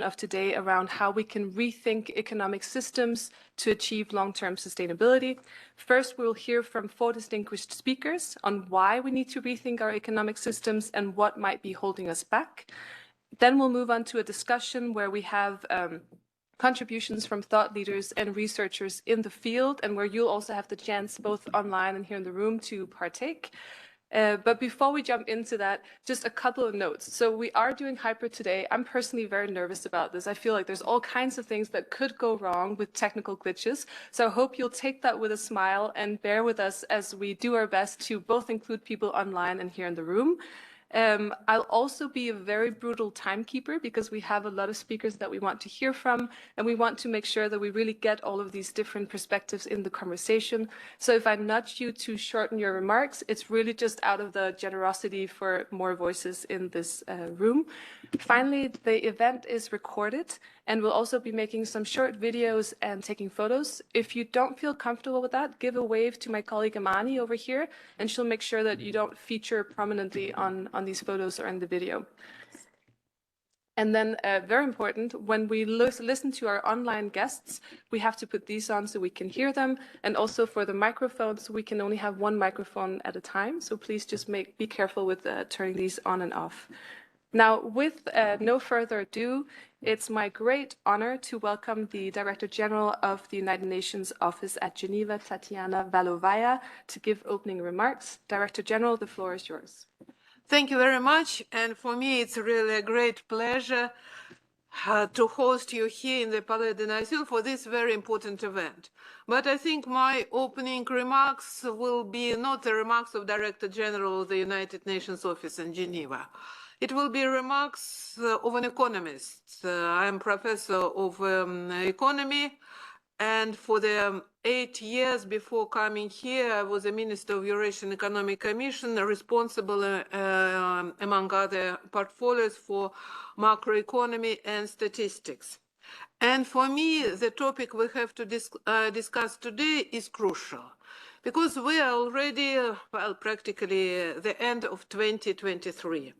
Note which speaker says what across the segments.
Speaker 1: of today around how we can rethink economic systems to achieve long-term sustainability. First, we'll hear from 4 distinguished speakers on why we need to rethink our economic systems and what might be holding us back. Then we'll move on to a discussion where we have contributions from thought leaders and researchers in the field, and where you'll also have the chance, both online and here in the room, to partake. But before we jump into that, just a couple of notes. So we are doing hybrid today. I'm personally very nervous about this. I feel like there's all kinds of things that could go wrong with technical glitches. So I hope you'll take that with a smile and bear with us as we do our best to both include people online and here in the room. I'll also be a very brutal timekeeper because we have a lot of speakers that we want to hear from, and we want to make sure that we really get all of these different perspectives in the conversation. So if I nudge you to shorten your remarks, it's really just out of the generosity for more voices in this room. Finally, the event is recorded, and we'll also be making some short videos and taking photos. If you don't feel comfortable with that, give a wave to my colleague Amani over here, and she'll make sure that you don't feature prominently on these photos or in the video. And then very important, when we listen to our online guests, we have to put these on so we can hear them. And also for the microphones, we can only have one microphone at a time. So please just be careful with turning these on and off. Now, with no further ado, it's my great honor to welcome the Director General of the United Nations Office at Geneva, Tatiana Valovaya, to give opening remarks. Director General, the floor is yours.
Speaker 2: Thank you very much. And for me, it's really a great pleasure to host you here in the Palais de Nation for this very important event. But I think my opening remarks will be not the remarks of Director General of the United Nations Office in Geneva. It will be remarks of an economist. I am professor of economy, and for the 8 years before coming here, I was a minister of Eurasian Economic Commission, responsible, among other portfolios, for macroeconomy and statistics. And for me, the topic we have to discuss today is crucial, because we are already, well, practically the end of 2023.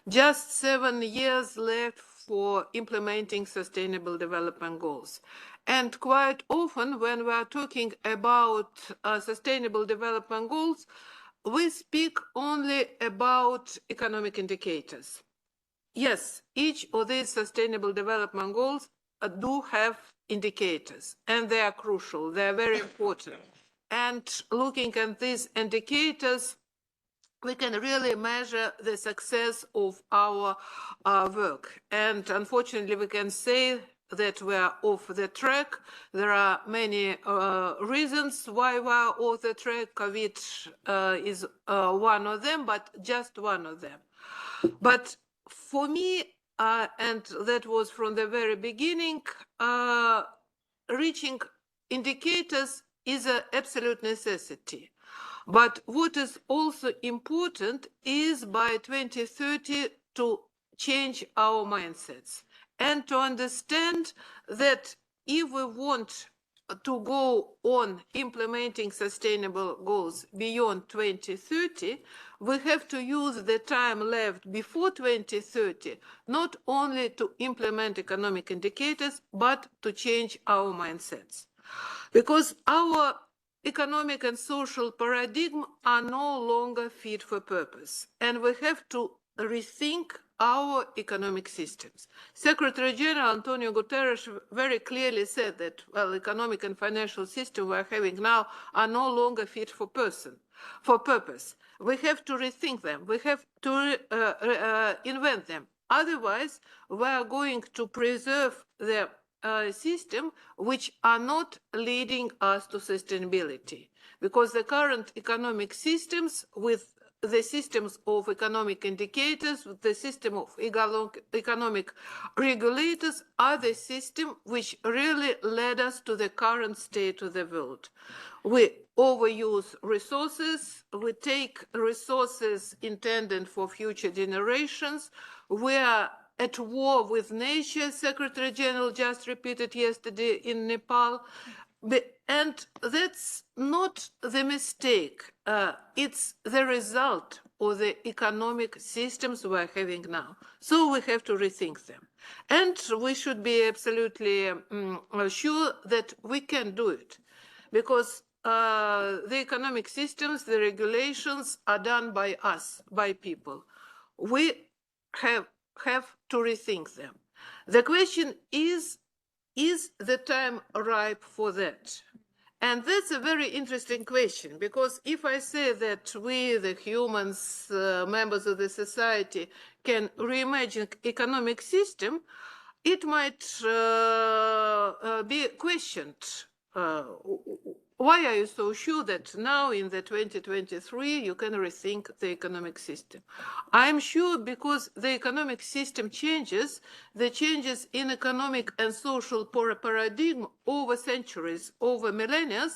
Speaker 2: Just 7 years left for implementing Sustainable Development Goals. And quite often when we are talking about Sustainable Development Goals, we speak only about economic indicators. Yes, each of these Sustainable Development Goals do have indicators, and they are crucial, they are very important. And looking at these indicators, we can really measure the success of our work. And unfortunately, we can say that we are off the track. There are many reasons why we are off the track. COVID is one of them, but just one of them. But for me, and that was from the very beginning, reaching indicators is an absolute necessity. But what is also important is by 2030 to change our mindsets and to understand that if we want to go on implementing sustainable goals beyond 2030, we have to use the time left before 2030 not only to implement economic indicators, but to change our mindsets. Because our economic and social paradigm are no longer fit for purpose, and we have to rethink our economic systems. Secretary General Antonio Guterres very clearly said that, well, economic and financial systems we are having now are no longer fit for purpose. We have to rethink them. We have to invent them. Otherwise, we are going to preserve the system which are not leading us to sustainability, because the current economic systems, with the systems of economic indicators, with the system of economic regulators, are the system which really led us to the current state of the world. We overuse resources, we take resources intended for future generations, we are at war with nature, Secretary General just repeated yesterday in Nepal. And that's not the mistake. It's the result of the economic systems we're having now. So we have to rethink them. And we should be absolutely sure that we can do it, because the economic systems, the regulations are done by us, by people. We have to rethink them. The question is the time ripe for that? And that's a very interesting question, because if I say that we, the humans, members of the society, can reimagine economic system, it might be questioned. Why are you so sure that now in the 2023 you can rethink the economic system? I'm sure because the economic system changes, the changes in economic and social paradigm over centuries, over millennia,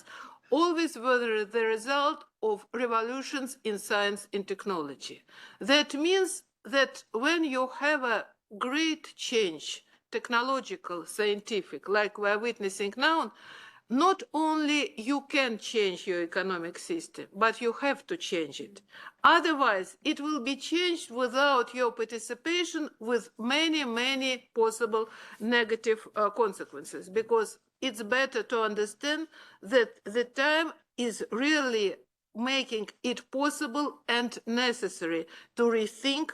Speaker 2: always were the result of revolutions in science and technology. That means that when you have a great change, technological, scientific, like we're witnessing now, not only you can change your economic system, but you have to change it. Otherwise, it will be changed without your participation, with many, many possible negative consequences, because it's better to understand that the time is really making it possible and necessary to rethink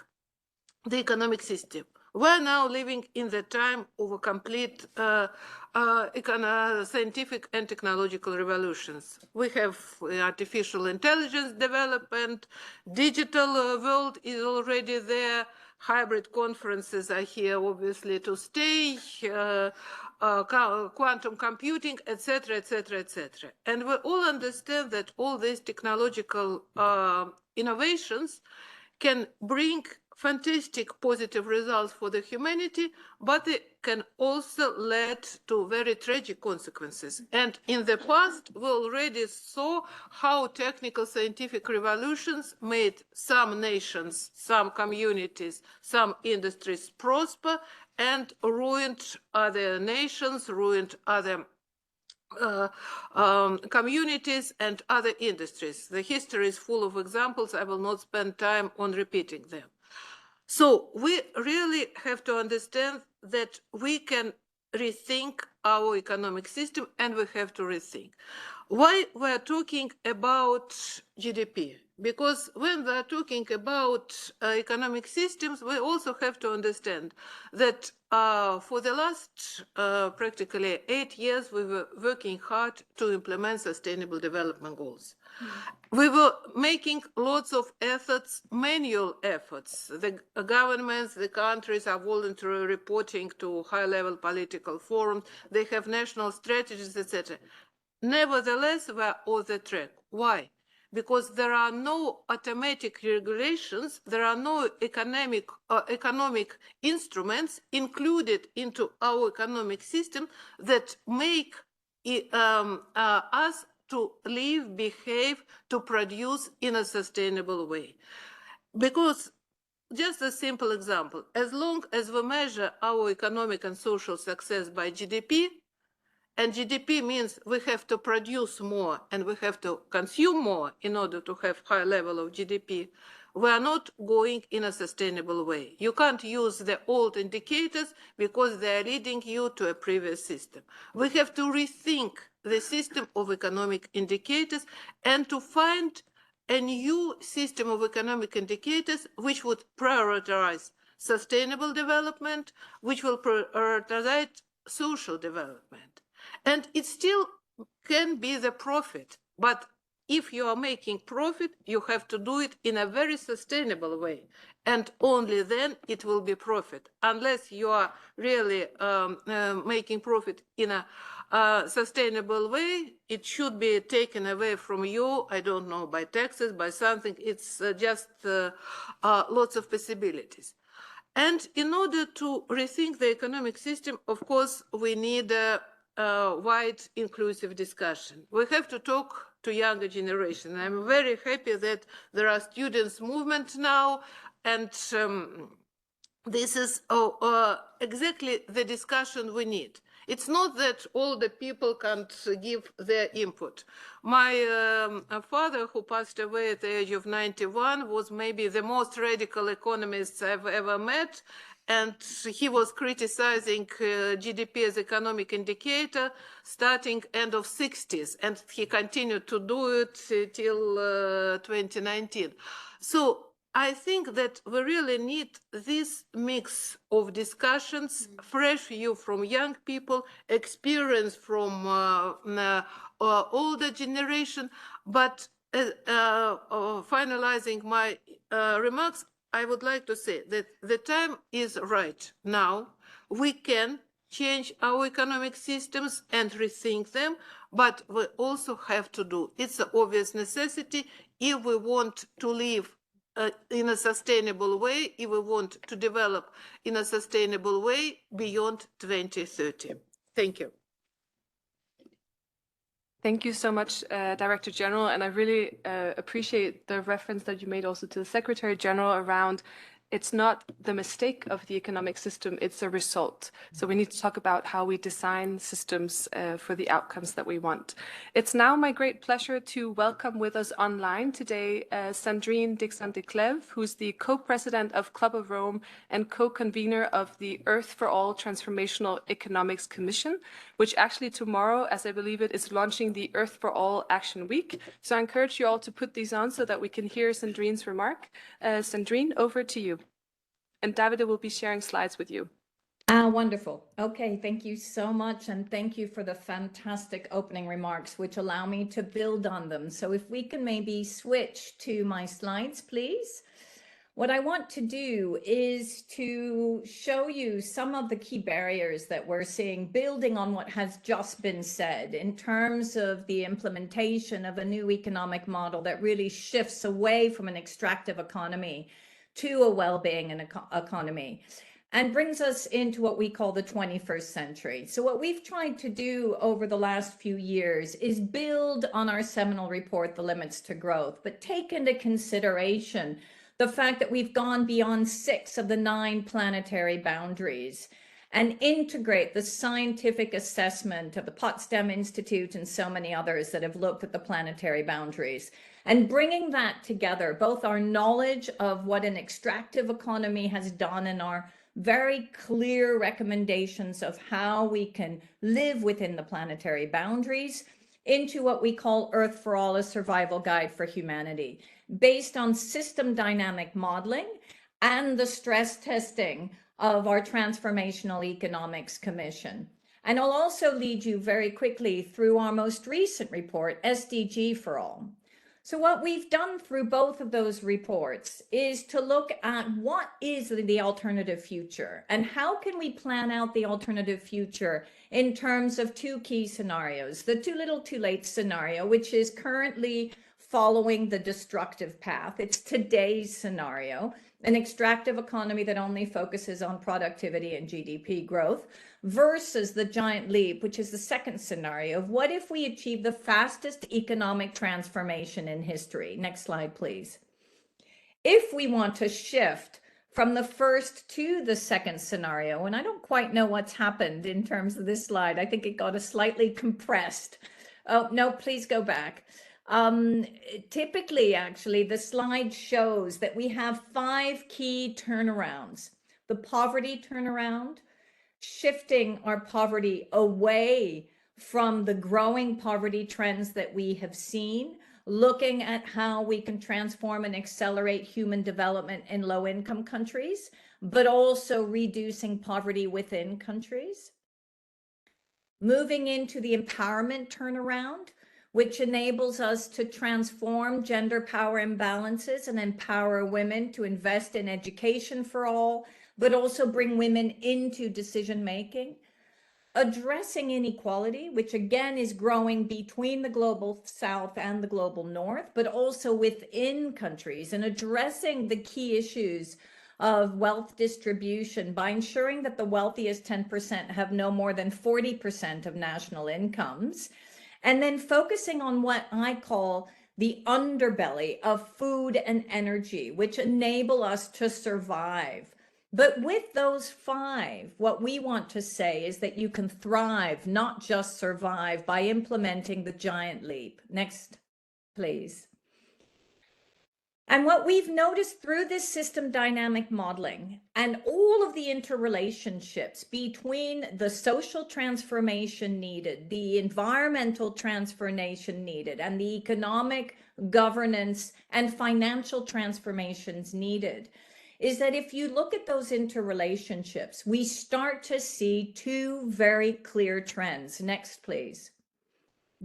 Speaker 2: the economic system. We're now living in the time of a complete scientific and technological revolutions. We have artificial intelligence development, digital world is already there, hybrid conferences are here obviously to stay, quantum computing, etc., etc., etc. And we all understand that all these technological innovations can bring fantastic positive results for the humanity, but it can also lead to very tragic consequences. And in the past, we already saw how technical scientific revolutions made some nations, some communities, some industries prosper and ruined other nations, ruined other communities and other industries. The history is full of examples. I will not spend time on repeating them. So we really have to understand that we can rethink our economic system, and we have to rethink. Why we're talking about GDP? Because when we're talking about economic systems, we also have to understand that for the last practically 8 years, we were working hard to implement Sustainable Development Goals. We were making lots of efforts, manual efforts. The governments, the countries are voluntarily reporting to high-level political forums. They have national strategies, etc. Nevertheless, we're on the track. Why? Because there are no automatic regulations, there are no economic instruments included into our economic system that make us to live, behave, to produce in a sustainable way. Because, just a simple example, as long as we measure our economic and social success by GDP, and GDP means we have to produce more and we have to consume more in order to have high level of GDP, we are not going in a sustainable way. You can't use the old indicators because they are leading you to a previous system. We have to rethink the system of economic indicators and to find a new system of economic indicators which would prioritize sustainable development, which will prioritize social development. And it still can be the profit, but if you are making profit, you have to do it in a very sustainable way. And only then it will be profit. Unless you are really making profit in a sustainable way, it should be taken away from you, I don't know, by taxes, by something. It's just lots of possibilities. And in order to rethink the economic system, of course, we need a wide, inclusive discussion. We have to talk to younger generation. I'm very happy that there are students' movement now, and this is exactly the discussion we need. It's not that all the people can't give their input. My father, who passed away at the age of 91, was maybe the most radical economist I've ever met, and he was criticizing GDP as economic indicator starting end of 60s, and he continued to do it till 2019. So I think that we really need this mix of discussions, fresh view from young people, experience from older generation. But finalizing my remarks, I would like to say that the time is right now. We can change our economic systems and rethink them, but we also have to do, it's an obvious necessity if we want to live in a sustainable way, if we want to develop in a sustainable way beyond 2030. Thank you.
Speaker 1: Thank you so much, Director General, and I really appreciate the reference that you made also to the Secretary General around it's not the mistake of the economic system, it's a result. So we need to talk about how we design systems for the outcomes that we want. It's now my great pleasure to welcome with us online today Sandrine Dixson-Declève, who's the co-president of Club of Rome and co-convener of the Earth for All Transformational Economics Commission, which actually tomorrow, as I believe it, is launching the Earth for All Action Week. So I encourage you all to put these on so that we can hear Sandrine's remark. Sandrine, over to you. And Davide will be sharing slides with you.
Speaker 3: Wonderful. Okay, thank you so much. And thank you for the fantastic opening remarks, which allow me to build on them. So if we can maybe switch to my slides, please. What I want to do is to show you some of the key barriers that we're seeing building on what has just been said in terms of the implementation of a new economic model that really shifts away from an extractive economy to a well-being economy and brings us into what we call the 21st century. So what we've tried to do over the last few years is build on our seminal report, The Limits to Growth, but take into consideration the fact that we've gone beyond 6 of the 9 planetary boundaries and integrate the scientific assessment of the Potsdam Institute and so many others that have looked at the planetary boundaries. And bringing that together, both our knowledge of what an extractive economy has done and our very clear recommendations of how we can live within the planetary boundaries, into what we call Earth for All, a survival guide for humanity, based on system dynamic modeling and the stress testing of our Transformational Economics Commission. And I'll also lead you very quickly through our most recent report, SDG for All. So what we've done through both of those reports is to look at what is the alternative future and how can we plan out the alternative future in terms of 2 key scenarios. The too little too late scenario, which is currently following the destructive path. It's today's scenario, an extractive economy that only focuses on productivity and GDP growth, versus the giant leap, which is the second scenario of what if we achieve the fastest economic transformation in history. Next slide, please. If we want to shift from the first to the second scenario, and I don't quite know what's happened in terms of this slide. I think it got a slightly compressed. Oh, no, please go back. Typically, actually, the slide shows that we have 5 key turnarounds. The poverty turnaround, shifting our poverty away from the growing poverty trends that we have seen, looking at how we can transform and accelerate human development in low-income countries, but also reducing poverty within countries. Moving into the empowerment turnaround, which enables us to transform gender power imbalances and empower women to invest in education for all, but also bring women into decision making. Addressing inequality, which again is growing between the global south and the global north, but also within countries, and addressing the key issues of wealth distribution by ensuring that the wealthiest 10% have no more than 40% of national incomes, and then focusing on what I call the underbelly of food and energy, which enable us to survive. But with those 5, what we want to say is that you can thrive, not just survive, by implementing the giant leap. Next, please. And what we've noticed through this system dynamic modeling and all of the interrelationships between the social transformation needed, the environmental transformation needed, and the economic governance and financial transformations needed, is that if you look at those interrelationships, we start to see 2 very clear trends. Next, please.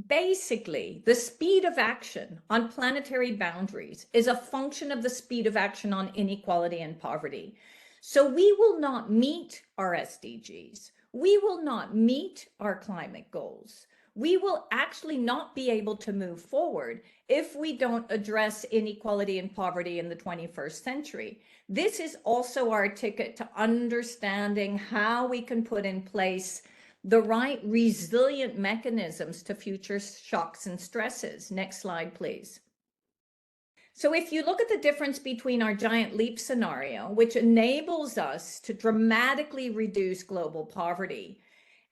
Speaker 3: Basically, the speed of action on planetary boundaries is a function of the speed of action on inequality and poverty. So we will not meet our SDGs. We will not meet our climate goals. We will actually not be able to move forward if we don't address inequality and poverty in the 21st century. This is also our ticket to understanding how we can put in place the right resilient mechanisms to future shocks and stresses. Next slide, please. So if you look at the difference between our giant leap scenario, which enables us to dramatically reduce global poverty,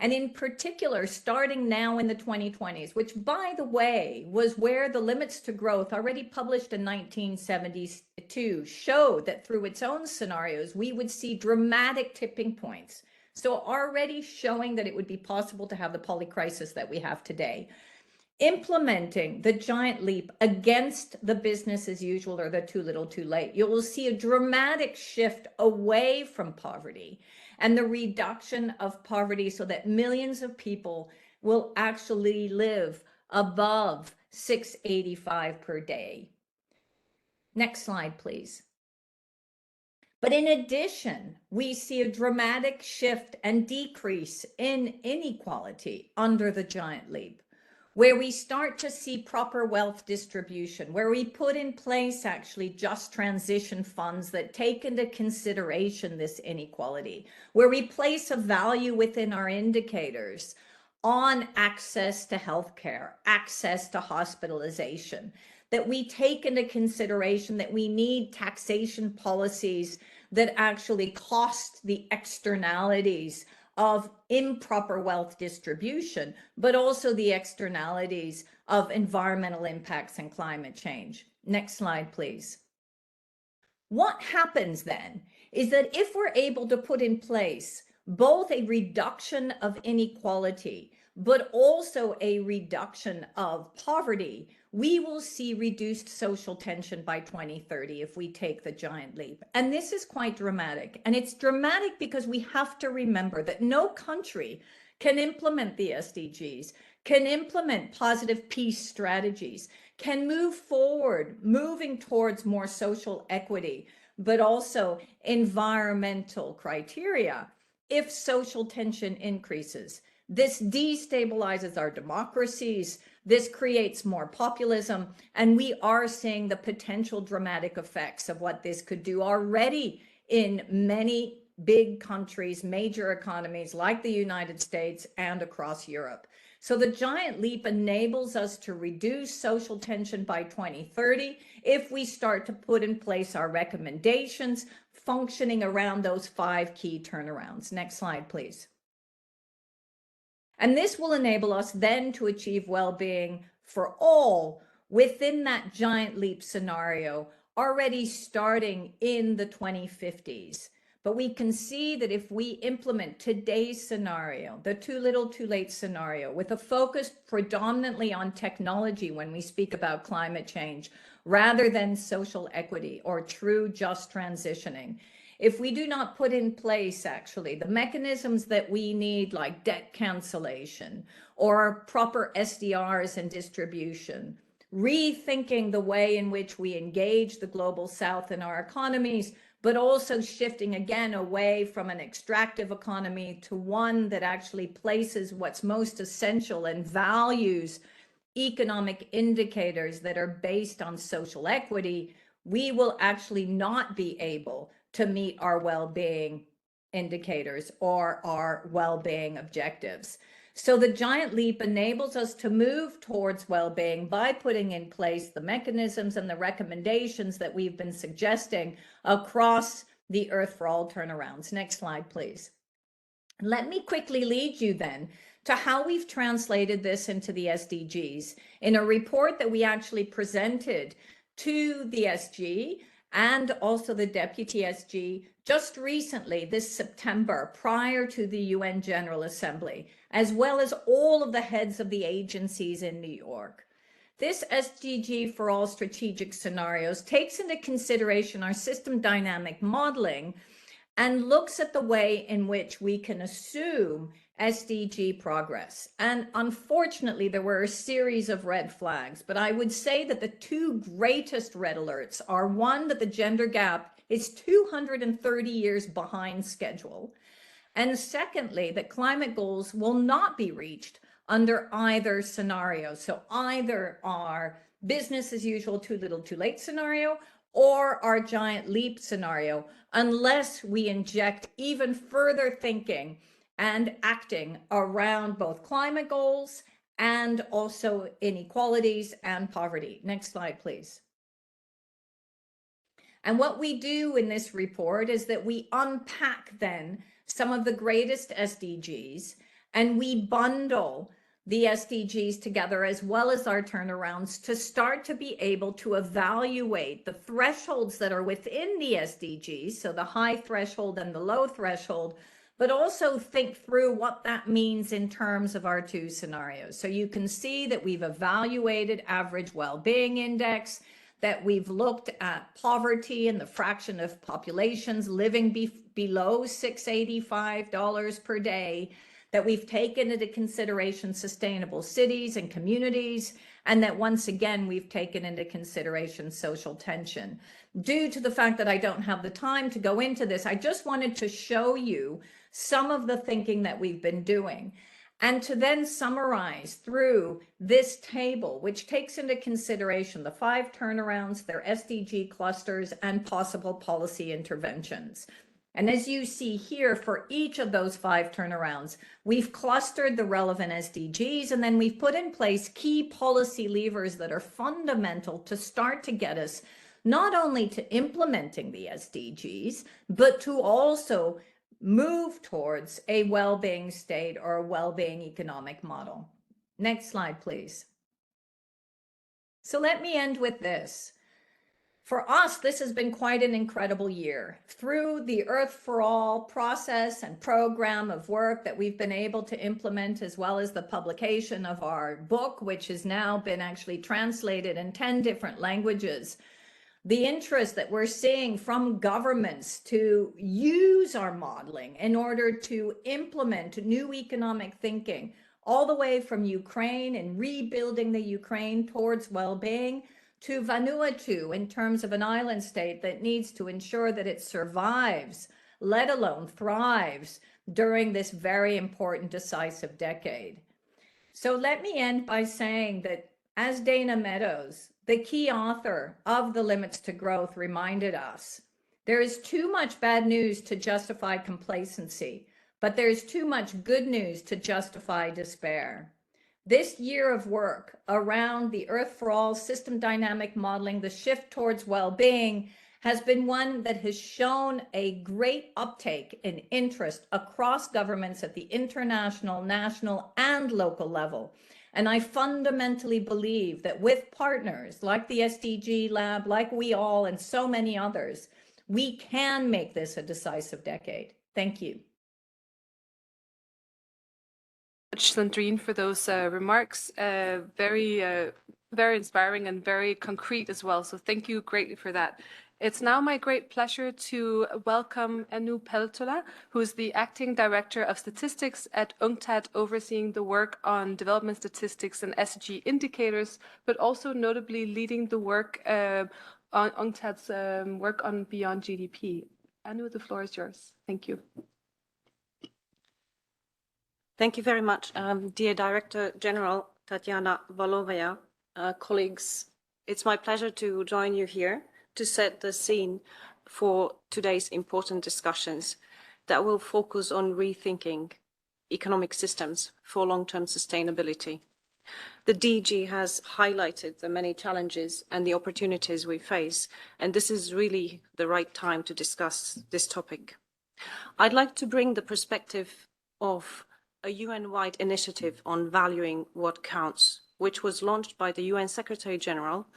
Speaker 3: and in particular, starting now in the 2020s, which, by the way, was where the limits to growth, already published in 1972, showed that through its own scenarios, we would see dramatic tipping points. So already showing that it would be possible to have the polycrisis that we have today. Implementing the giant leap against the business as usual or the too little too late, you will see a dramatic shift away from poverty and the reduction of poverty so that millions of people will actually live above $6.85 per day. Next slide, please. But in addition, we see a dramatic shift and decrease in inequality under the giant leap, where we start to see proper wealth distribution, where we put in place actually just transition funds that take into consideration this inequality, where we place a value within our indicators on access to healthcare, access to hospitalization, that we take into consideration that we need taxation policies that actually cost the externalities of improper wealth distribution, but also the externalities of environmental impacts and climate change. Next slide, please. What happens then is that if we're able to put in place both a reduction of inequality, but also a reduction of poverty, we will see reduced social tension by 2030 if we take the giant leap. And this is quite dramatic. And it's dramatic because we have to remember that no country can implement the SDGs, can implement positive peace strategies, can move forward, moving towards more social equity, but also environmental criteria if social tension increases. This destabilizes our democracies. This creates more populism. And we are seeing the potential dramatic effects of what this could do already in many big countries, major economies like the United States and across Europe. So the giant leap enables us to reduce social tension by 2030 if we start to put in place our recommendations functioning around those 5 key turnarounds. Next slide, please. And this will enable us then to achieve well-being for all within that giant leap scenario, already starting in the 2050s. But we can see that if we implement today's scenario, the too little too late scenario, with a focus predominantly on technology when we speak about climate change, rather than social equity or true just transitioning, if we do not put in place actually the mechanisms that we need, like debt cancellation or proper SDRs and distribution, rethinking the way in which we engage the global south in our economies, but also shifting again away from an extractive economy to one that actually places what's most essential and values economic indicators that are based on social equity, we will actually not be able to meet our well-being indicators or our well-being objectives. So the giant leap enables us to move towards well-being by putting in place the mechanisms and the recommendations that we've been suggesting across the Earth for All turnarounds. Next slide, please. Let me quickly lead you then to how we've translated this into the SDGs in a report that we actually presented to the SG and also the Deputy SG just recently this September, prior to the UN General Assembly, as well as all of the heads of the agencies in New York. This SDG for All strategic scenarios takes into consideration our system dynamic modeling and looks at the way in which we can assume SDG progress. And unfortunately, there were a series of red flags, but I would say that the two greatest red alerts are, one, that the gender gap is 230 years behind schedule, and secondly, that climate goals will not be reached under either scenario. So either our business as usual, too little, too late scenario, or our giant leap scenario, unless we inject even further thinking and acting around both climate goals and also inequalities and poverty. Next slide, please. And what we do in this report is that we unpack then some of the greatest SDGs, and we bundle the SDGs together as well as our turnarounds to start to be able to evaluate the thresholds that are within the SDGs, so the high threshold and the low threshold, but also think through what that means in terms of our two scenarios. So you can see that we've evaluated average well-being index, that we've looked at poverty and the fraction of populations living below $685 per day, that we've taken into consideration sustainable cities and communities, and that once again, we've taken into consideration social tension. Due to the fact that I don't have the time to go into this, I just wanted to show you some of the thinking that we've been doing, and to then summarize through this table, which takes into consideration the 5 turnarounds, their SDG clusters, and possible policy interventions. And as you see here, for each of those 5 turnarounds, we've clustered the relevant SDGs, and then we've put in place key policy levers that are fundamental to start to get us not only to implementing the SDGs, but to also move towards a well-being state or a well-being economic model. Next slide, please. So let me end with this. For us, this has been quite an incredible year. Through the Earth for All process and program of work that we've been able to implement, as well as the publication of our book, which has now been actually translated in 10 different languages, the interest that we're seeing from governments to use our modeling in order to implement new economic thinking, all the way from Ukraine and rebuilding the Ukraine towards well-being, to Vanuatu in terms of an island state that needs to ensure that it survives, let alone thrives, during this very important decisive decade. So let me end by saying that, as Dana Meadows, the key author of The Limits to Growth, reminded us, there is too much bad news to justify complacency, but there's too much good news to justify despair. This year of work around the Earth for All system dynamic modeling, the shift towards well-being, has been one that has shown a great uptake in interest across governments at the international, national, and local level. And I fundamentally believe that with partners like the SDG Lab, like we all, and so many others, we can make this a decisive decade. Thank you.
Speaker 1: Sandrine, for those remarks. Very inspiring and very concrete as well. So thank you greatly for that. It's now my great pleasure to welcome Anu Peltola, who is the Acting Director of Statistics at UNCTAD, overseeing the work on development statistics and SDG indicators, but also notably leading the work on UNCTAD's work on Beyond GDP. Anu, the floor is yours. Thank you.
Speaker 4: Thank you very much, dear Director General Tatiana Valovaya, colleagues. It's my pleasure to join you here to set the scene for today's important discussions that will focus on rethinking economic systems for long-term sustainability. The DG has highlighted the many challenges and the opportunities we face, and this is really the right time to discuss this topic. I'd like to bring the perspective of a UN-wide initiative on valuing what counts, which was launched by the UN Secretary General,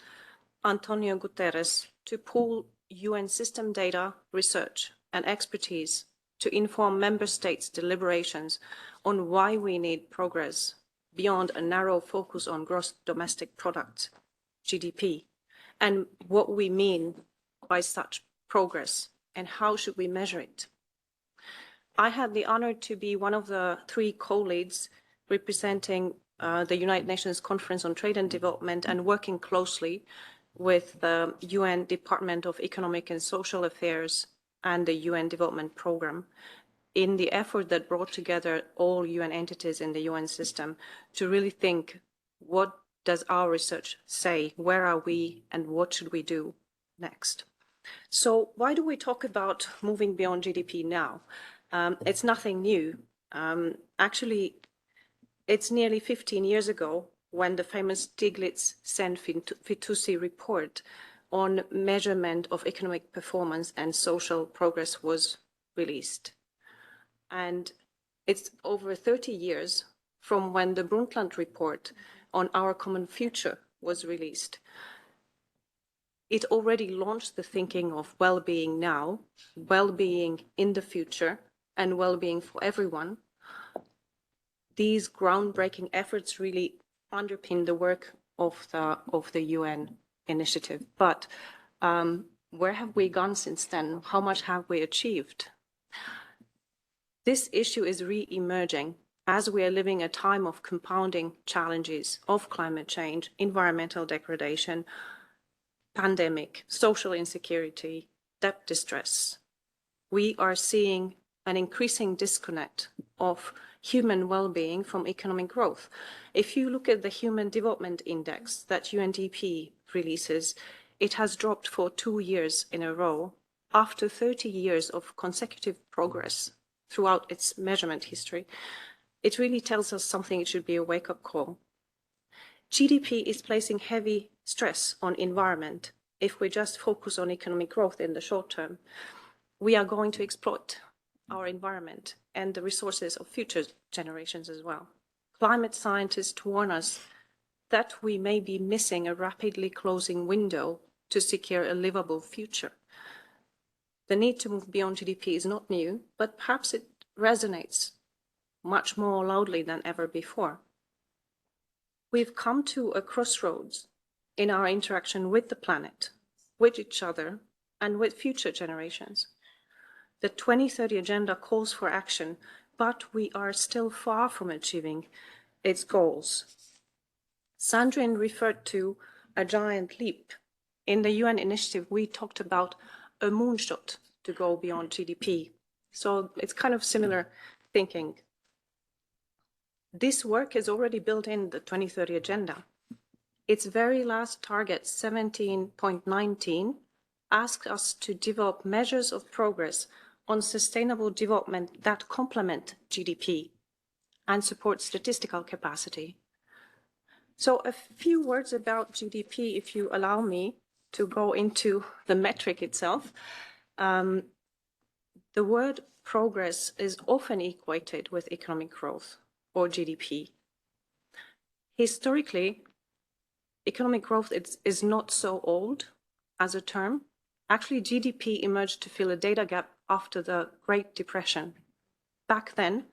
Speaker 4: Antonio Guterres, to pool UN system data, research, and expertise to inform member states' deliberations on why we need progress beyond a narrow focus on gross domestic product, GDP, and what we mean by such progress and how should we measure it. I had the honor to be one of the 3 co-leads representing the United Nations Conference on Trade and Development and working closely with the UN Department of Economic and Social Affairs and the UN Development Programme in the effort that brought together all UN entities in the UN system to really think, what does our research say? Where are we and what should we do next? So why do we talk about moving beyond GDP now? It's nothing new. Actually, it's nearly 15 years ago when the famous Stiglitz-Sen-Fitoussi report on measurement of economic performance and social progress was released. And it's over 30 years from when the Brundtland report on our common future was released. It already launched the thinking of well-being now, well-being in the future, and well-being for everyone. These groundbreaking efforts really underpin the work of the UN initiative. But where have we gone since then? How much have we achieved? This issue is re-emerging as we are living a time of compounding challenges of climate change, environmental degradation, pandemic, social insecurity, debt distress. We are seeing an increasing disconnect of human well-being from economic growth. If you look at the Human Development Index that UNDP releases, it has dropped for 2 years in a row after 30 years of consecutive progress throughout its measurement history. It really tells us something. It should be a wake-up call. GDP is placing heavy stress on environment. If we just focus on economic growth in the short term, we are going to exploit our environment and the resources of future generations as well. Climate scientists warn us that we may be missing a rapidly closing window to secure a livable future. The need to move beyond GDP is not new, but perhaps it resonates much more loudly than ever before. We've come to a crossroads in our interaction with the planet, with each other, and with future generations. The 2030 Agenda calls for action, but we are still far from achieving its goals. Sandrine referred to a giant leap. In the UN initiative, we talked about a moonshot to go beyond GDP. So it's kind of similar thinking. This work is already built in the 2030 Agenda. Its very last target, 17.19, asks us to develop measures of progress on sustainable development that complement GDP and support statistical capacity. So a few words about GDP, if you allow me to go into the metric itself. The word progress is often equated with economic growth or GDP. Historically, economic growth is not so old as a term. Actually, GDP emerged to fill a data gap after the Great Depression. Back then,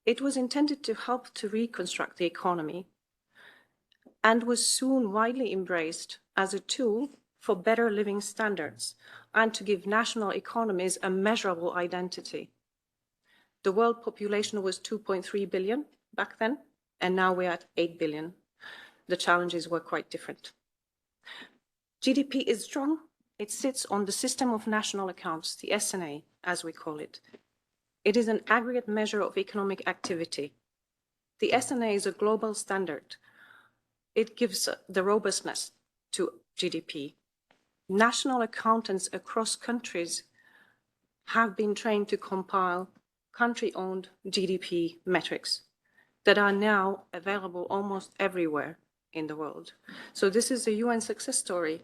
Speaker 4: it was intended to help to reconstruct the economy and was soon widely embraced as a tool for better living standards and to give national economies a measurable identity. The world population was 2.3 billion back then, and now we're at 8 billion. The challenges were quite different. GDP is strong. It sits on the system of national accounts, the SNA, as we call it. It is an aggregate measure of economic activity. The SNA is a global standard. It gives the robustness to GDP. National accountants across countries have been trained to compile country-owned GDP metrics. that are now available almost everywhere in the world. So this is a UN success story.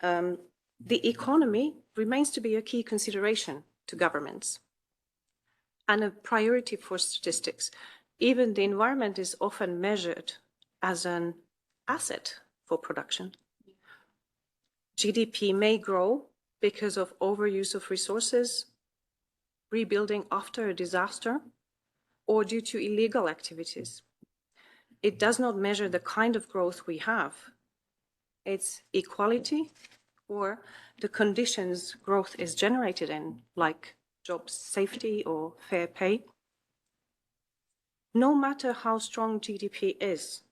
Speaker 4: The economy remains to be a key consideration to governments and a priority for statistics. Even the environment is often measured as an asset for production. GDP may grow because of overuse of resources, rebuilding after a disaster, or due to illegal activities. It does not measure the kind of growth we have. It's equality or the conditions growth is generated in, like job safety or fair pay. No matter how strong GDP is,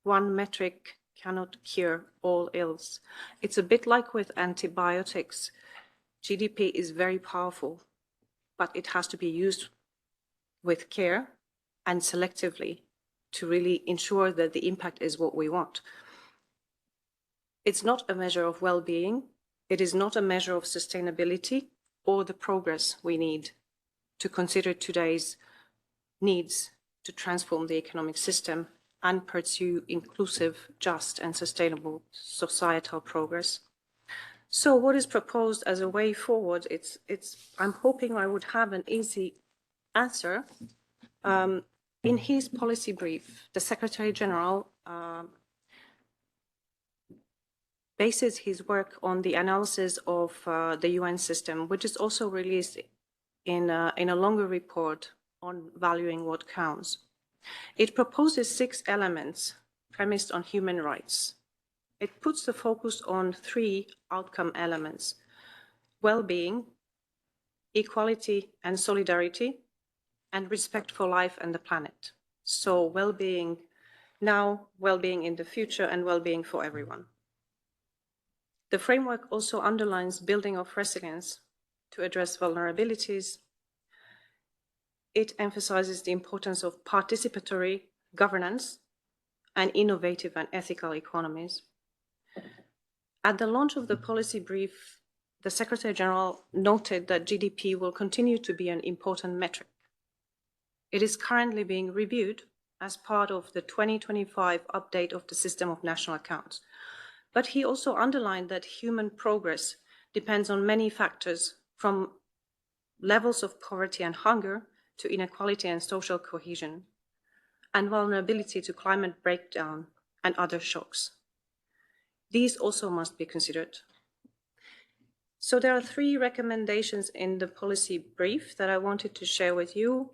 Speaker 4: one metric cannot cure all ills. It's a bit like with antibiotics. GDP is very powerful, but it has to be used with care and selectively to really ensure that the impact is what we want. It's not a measure of well-being. It is not a measure of sustainability or the progress we need to consider today's needs to transform the economic system and pursue inclusive, just, and sustainable societal progress. So what is proposed as a way forward? I'm hoping I would have an easy answer. In his policy brief, the Secretary General bases his work on the analysis of the UN system, which is also released in a longer report on valuing what counts. It proposes 6 elements premised on human rights. It puts the focus on 3 outcome elements: well-being, equality and solidarity, and respect for life and the planet. So well-being now, well-being in the future, and well-being for everyone. The framework also underlines building of resilience to address vulnerabilities. It emphasizes the importance of participatory governance and innovative and ethical economies. At the launch of the policy brief, the Secretary General noted that GDP will continue to be an important metric. It is currently being reviewed as part of the 2025 update of the system of national accounts. But he also underlined that human progress depends on many factors, from levels of poverty and hunger to inequality and social cohesion, and vulnerability to climate breakdown and other shocks. These also must be considered. So there are 3 recommendations in the policy brief that I wanted to share with you.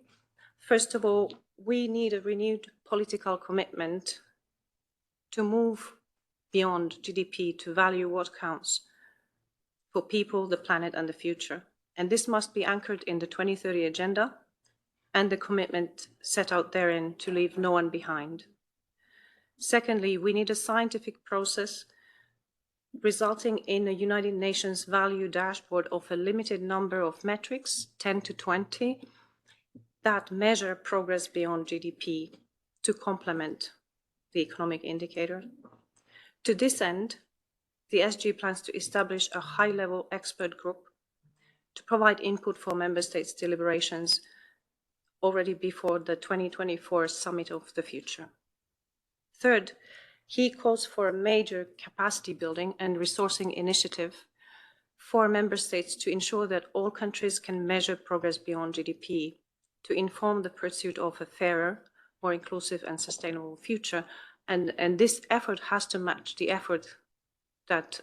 Speaker 4: First of all, we need a renewed political commitment to move beyond GDP to value what counts for people, the planet, and the future. And this must be anchored in the 2030 agenda and the commitment set out therein to leave no one behind. Secondly, we need a scientific process resulting in a United Nations value dashboard of a limited number of metrics, 10 to 20, that measure progress beyond GDP to complement the economic indicator. To this end, the SG plans to establish a high-level expert group to provide input for member states' deliberations already before the 2024 Summit of the Future. Third, he calls for a major capacity building and resourcing initiative for member states to ensure that all countries can measure progress beyond GDP to inform the pursuit of a fairer, more inclusive and sustainable future. And this effort has to match the effort that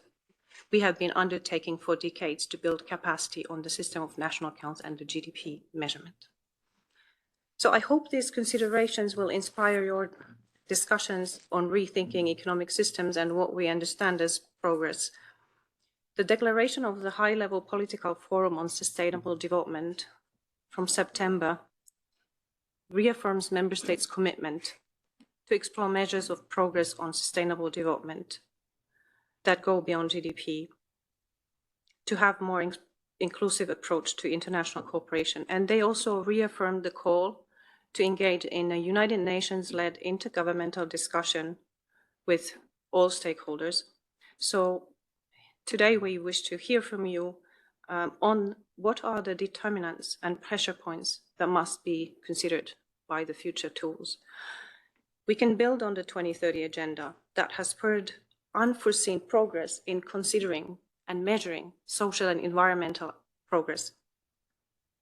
Speaker 4: we have been undertaking for decades to build capacity on the system of national accounts and the GDP measurement. So I hope these considerations will inspire your discussions on rethinking economic systems and what we understand as progress. The declaration of the high-level political forum on sustainable development from September reaffirms member states' commitment to explore measures of progress on sustainable development that go beyond GDP, to have more inclusive approach to international cooperation. And they also reaffirmed the call to engage in a United Nations-led intergovernmental discussion with all stakeholders. So today we wish to hear from you on what are the determinants and pressure points that must be considered by the future tools. We can build on the 2030 agenda that has spurred unforeseen progress in considering and measuring social and environmental progress.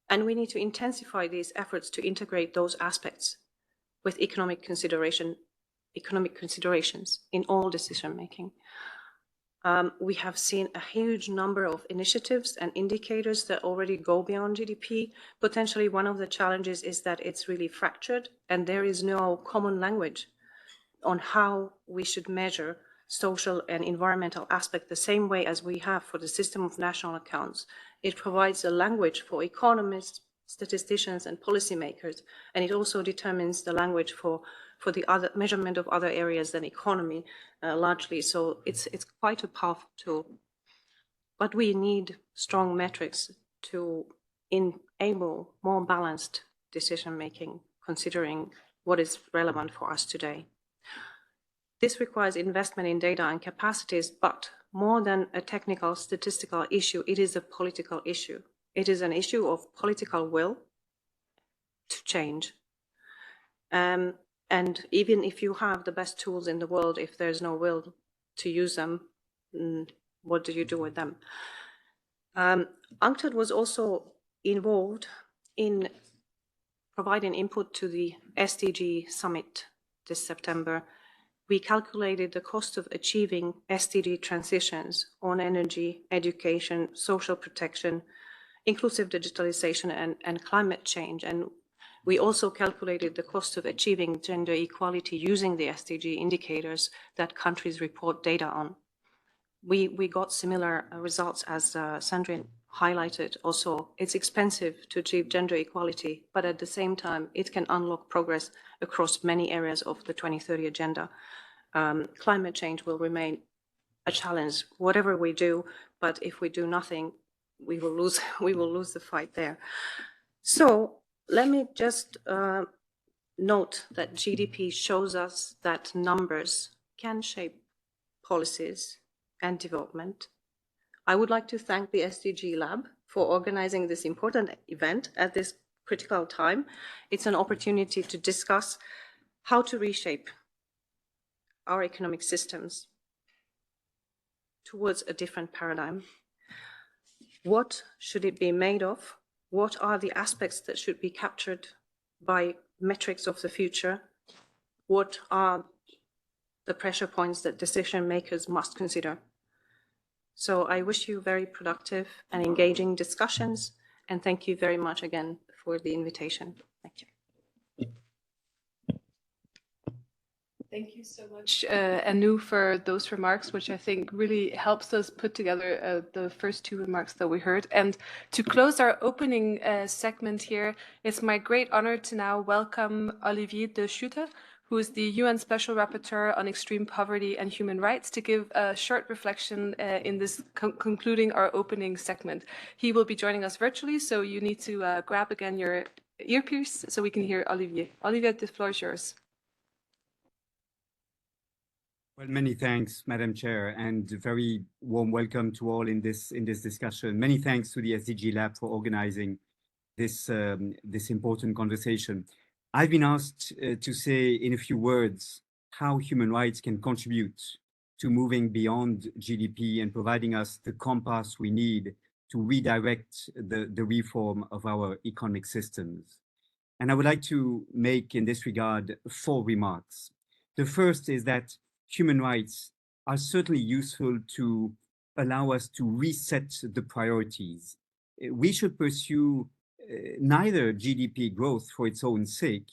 Speaker 4: And we need to intensify these efforts to integrate those aspects with economic considerations in all decision making. We have seen a huge number of initiatives and indicators that already go beyond GDP. Potentially one of the challenges is that it's really fractured and there is no common language on how we should measure social and environmental aspect the same way as we have for the system of national accounts. It provides a language for economists, statisticians and policymakers, and it also determines the language for the other measurement of other areas than economy largely. So it's quite a powerful tool. But we need strong metrics to enable more balanced decision making, considering what is relevant for us today. This requires investment in data and capacities, but more than a technical statistical issue, it is a political issue. It is an issue of political will to change. And even if you have the best tools in the world, if there's no will to use them, what do you do with them? UNCTAD was also involved in providing input to the SDG summit this September. We calculated the cost of achieving SDG transitions on energy, education, social protection, inclusive digitalization, and climate change. And we also calculated the cost of achieving gender equality using the SDG indicators that countries report data on. We got similar results as Sandrine highlighted. Also, it's expensive to achieve gender equality, but at the same time, it can unlock progress across many areas of the 2030 agenda. Climate change will remain a challenge, whatever we do, but if we do nothing, we will lose the fight there. So let me just note that GDP shows us that numbers can shape policies and development. I would like to thank the SDG Lab for organizing this important event at this critical time. It's an opportunity to discuss how to reshape our economic systems towards a different paradigm. What should it be made of? What are the aspects that should be captured by metrics of the future? What are the pressure points that decision makers must consider? So I wish you very productive and engaging discussions, and thank you very much again for the invitation. Thank you.
Speaker 1: Thank you so much, Anu, for those remarks, which I think really helps us put together the first two remarks that we heard. And to close our opening segment here, it's my great honor to now welcome Olivier de Schutter, who is the UN Special Rapporteur on Extreme Poverty and Human Rights, to give a short reflection in this concluding our opening segment. He will be joining us virtually, so you need to grab again your earpiece so we can hear Olivier. Olivier, the floor is yours.
Speaker 5: Well, many thanks, Madam Chair, and a very warm welcome to all in this discussion. Many thanks to the SDG Lab for organizing this important conversation. I've been asked to say in a few words how human rights can contribute to moving beyond GDP and providing us the compass we need to redirect the reform of our economic systems. And I would like to make in this regard 4 remarks. The first is that human rights are certainly useful to allow us to reset the priorities. We should pursue neither GDP growth for its own sake,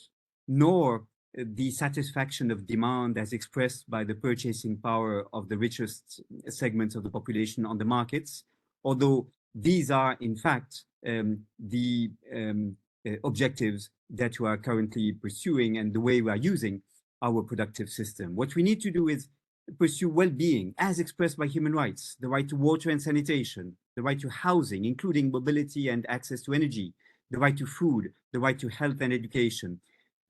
Speaker 5: nor the satisfaction of demand as expressed by the purchasing power of the richest segments of the population on the markets, although these are in fact the objectives that we are currently pursuing and the way we are using our productive system. What we need to do is pursue well-being as expressed by human rights, the right to water and sanitation, the right to housing, including mobility and access to energy, the right to food, the right to health and education.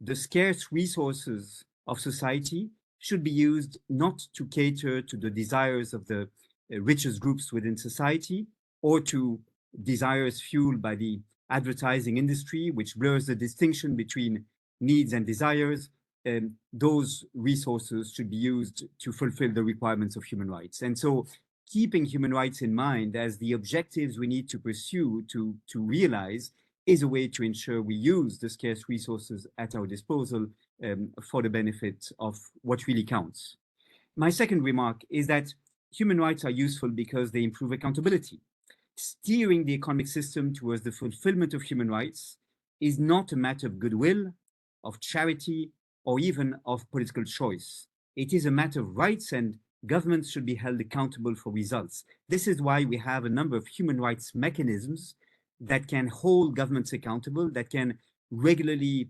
Speaker 5: The scarce resources of society should be used not to cater to the desires of the richest groups within society or to desires fueled by the advertising industry, which blurs the distinction between needs and desires, those resources should be used to fulfill the requirements of human rights. And so keeping human rights in mind as the objectives we need to pursue to realize is a way to ensure we use the scarce resources at our disposal for the benefit of what really counts. My second remark is that human rights are useful because they improve accountability. Steering the economic system towards the fulfillment of human rights is not a matter of goodwill, of charity, or even of political choice. It is a matter of rights, and governments should be held accountable for results. This is why we have a number of human rights mechanisms that can hold governments accountable, that can regularly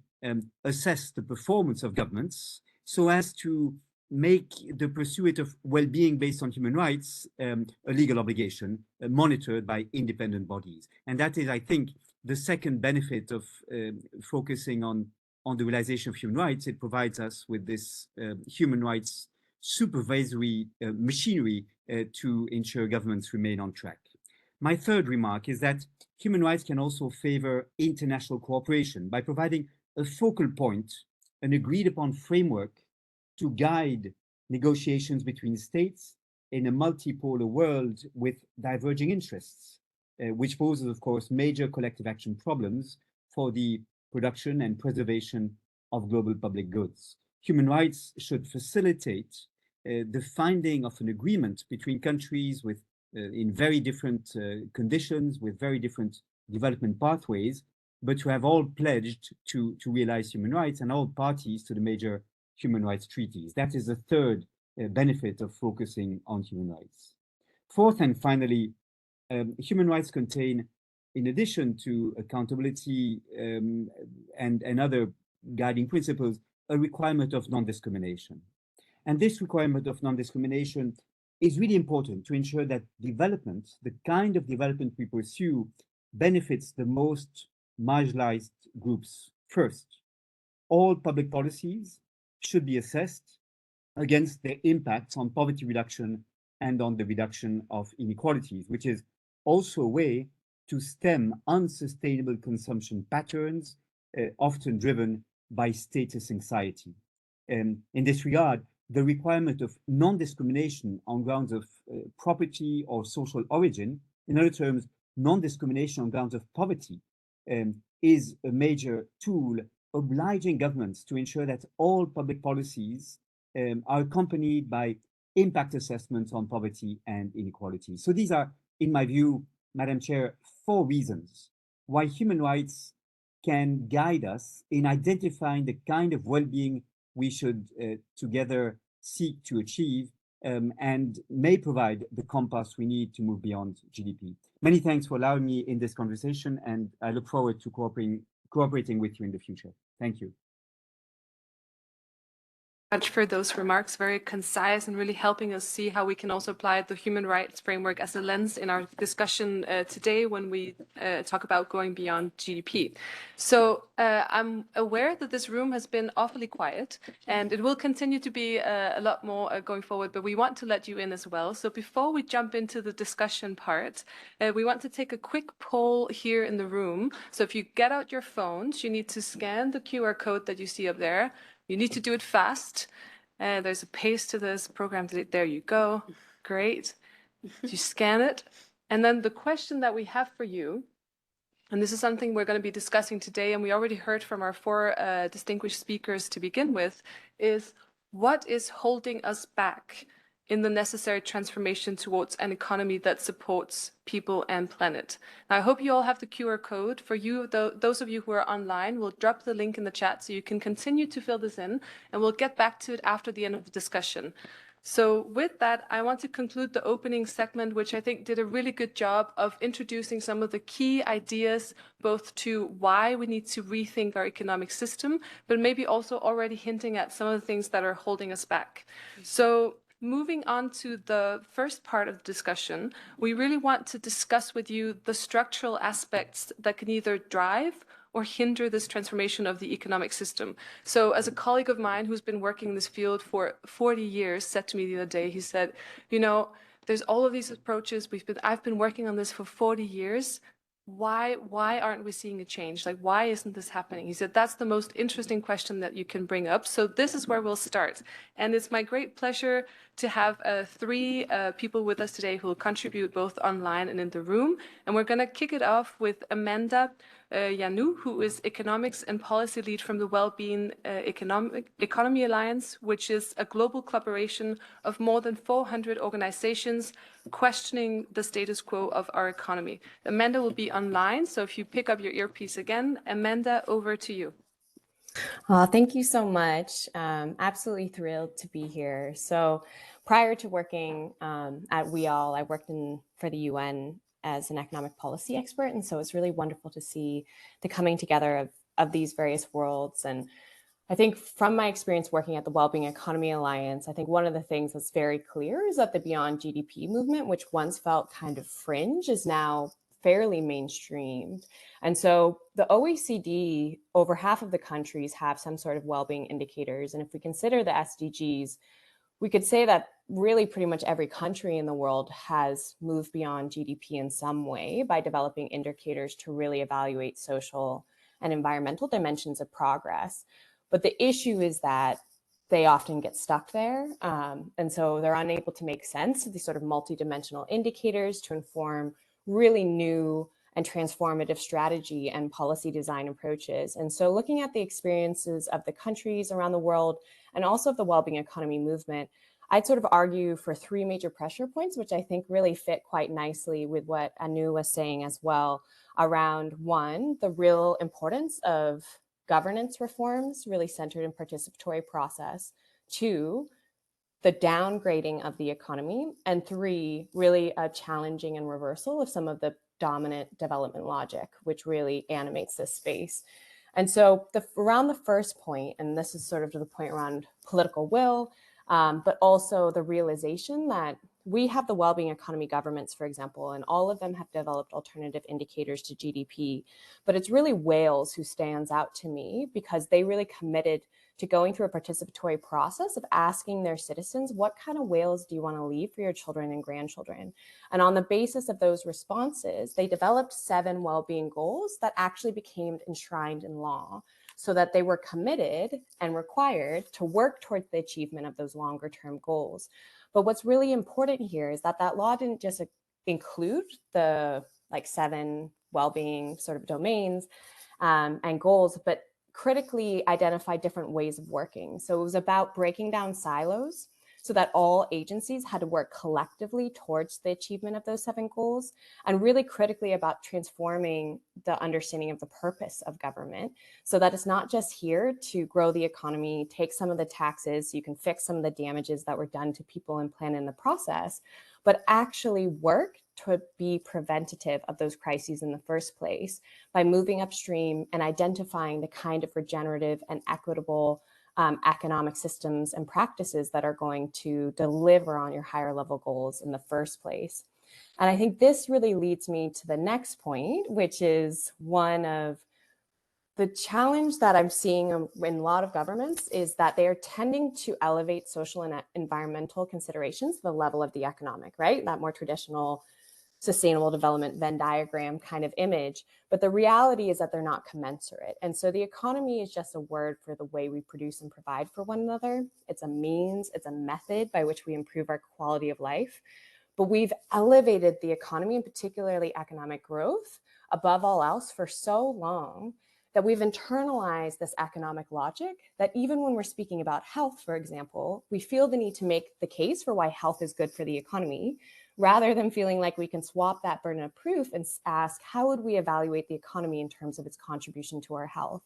Speaker 5: assess the performance of governments so as to make the pursuit of well-being based on human rights a legal obligation monitored by independent bodies. And that is, I think, the second benefit of focusing on the realization of human rights. It provides us with this human rights supervisory machinery to ensure governments remain on track. My third remark is that human rights can also favor international cooperation by providing a focal point, an agreed upon framework to guide negotiations between states in a multipolar world with diverging interests, which poses, of course, major collective action problems for the production and preservation of global public goods. Human rights should facilitate the finding of an agreement between countries with in very different conditions, with very different development pathways, but who have all pledged to realize human rights and all parties to the major human rights treaties. That is the third benefit of focusing on human rights. Fourth and finally, human rights contain, in addition to accountability and other guiding principles, a requirement of non-discrimination. And this requirement of non-discrimination is really important to ensure that development, the kind of development we pursue, benefits the most marginalized groups first. All public policies should be assessed against their impacts on poverty reduction and on the reduction of inequalities, which is also a way to stem unsustainable consumption patterns, often driven by status anxiety. In this regard, the requirement of non-discrimination on grounds of property or social origin, in other terms, non-discrimination on grounds of poverty, is a major tool obliging governments to ensure that all public policies are accompanied by impact assessments on poverty and inequality. So these are, in my view, Madam Chair, 4 reasons why human rights can guide us in identifying the kind of well-being we should together seek to achieve and may provide the compass we need to move beyond GDP. Many thanks for allowing me in this conversation, and I look forward to cooperating with you in the future. Thank you.
Speaker 1: Much for those remarks, very concise and really helping us see how we can also apply the human rights framework as a lens in our discussion today when we talk about going beyond GDP. So I'm aware that this room has been awfully quiet and it will continue to be a lot more going forward, but we want to let you in as well. So before we jump into the discussion part, we want to take a quick poll here in the room. So if you get out your phones, you need to scan the QR code that you see up there. You need to do it fast. There's a pace to this program. There you go. Great. You scan it. And then the question that we have for you, and this is something we're going to be discussing today, and we already heard from our 4 distinguished speakers to begin with, is what is holding us back in the necessary transformation towards an economy that supports people and planet. Now, I hope you all have the QR code. For you, those of you who are online, we'll drop the link in the chat so you can continue to fill this in, and we'll get back to it after the end of the discussion. So with that, I want to conclude the opening segment, which I think did a really good job of introducing some of the key ideas, both to why we need to rethink our economic system, but maybe also already hinting at some of the things that are holding us back. So moving on to the first part of the discussion, we really want to discuss with you the structural aspects that can either drive or hinder this transformation of the economic system. So as a colleague of mine who's been working in this field for 40 years said to me the other day, he said, you know, there's all of these approaches. I've been working on this for 40 years. why aren't we seeing a change? Like, why isn't this happening? He said, that's the most interesting question that you can bring up. So this is where we'll start. And it's my great pleasure to have three people with us today who will contribute both online and in the room. And we're going to kick it off with Amanda Yanou, who is Economics and Policy Lead from the Wellbeing Economy Alliance, which is a global collaboration of more than 400 organizations questioning the status quo of our economy. Amanda will be online, so if you pick up your earpiece again, Amanda, over to you.
Speaker 6: Thank you so much. Absolutely thrilled to be here. So prior to working at WeAll, I worked for the UN as an economic policy expert. And so it's really wonderful to see the coming together of these various worlds. And I think from my experience working at the Wellbeing Economy Alliance, I think one of the things that's very clear is that the Beyond GDP movement, which once felt kind of fringe, is now fairly mainstreamed. And so the OECD, over half of the countries have some sort of well-being indicators. And if we consider the SDGs, we could say that really pretty much every country in the world has moved beyond GDP in some way by developing indicators to really evaluate social and environmental dimensions of progress. But the issue is that they often get stuck there. And so they're unable to make sense of these sort of multidimensional indicators to inform really new and transformative strategy and policy design approaches. And so looking at the experiences of the countries around the world and also of the wellbeing economy movement, I'd sort of argue for three major pressure points, which I think really fit quite nicely with what Anu was saying as well, around one, the real importance of governance reforms really centered in participatory process, two, the downgrading of the economy, and three, really a challenging and reversal of some of the dominant development logic, which really animates this space. And so around the first point, and this is sort of to the point around political will, but also the realization that we have the wellbeing economy governments, for example, and all of them have developed alternative indicators to GDP. But it's really Wales who stands out to me because they really committed to going through a participatory process of asking their citizens, what kind of Wales do you want to leave for your children and grandchildren? And on the basis of those responses, they developed 7 well-being goals that actually became enshrined in law, so that they were committed and required to work towards the achievement of those longer term goals. But what's really important here is that that law didn't just include the 7 well-being sort of domains and goals, but critically identified different ways of working. So it was about breaking down silos so that all agencies had to work collectively towards the achievement of those 7 goals, and really critically about transforming the understanding of the purpose of government so that it's not just here to grow the economy, take some of the taxes so you can fix some of the damages that were done to people and planet in the process, but actually work to be preventative of those crises in the first place by moving upstream and identifying the kind of regenerative and equitable economic systems and practices that are going to deliver on your higher level goals in the first place. And I think this really leads me to the next point, which is one of the challenge that I'm seeing in a lot of governments is that they are tending to elevate social and environmental considerations to the level of the economic, right? That more traditional sustainable development Venn diagram kind of image, but the reality is that they're not commensurate. And so the economy is just a word for the way we produce and provide for one another. It's a means, it's a method by which we improve our quality of life. But we've elevated the economy, and particularly economic growth, above all else for so long that we've internalized this economic logic that even when we're speaking about health, for example, we feel the need to make the case for why health is good for the economy, rather than feeling like we can swap that burden of proof and ask, how would we evaluate the economy in terms of its contribution to our health?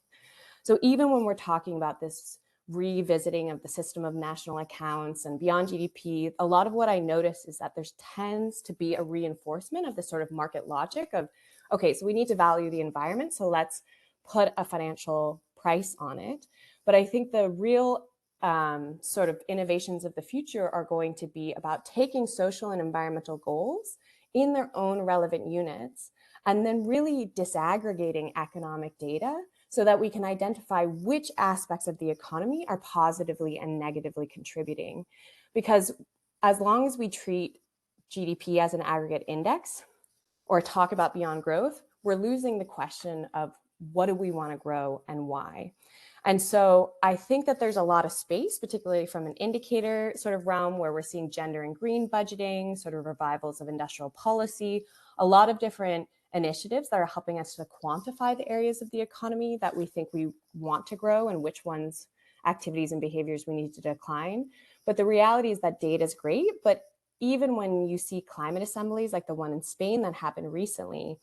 Speaker 6: So even when we're talking about this revisiting of the system of national accounts and beyond GDP, a lot of what I notice is that there tends to be a reinforcement of this sort of market logic of, okay, so we need to value the environment, so let's put a financial price on it. But I think the real sort of innovations of the future are going to be about taking social and environmental goals in their own relevant units and then really disaggregating economic data so that we can identify which aspects of the economy are positively and negatively contributing. Because as long as we treat GDP as an aggregate index or talk about beyond growth, we're losing the question of what do we want to grow and why. And so I think that there's a lot of space, particularly from an indicator sort of realm where we're seeing gender and green budgeting, sort of revivals of industrial policy, a lot of different initiatives that are helping us to quantify the areas of the economy that we think we want to grow and which ones activities and behaviors we need to decline. But the reality is that data is great, but even when you see climate assemblies like the one in Spain that happened recently,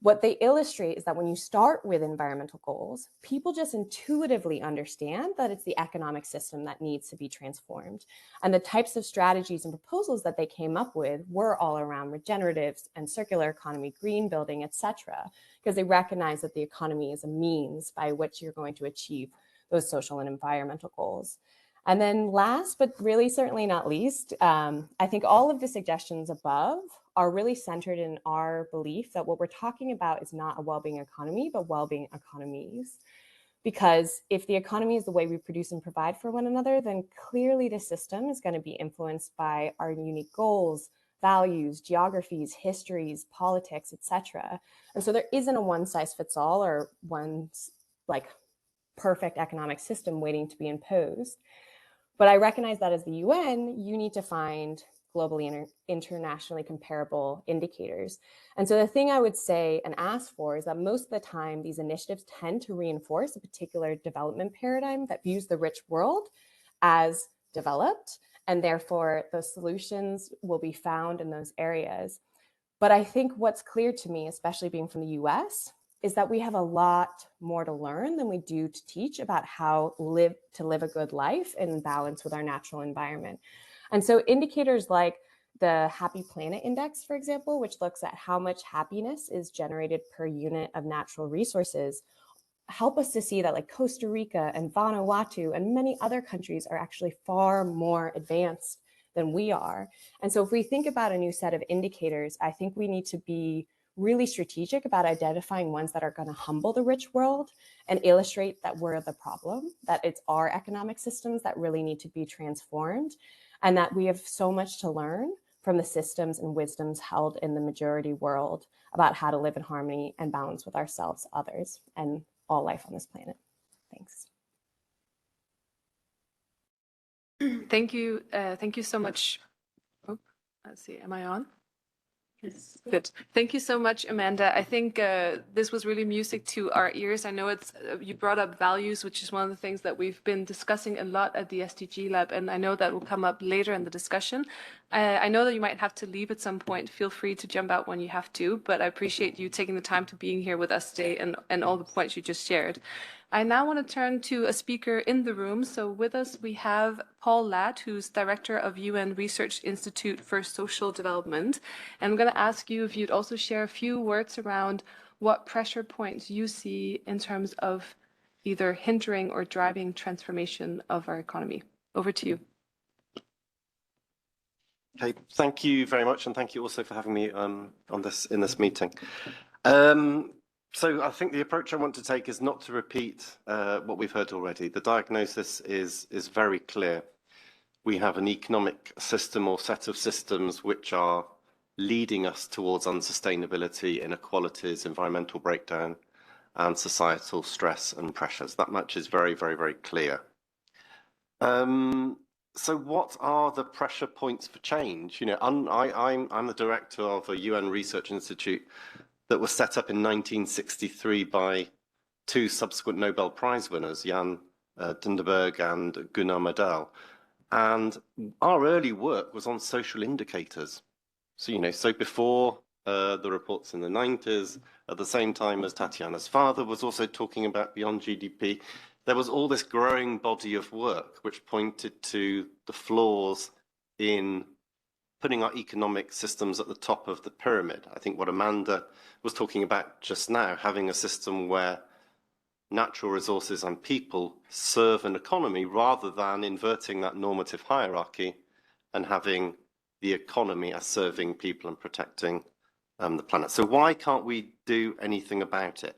Speaker 6: what they illustrate is that when you start with environmental goals, people just intuitively understand that it's the economic system that needs to be transformed. And the types of strategies and proposals that they came up with were all around regeneratives and circular economy, green building, etc., because they recognize that the economy is a means by which you're going to achieve those social and environmental goals. And then last, but really certainly not least, I think all of the suggestions above are really centered in our belief that what we're talking about is not a well-being economy, but well-being economies. Because if the economy is the way we produce and provide for one another, then clearly the system is going to be influenced by our unique goals, values, geographies, histories, politics, etc. And so there isn't a one-size-fits-all or one like perfect economic system waiting to be imposed. But I recognize that as the UN, you need to find globally and internationally comparable indicators. And so the thing I would say and ask for is that most of the time, these initiatives tend to reinforce a particular development paradigm that views the rich world as developed, and therefore those solutions will be found in those areas. But I think what's clear to me, especially being from the US, is that we have a lot more to learn than we do to teach about how to live a good life in balance with our natural environment. And so indicators like the Happy Planet Index, for example, which looks at how much happiness is generated per unit of natural resources, help us to see that like Costa Rica and Vanuatu and many other countries are actually far more advanced than we are. And so if we think about a new set of indicators, I think we need to be really strategic about identifying ones that are going to humble the rich world and illustrate that we're the problem, that it's our economic systems that really need to be transformed, and that we have so much to learn from the systems and wisdoms held in the majority world about how to live in harmony and balance with ourselves, others, and all life on this planet. Thanks.
Speaker 1: Thank you. Thank you so much. Oh, let's see, am I on? Yes. Good. Thank you so much, Amanda. I think this was really music to our ears. I know it's you brought up values, which is one of the things that we've been discussing a lot at the SDG Lab, and I know that will come up later in the discussion. I know that you might have to leave at some point. Feel free to jump out when you have to, but I appreciate you taking the time to being here with us today and all the points you just shared. I now want to turn to a speaker in the room. So with us, we have Paul Ladd, who's Director of UN Research Institute for Social Development. And I'm going to ask you if you'd also share a few words around what pressure points you see in terms of either hindering or driving transformation of our economy. Over to you.
Speaker 7: Okay, thank you very much, and thank you also for having me in this meeting. So I think the approach I want to take is not to repeat what we've heard already. The diagnosis is very clear. We have an economic system or set of systems which are leading us towards unsustainability, inequalities, environmental breakdown, and societal stress and pressures. That much is very, very, very clear. So what are the pressure points for change? You know, I'm the director of a UN Research Institute that was set up in 1963 by two subsequent Nobel Prize winners, Jan Dunderberg and Gunnar Myrdal. And our early work was on social indicators. So, you know, so before the reports in the 90s, at the same time as Tatiana's father was also talking about beyond GDP, there was all this growing body of work which pointed to the flaws in putting our economic systems at the top of the pyramid. I think what Amanda was talking about just now, having a system where natural resources and people serve an economy rather than inverting that normative hierarchy and having the economy as serving people and protecting the planet. So why can't we do anything about it?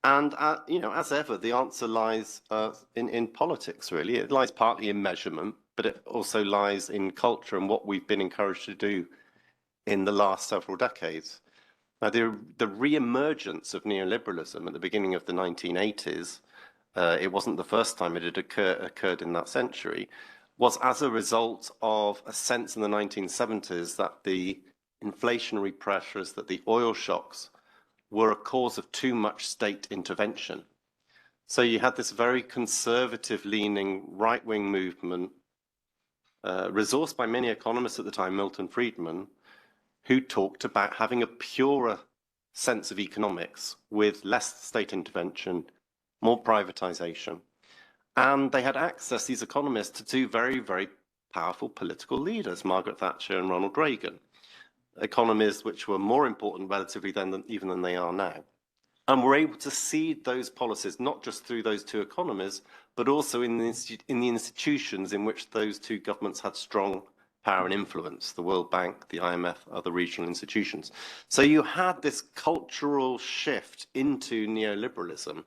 Speaker 7: And, you know, as ever, the answer lies in politics, really. It lies partly in measurement, but it also lies in culture and what we've been encouraged to do in the last several decades. Now, the re-emergence of neoliberalism at the beginning of the 1980s, it wasn't the first time it had occurred in that century, was as a result of a sense in the 1970s that the inflationary pressures, that the oil shocks were a cause of too much state intervention. So you had this very conservative-leaning right-wing movement, resourced by many economists at the time, Milton Friedman, who talked about having a purer sense of economics with less state intervention, more privatization. And they had access, these economists, to two very, very powerful political leaders, Margaret Thatcher and Ronald Reagan, economies which were more important relatively even than they are now. And we're able to seed those policies, not just through those two economies, but also in the institutions in which those two governments had strong power and influence, the World Bank, the IMF, other regional institutions. So you had this cultural shift into neoliberalism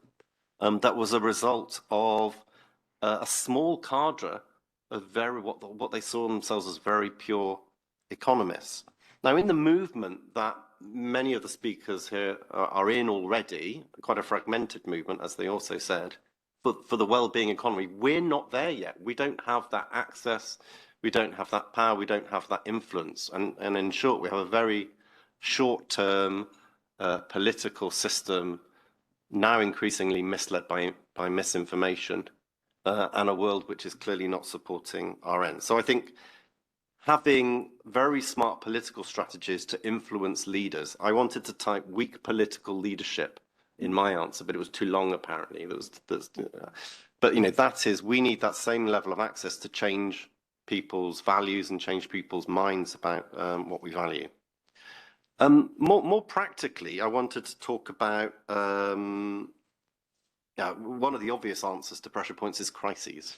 Speaker 7: that was a result of a small cadre of what they saw themselves as very pure economists. Now, in the movement that many of the speakers here are in already, quite a fragmented movement, as they also said, for the well-being economy, we're not there yet. We don't have that access, we don't have that power, we don't have that influence. And in short, we have a very short-term political system, now increasingly misled by misinformation, and a world which is clearly not supporting our ends. So I think having very smart political strategies to influence leaders, I wanted to type weak political leadership in my answer, but it was too long apparently. But you know, that is, we need that same level of access to change people's values and change people's minds about what we value. More practically, I wanted to talk about one of the obvious answers to pressure points is crises.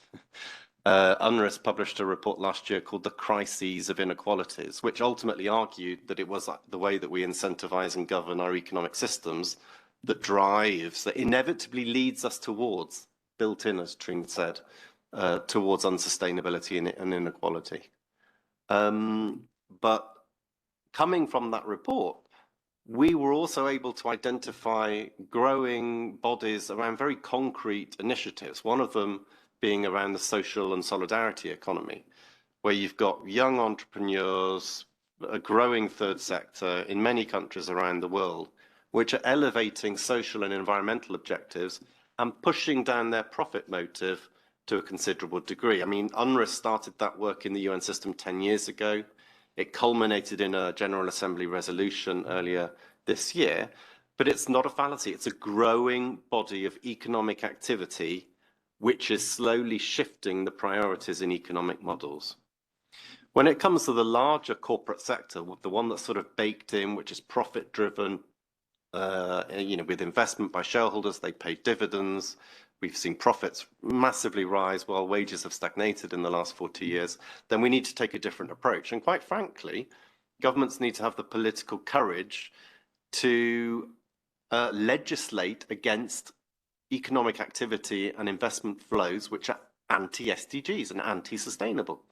Speaker 7: UNRIS published a report last year called The Crises of Inequalities, which ultimately argued that it was the way that we incentivize and govern our economic systems that inevitably leads us towards, built in, as Trine said, towards unsustainability and inequality. But coming from that report, we were also able to identify growing bodies around very concrete initiatives, one of them being around the social and solidarity economy, where you've got young entrepreneurs, a growing third sector in many countries around the world, which are elevating social and environmental objectives and pushing down their profit motive to a considerable degree. I mean, UNRWA started that work in the UN system 10 years ago. It culminated in a General Assembly resolution earlier this year, but it's not a fallacy. It's a growing body of economic activity which is slowly shifting the priorities in economic models. When it comes to the larger corporate sector, the one that's sort of baked in, which is profit-driven, with investment by shareholders, they pay dividends. We've seen profits massively rise while wages have stagnated in the last 40 years. Then we need to take a different approach. And quite frankly, governments need to have the political courage to legislate against economic activity and investment flows which are anti-SDGs and anti-sustainable.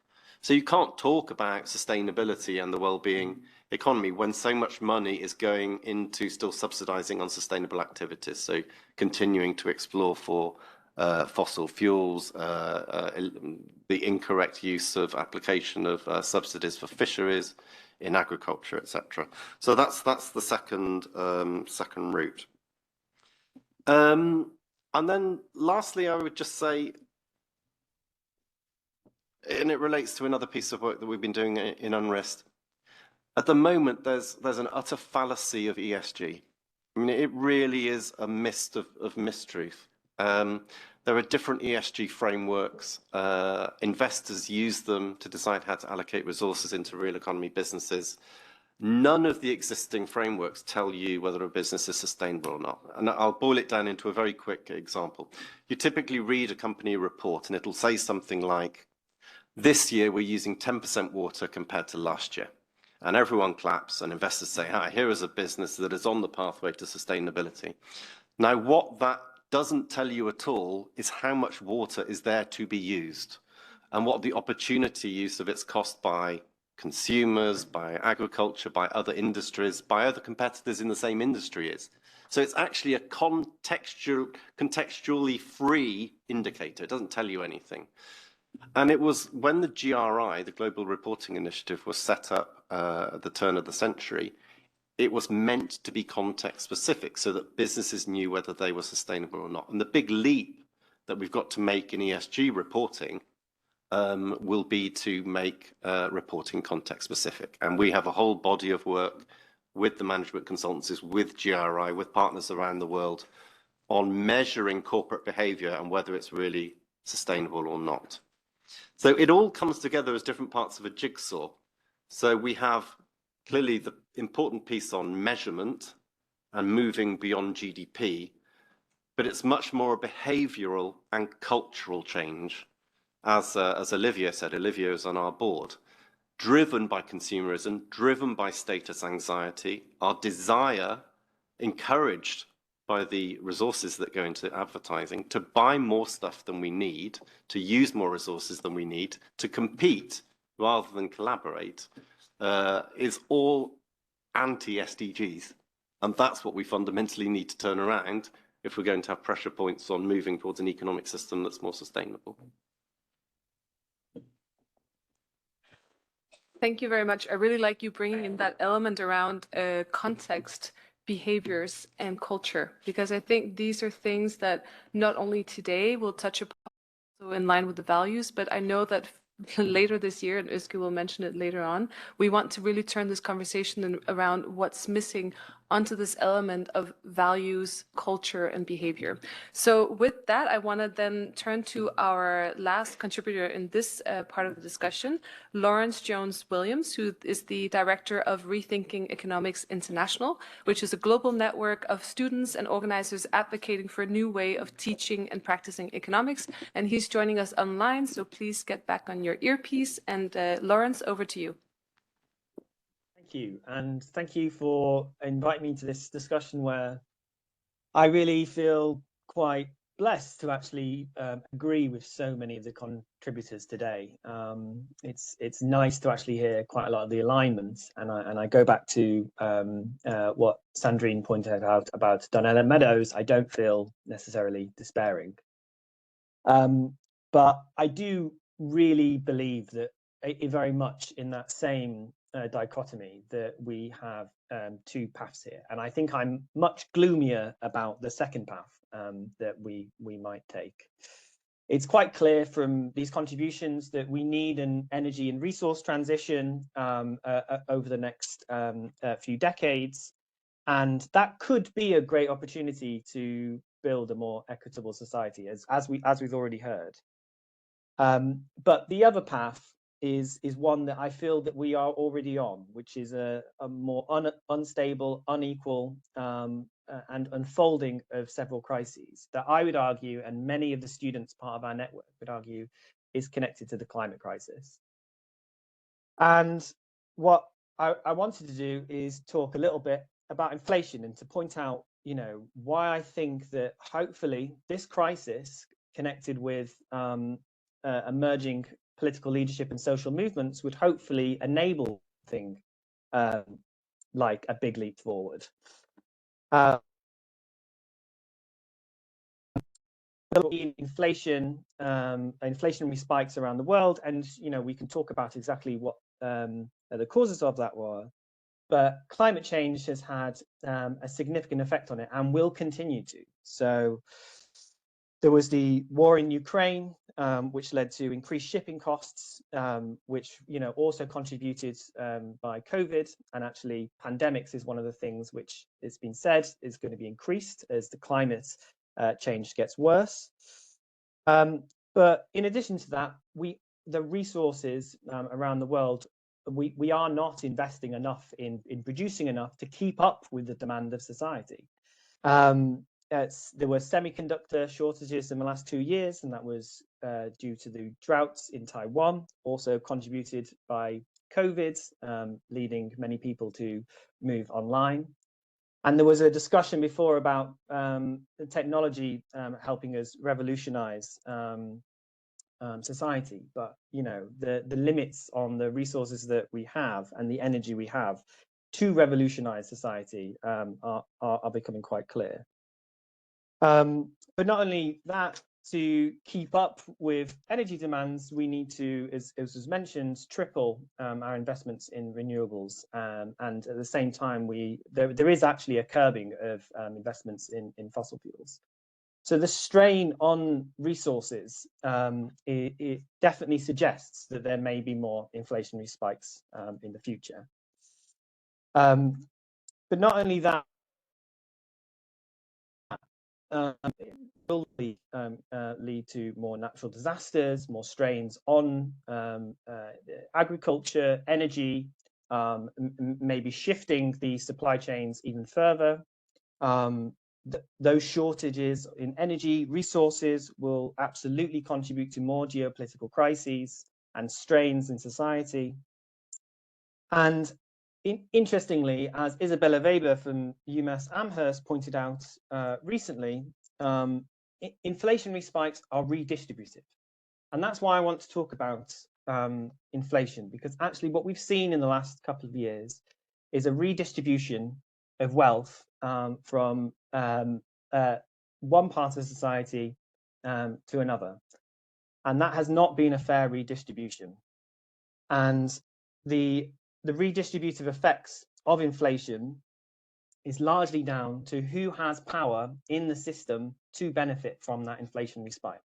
Speaker 7: So you can't talk about sustainability and the well-being economy when so much money is going into still subsidizing unsustainable activities. So continuing to explore for fossil fuels, the incorrect use of application of subsidies for fisheries in agriculture, etc. So that's the second route. And then lastly, I would just say, and it relates to another piece of work that we've been doing in UNRIST, at the moment there's an utter fallacy of ESG. I mean, it really is a mist of mistruth. There are different ESG frameworks. Investors use them to decide how to allocate resources into real economy businesses. None of the existing frameworks tell you whether a business is sustainable or not. And I'll boil it down into a very quick example. You typically read a company report and it'll say something like, this year we're using 10% water compared to last year. And everyone claps and investors say, hi, here is a business that is on the pathway to sustainability. Now, what that doesn't tell you at all is how much water is there to be used and what the opportunity use of its cost by consumers, by agriculture, by other industries, by other competitors in the same industry is. So it's actually a contextually free indicator. It doesn't tell you anything. And it was when the GRI, the Global Reporting Initiative, was set up at the turn of the century, it was meant to be context specific so that businesses knew whether they were sustainable or not. And the big leap that we've got to make in ESG reporting will be to make reporting context specific. And we have a whole body of work with the management consultancies, with GRI, with partners around the world on measuring corporate behavior and whether it's really sustainable or not. So it all comes together as different parts of a jigsaw. So we have clearly the important piece on measurement and moving beyond GDP, but it's much more a behavioral and cultural change. As Olivier said, Olivier is on our board, driven by consumerism, driven by status anxiety, our desire, encouraged by the resources that go into advertising, to buy more stuff than we need, to use more resources than we need, to compete rather than collaborate, is all anti-SDGs. And that's what we fundamentally need to turn around if we're going to have pressure points on moving towards an economic system that's more sustainable.
Speaker 1: Thank you very much. I really like you bringing in that element around context, behaviors, and culture, because I think these are things that not only today will touch upon so in line with the values, but I know that later this year, and Özge will mention it later on, we want to really turn this conversation around what's missing onto this element of values, culture, and behavior. So with that, I want to then turn to our last contributor in this part of the discussion, Lawrence Jones-Williams, who is the director of Rethinking Economics International, which is a global network of students and organizers advocating for a new way of teaching and practicing economics. And he's joining us online, so please get back on your earpiece. And Lawrence, over to you.
Speaker 8: Thank you, and thank you for inviting me to this discussion where I really feel quite blessed to actually agree with so many of the contributors today. It's nice to actually hear quite a lot of the alignments, and I go back to what Sandrine pointed out about Donella Meadows. I don't feel necessarily despairing, but I do really believe that very much in that same dichotomy that we have two paths here, and I think I'm much gloomier about the second path that we might take. It's quite clear from these contributions that we need an energy and resource transition over the next few decades, and that could be a great opportunity to build a more equitable society, as we've already heard. But the other path is one that I feel that we are already on, which is a more unstable, unequal, and unfolding of several crises that I would argue, and many of the students part of our network would argue, is connected to the climate crisis. And what I wanted to do is talk a little bit about inflation and to point out, why I think that hopefully this crisis connected with emerging political leadership and social movements would hopefully enable things like a big leap forward. Inflation, inflationary spikes around the world, and we can talk about exactly what the causes of that were. But climate change has had a significant effect on it and will continue to. So there was the war in Ukraine, which led to increased shipping costs, which also contributed by COVID. And actually, pandemics is one of the things which it's been said is going to be increased as the climate change gets worse. But in addition to that, the resources around the world, we are not investing enough in producing enough to keep up with the demand of society. There were semiconductor shortages in the last 2 years, and that was due to the droughts in Taiwan, also contributed by COVID, leading many people to move online. And there was a discussion before about the technology helping us revolutionize society, but the limits on the resources that we have and the energy we have to revolutionize society are becoming quite clear. But not only that, to keep up with energy demands, we need to, as was mentioned, triple our investments in renewables, and at the same time, there is actually a curbing of investments in fossil fuels. So the strain on resources, it definitely suggests that there may be more inflationary spikes in the future. But not only that, it will lead to more natural disasters, more strains on agriculture, energy, maybe shifting the supply chains even further. Those shortages in energy resources will absolutely contribute to more geopolitical crises and strains in society. And interestingly, as Isabella Weber from UMass Amherst pointed out recently, inflationary spikes are redistributive. And that's why I want to talk about inflation, because actually what we've seen in the last couple of years is a redistribution of wealth from one part of society to another. And that has not been a fair redistribution. And the redistributive effects of inflation is largely down to who has power in the system to benefit from that inflationary spike.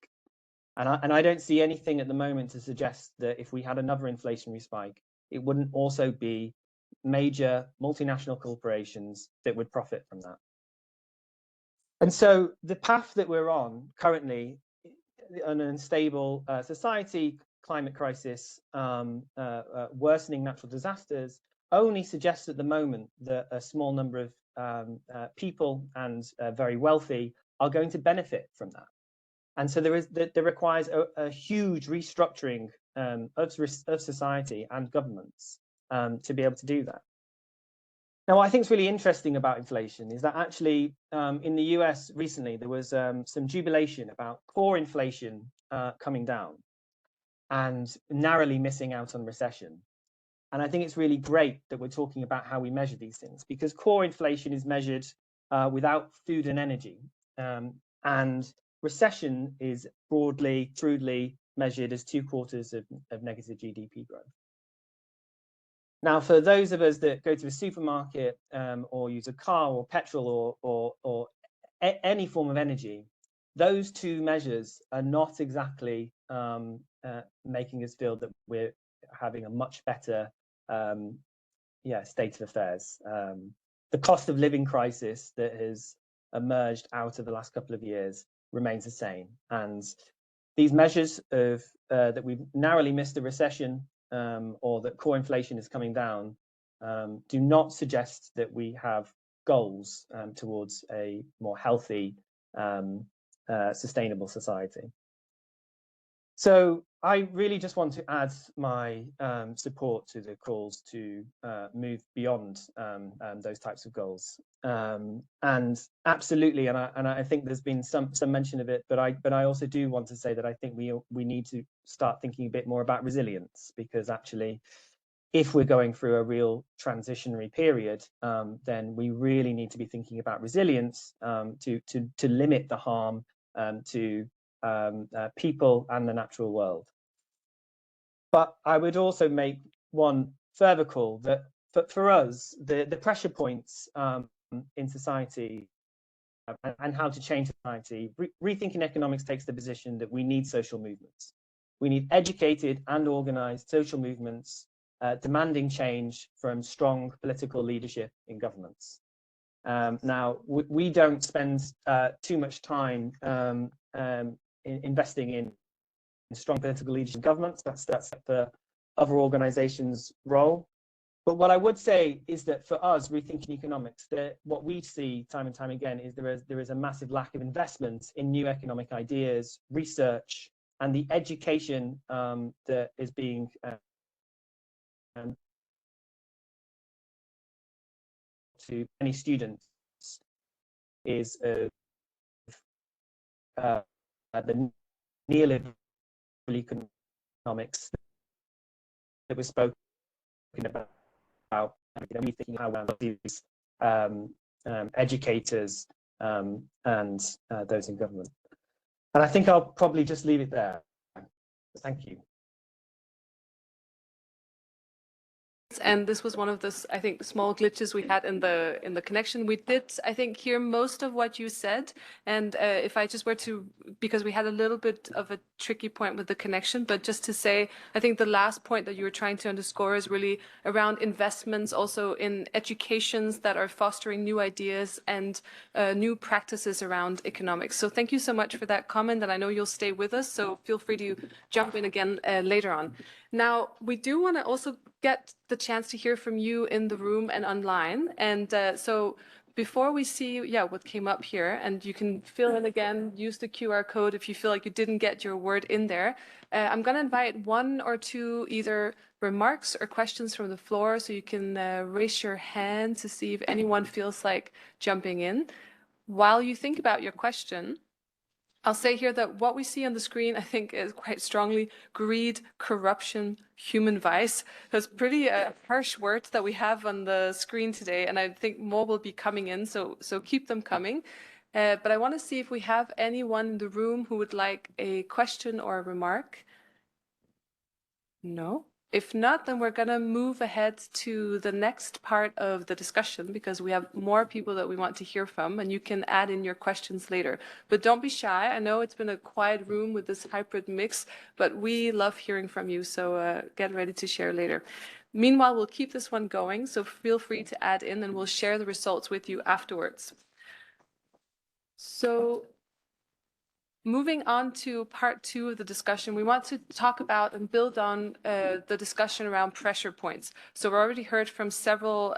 Speaker 8: And I don't see anything at the moment to suggest that if we had another inflationary spike, it wouldn't also be major multinational corporations that would profit from that. And so the path that we're on currently, an unstable society, climate crisis, worsening natural disasters, only suggests at the moment that a small number of people and very wealthy are going to benefit from that. And so there requires a huge restructuring of society and governments to be able to do that. Now, what I think is really interesting about inflation is that actually in the US recently, there was some jubilation about core inflation coming down and narrowly missing out on recession. And I think it's really great that we're talking about how we measure these things, because core inflation is measured without food and energy. And recession is broadly, crudely measured as 2/4 of negative GDP growth. Now, for those of us that go to a supermarket or use a car or petrol or any form of energy, those two measures are not exactly making us feel that we're having a much better state of affairs. The cost of living crisis that has emerged out of the last couple of years remains the same. And these measures of that we've narrowly missed a recession or that core inflation is coming down do not suggest that we have goals towards a more healthy, sustainable society. So I really just want to add my support to the calls to move beyond those types of goals. And absolutely, and I think there's been some mention of it, but I also do want to say that I think we need to start thinking a bit more about resilience, because actually, if we're going through a real transitionary period, then we really need to be thinking about resilience to limit the harm to people and the natural world. But I would also make one further call that for us, the pressure points in society and how to change society, Rethinking Economics takes the position that we need social movements. We need educated and organized social movements demanding change from strong political leadership in governments. Now, we don't spend too much time investing in strong political leadership in governments. That's the other organizations' role. But what I would say is that for us, Rethinking Economics, what we see time and time again is there is a massive lack of investment in new economic ideas, research, and the education that is being to many students is the neoliberal economics that was spoken about, rethinking how we use educators and those in government. And I think I'll probably just leave it there. Thank you.
Speaker 1: And this was one of the, I think, small glitches we had in the connection. We did, I think, hear most of what you said. And if I just were to, because we had a little bit of a tricky point with the connection, but just to say, I think the last point that you were trying to underscore is really around investments also in educations that are fostering new ideas and new practices around economics. So thank you so much for that comment, and I know you'll stay with us, so feel free to jump in again later on. Now, we do want to also get the chance to hear from you in the room and online. And so before we see, what came up here, and you can fill in again, use the QR code if you feel like you didn't get your word in there. I'm going to invite one or two either remarks or questions from the floor, so you can raise your hand to see if anyone feels like jumping in. While you think about your question, I'll say here that what we see on the screen, I think, is quite strongly greed, corruption, human vice. Those pretty harsh words that we have on the screen today, and I think more will be coming in, so keep them coming. But I want to see if we have anyone in the room who would like a question or a remark. No? If not, then we're going to move ahead to the next part of the discussion, because we have more people that we want to hear from, and you can add in your questions later. But don't be shy. I know it's been a quiet room with this hybrid mix, but we love hearing from you, so get ready to share later. Meanwhile, we'll keep this one going, so feel free to add in, and we'll share the results with you afterwards. So moving on to part two of the discussion, we want to talk about and build on the discussion around pressure points. So we already heard from several,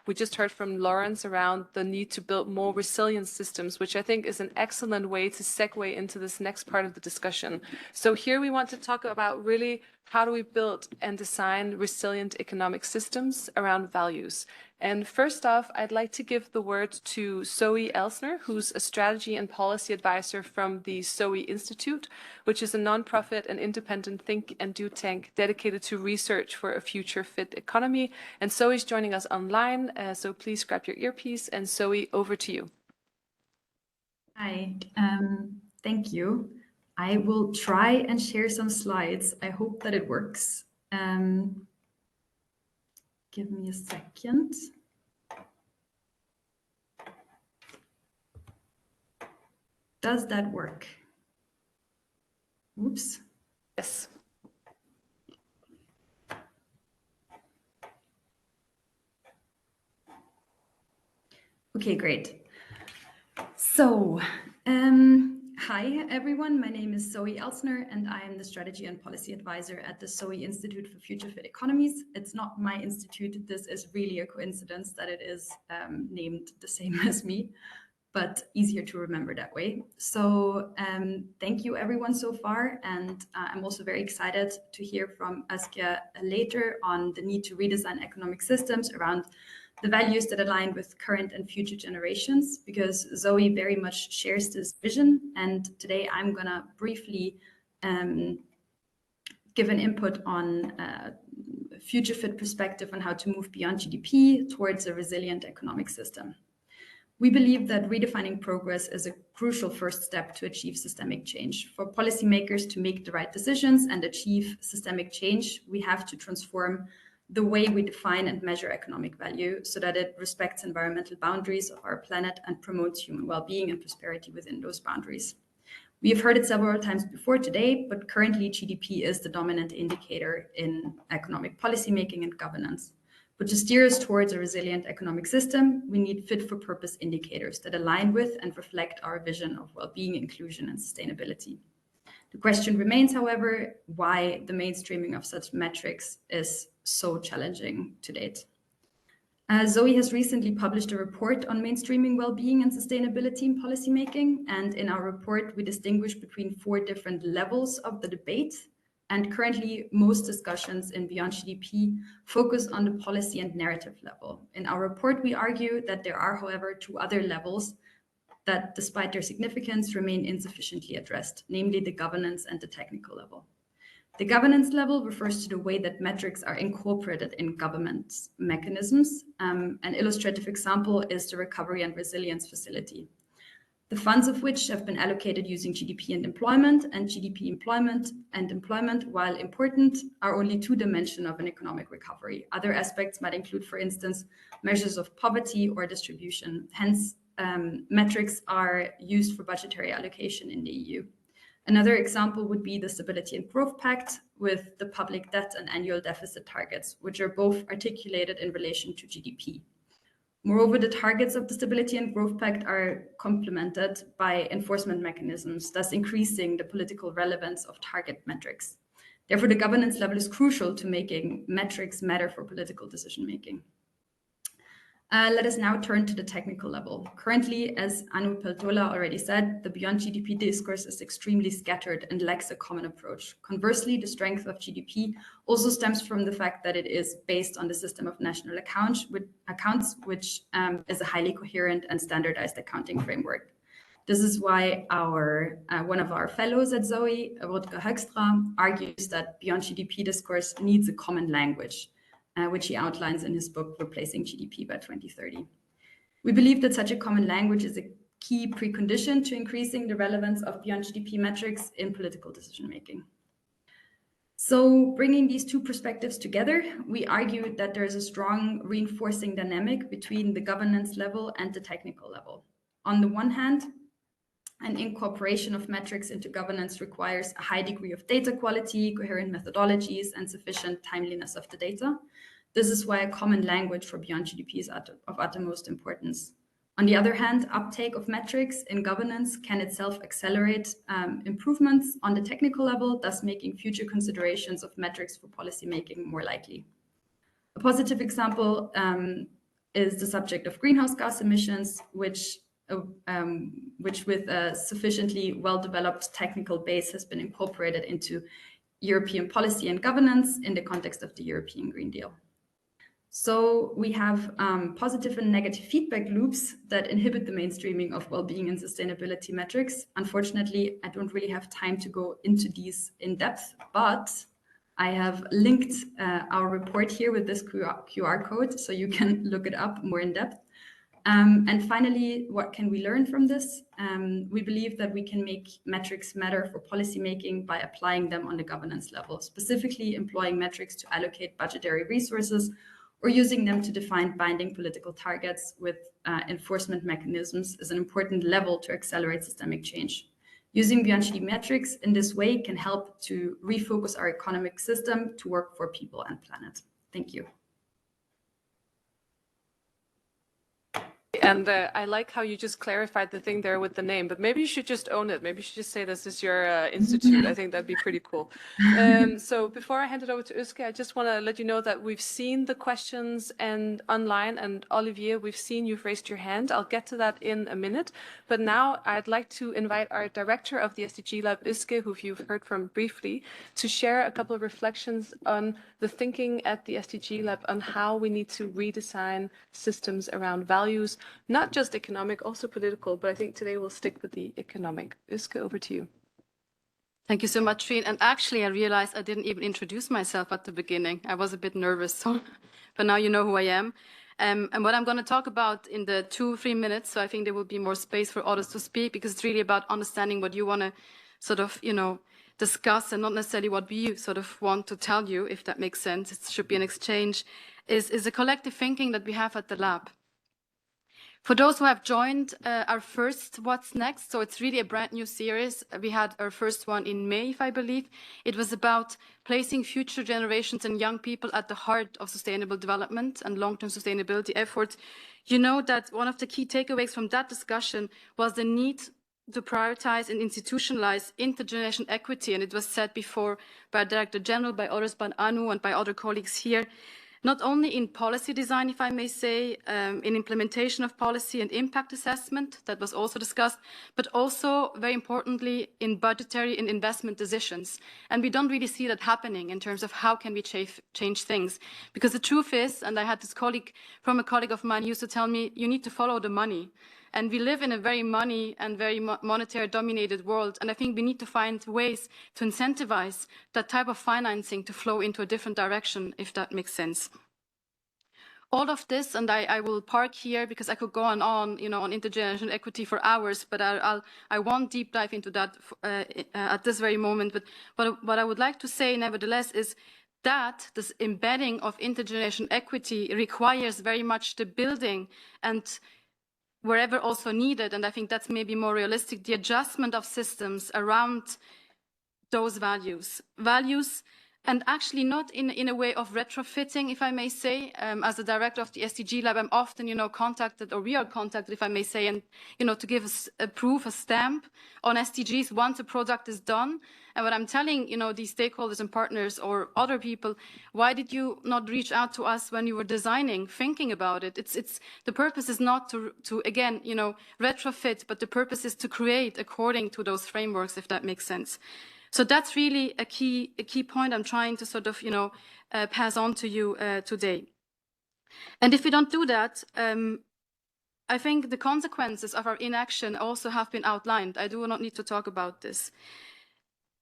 Speaker 1: we just heard from Lawrence around the need to build more resilient systems, which I think is an excellent way to segue into this next part of the discussion. So here we want to talk about really how do we build and design resilient economic systems around values. And first off, I'd like to give the word to Zoe Elsner, who's a strategy and policy advisor from the Zoe Institute, which is a nonprofit and independent think and do tank dedicated to research for a future fit economy. And Zoe's joining us online, so please grab your earpiece. And Zoe, over to you.
Speaker 9: Hi, thank you. I will try and share some slides. I hope that it works. Give me a second. Does that work? Oops.
Speaker 1: Yes.
Speaker 9: Okay, great. So, hi everyone, my name is Zoe Elsner and I am the strategy and policy advisor at the Zoe Institute for Future Fit Economies. It's not my institute, this is really a coincidence that it is named the same as me, but easier to remember that way. So thank you everyone so far, and I'm also very excited to hear from Askia later on the need to redesign economic systems around the values that align with current and future generations, because Zoe very much shares this vision. And today I'm gonna briefly give an input on future fit perspective on how to move beyond GDP towards a resilient economic system. We believe that redefining progress is a crucial first step to achieve systemic change. For policymakers to make the right decisions and achieve systemic change, we have to transform the way we define and measure economic value so that it respects environmental boundaries of our planet and promotes human well-being and prosperity within those boundaries. We have heard it several times before today, but currently GDP is the dominant indicator in economic policymaking and governance. But to steer us towards a resilient economic system, we need fit-for-purpose indicators that align with and reflect our vision of well-being, inclusion, and sustainability. The question remains, however, why the mainstreaming of such metrics is so challenging to date. Zoe has recently published a report on mainstreaming well-being and sustainability in policymaking, and in our report we distinguish between 4 different levels of the debate. And currently, most discussions in Beyond GDP focus on the policy and narrative level. In our report, we argue that there are, however, 2 other levels that, despite their significance, remain insufficiently addressed, namely the governance and the technical level. The governance level refers to the way that metrics are incorporated in government mechanisms. An illustrative example is the Recovery and Resilience Facility, the funds of which have been allocated using GDP and GDP employment and employment, while important, are only two dimensions of an economic recovery. Other aspects might include, for instance, measures of poverty or distribution. Hence, metrics are used for budgetary allocation in the EU. Another example would be the Stability and Growth Pact with the public debt and annual deficit targets, which are both articulated in relation to GDP. Moreover, the targets of the Stability and Growth Pact are complemented by enforcement mechanisms, thus increasing the political relevance of target metrics. Therefore, the governance level is crucial to making metrics matter for political decision-making. Let us now turn to the technical level. Currently, as Anu Peltola already said, the beyond GDP discourse is extremely scattered and lacks a common approach. Conversely, the strength of GDP also stems from the fact that it is based on the system of national accounts, which is a highly coherent and standardized accounting framework. This is why one of our fellows at Zoe, Rutger Högstra, argues that beyond GDP discourse needs a common language, which he outlines in his book, Replacing GDP by 2030. We believe that such a common language is a key precondition to increasing the relevance of beyond GDP metrics in political decision-making. So bringing these two perspectives together, we argue that there is a strong reinforcing dynamic between the governance level and the technical level. On the one hand, an incorporation of metrics into governance requires a high degree of data quality, coherent methodologies, and sufficient timeliness of the data. This is why a common language for beyond GDP is of utmost importance. On the other hand, uptake of metrics in governance can itself accelerate improvements on the technical level, thus making future considerations of metrics for policymaking more likely. A positive example is the subject of greenhouse gas emissions, which with a sufficiently well-developed technical base has been incorporated into European policy and governance in the context of the European Green Deal. So we have positive and negative feedback loops that inhibit the mainstreaming of well-being and sustainability metrics. Unfortunately, I don't really have time to go into these in depth, but I have linked our report here with this QR code, so you can look it up more in depth. And finally, what can we learn from this? We believe that we can make metrics matter for policymaking by applying them on the governance level, specifically employing metrics to allocate budgetary resources or using them to define binding political targets with enforcement mechanisms is an important level to accelerate systemic change. Using beyond GDP metrics in this way can help to refocus our economic system to work for people and planet. Thank you.
Speaker 1: And I like how you just clarified the thing there with the name, but maybe you should just own it. Maybe you should just say this is your institute. I think that'd be pretty cool. So before I hand it over to Uske, I just want to let you know that we've seen the questions and online, and Olivier, we've seen you've raised your hand. I'll get to that in a minute. But now I'd like to invite our director of the SDG Lab, Uske, who you've heard from briefly, to share a couple of reflections on the thinking at the SDG Lab on how we need to redesign systems around values, not just economic, also political, but I think today we'll stick with the economic. Uske, over to you.
Speaker 10: Thank you so much, Trine. And actually, I realized I didn't even introduce myself at the beginning. I was a bit nervous, so but now you know who I am. And what I'm going to talk about in the 2-3 minutes, so I think there will be more space for others to speak, because it's really about understanding what you want to sort of, discuss and not necessarily what we sort of want to tell you, if that makes sense. It should be an exchange, is a collective thinking that we have at the lab. For those who have joined our first What's Next, so it's really a brand new series. We had our first one in May, if I believe. It was about placing future generations and young people at the heart of sustainable development and long-term sustainability efforts. You know that one of the key takeaways from that discussion was the need to prioritize and institutionalize intergenerational equity. And it was said before by Director General, by others, by Anu and by other colleagues here. Not only in policy design, if I may say, in implementation of policy and impact assessment, that was also discussed, but also, very importantly, in budgetary and investment decisions. And we don't really see that happening in terms of how can we change things. Because the truth is, and I had this colleague of mine used to tell me, you need to follow the money. And we live in a very money and very monetary dominated world. And I think we need to find ways to incentivize that type of financing to flow into a different direction, if that makes sense. All of this, and I will park here because I could go on, on intergenerational equity for hours, but I won't deep dive into that at this very moment. But what I would like to say, nevertheless, is that this embedding of intergenerational equity requires very much the building and wherever also needed, and I think that's maybe more realistic, the adjustment of systems around those values. And actually not in a way of retrofitting, if I may say. As the director of the SDG Lab, I'm often, contacted, or we are contacted, if I may say, and, to give us a proof, a stamp on SDGs once a product is done. And what I'm telling, these stakeholders and partners or other people, why did you not reach out to us when you were designing, thinking about it? The purpose is not to again, retrofit, but the purpose is to create according to those frameworks, if that makes sense. So that's really a key point I'm trying to sort of, pass on to you today. And if we don't do that, I think the consequences of our inaction also have been outlined. I do not need to talk about this.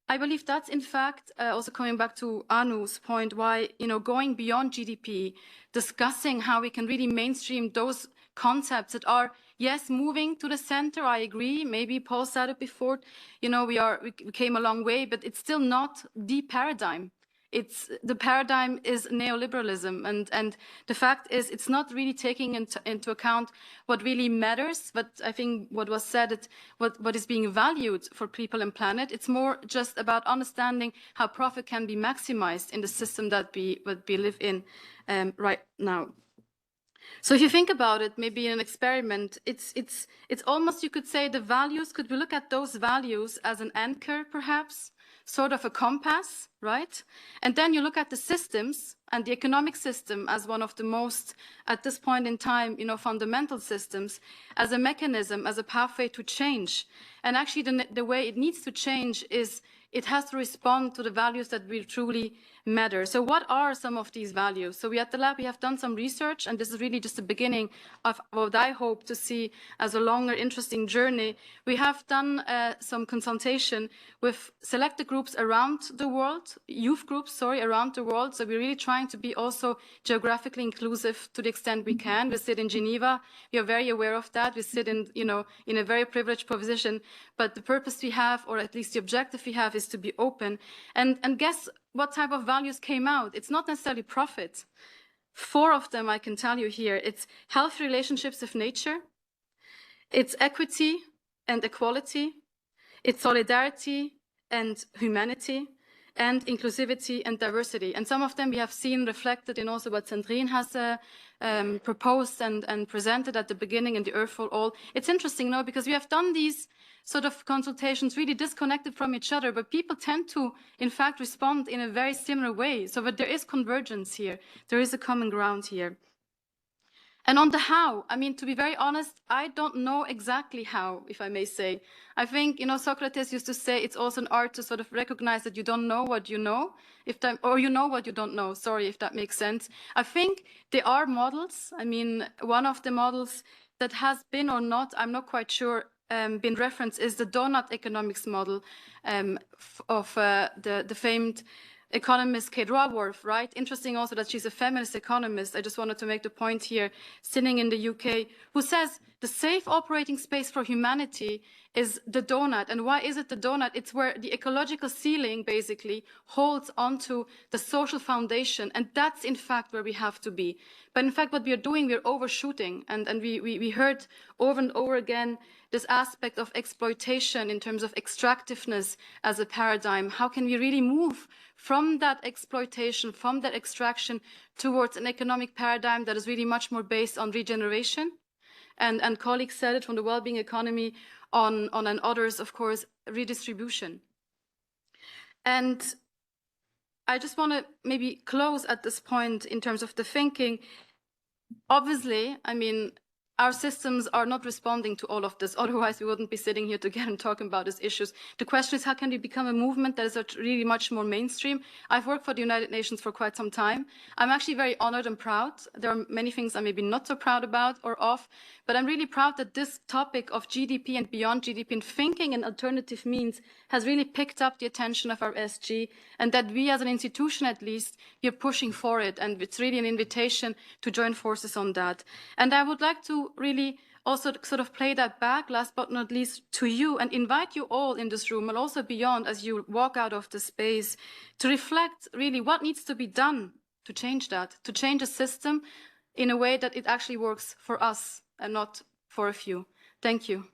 Speaker 10: I believe that's, in fact, also coming back to Anu's point, why, going beyond GDP, discussing how we can really mainstream those concepts that are, yes, moving to the center, I agree. Maybe Paul said it before, we came a long way, but it's still not the paradigm. The paradigm is neoliberalism. And the fact is, it's not really taking into account what really matters, but I think what was said, what is being valued for people and planet. It's more just about understanding how profit can be maximized in the system that we live in right now. So if you think about it, maybe in an experiment, it's almost, you could say, the values, could we look at those values as an anchor, perhaps, sort of a compass, right? And then you look at the systems and the economic system as one of the most, at this point in time, fundamental systems, as a mechanism, as a pathway to change. And actually the way it needs to change is it has to respond to the values that will truly matter. So what are some of these values? So we at the lab, we have done some research, and this is really just the beginning of what I hope to see as a longer, interesting journey. We have done some consultation with selected groups around the world, youth groups, around the world. So we're really trying to be also geographically inclusive to the extent we can. We sit in Geneva. We are very aware of that. We sit in, in a very privileged position. But the purpose we have, or at least the objective we have, is to be open. And guess what type of values came out? It's not necessarily profit. 4 of them I can tell you here. It's healthy relationships with nature. It's equity and equality. It's solidarity and humanity, and inclusivity and diversity. And some of them we have seen reflected in also what Sandrine has proposed and presented at the beginning in the Earth for All. It's interesting, no, because we have done these sort of consultations really disconnected from each other, but people tend to, in fact, respond in a very similar way. So that there is convergence here. There is a common ground here. And on the how, I mean, to be very honest, I don't know exactly how, if I may say. I think, Socrates used to say it's also an art to sort of recognize that you don't know what you know, or you know what you don't know, sorry, if that makes sense. I think there are models. I mean, one of the models that has been or not, I'm not quite sure, been referenced is the donut economics model of the famed economist Kate Raworth, right? Interesting also that she's a feminist economist. I just wanted to make the point here, sitting in the UK, who says the safe operating space for humanity is the donut. And why is it the donut? It's where the ecological ceiling basically holds onto the social foundation. And that's in fact where we have to be. But in fact, what we are doing, we're overshooting. And we heard over and over again this aspect of exploitation in terms of extractiveness as a paradigm. How can we really move from that exploitation, from that extraction, towards an economic paradigm that is really much more based on regeneration? And colleagues said it from the well-being economy on and others, of course, redistribution. And I just want to maybe close at this point in terms of the thinking. Obviously, I mean, our systems are not responding to all of this. Otherwise, we wouldn't be sitting here together and talking about these issues. The question is, how can we become a movement that is really much more mainstream? I've worked for the United Nations for quite some time. I'm actually very honored and proud. There are many things I'm maybe not so proud about or of, but I'm really proud that this topic of GDP and beyond GDP and thinking in alternative means has really picked up the attention of our SG, and that we as an institution at least, we are pushing for it. And it's really an invitation to join forces on that. And I would like to really also sort of play that back, last but not least, to you and invite you all in this room and also beyond as you walk out of the space to reflect really what needs to be done to change that, to change the system in a way that it actually works for us and not for a few. Thank you.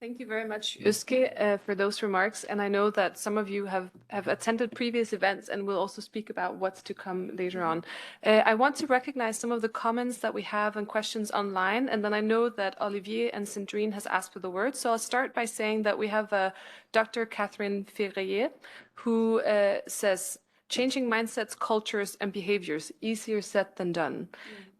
Speaker 1: Thank you very much, Özge, for those remarks. And I know that some of you have attended previous events and will also speak about what's to come later on. I want to recognize some of the comments that we have and questions online. And then I know that Olivier and Sandrine has asked for the word. So I'll start by saying that we have Dr. Catherine Ferrier, who says, changing mindsets, cultures, and behaviors, easier said than done.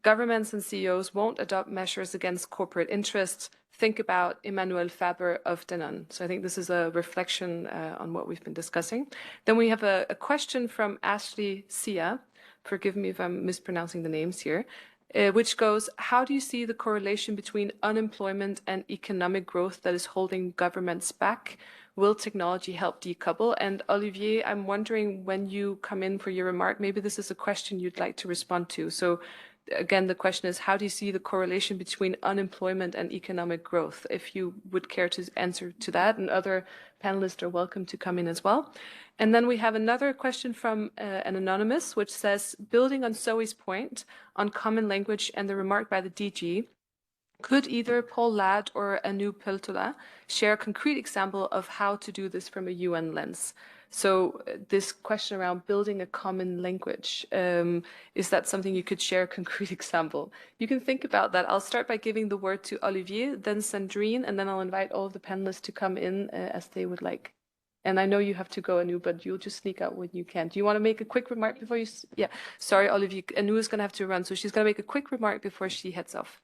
Speaker 1: Governments and CEOs won't adopt measures against corporate interests. Think about Emmanuel Faber of Danone. So I think this is a reflection on what we've been discussing. Then we have a question from Ashley Sia. Forgive me if I'm mispronouncing the names here. Which goes, how do you see the correlation between unemployment and economic growth that is holding governments back? Will technology help decouple? And Olivier, I'm wondering when you come in for your remark, maybe this is a question you'd like to respond to. So again, the question is, how do you see the correlation between unemployment and economic growth? If you would care to answer to that, and other panelists are welcome to come in as well. And then we have another question from an anonymous, which says, building on Zoe's point on common language and the remark by the DG, could either Paul Ladd or Anu Peltola share a concrete example of how to do this from a UN lens? So this question around building a common language, is that something you could share a concrete example? You can think about that. I'll start by giving the word to Olivier, then Sandrine, and then I'll invite all of the panelists to come in as they would like. And I know you have to go, Anu, but you'll just sneak out when you can. Do you want to make a quick remark before you... Yeah, sorry, Olivier, Anu is going to have to run, so she's going to make a quick remark before she heads off.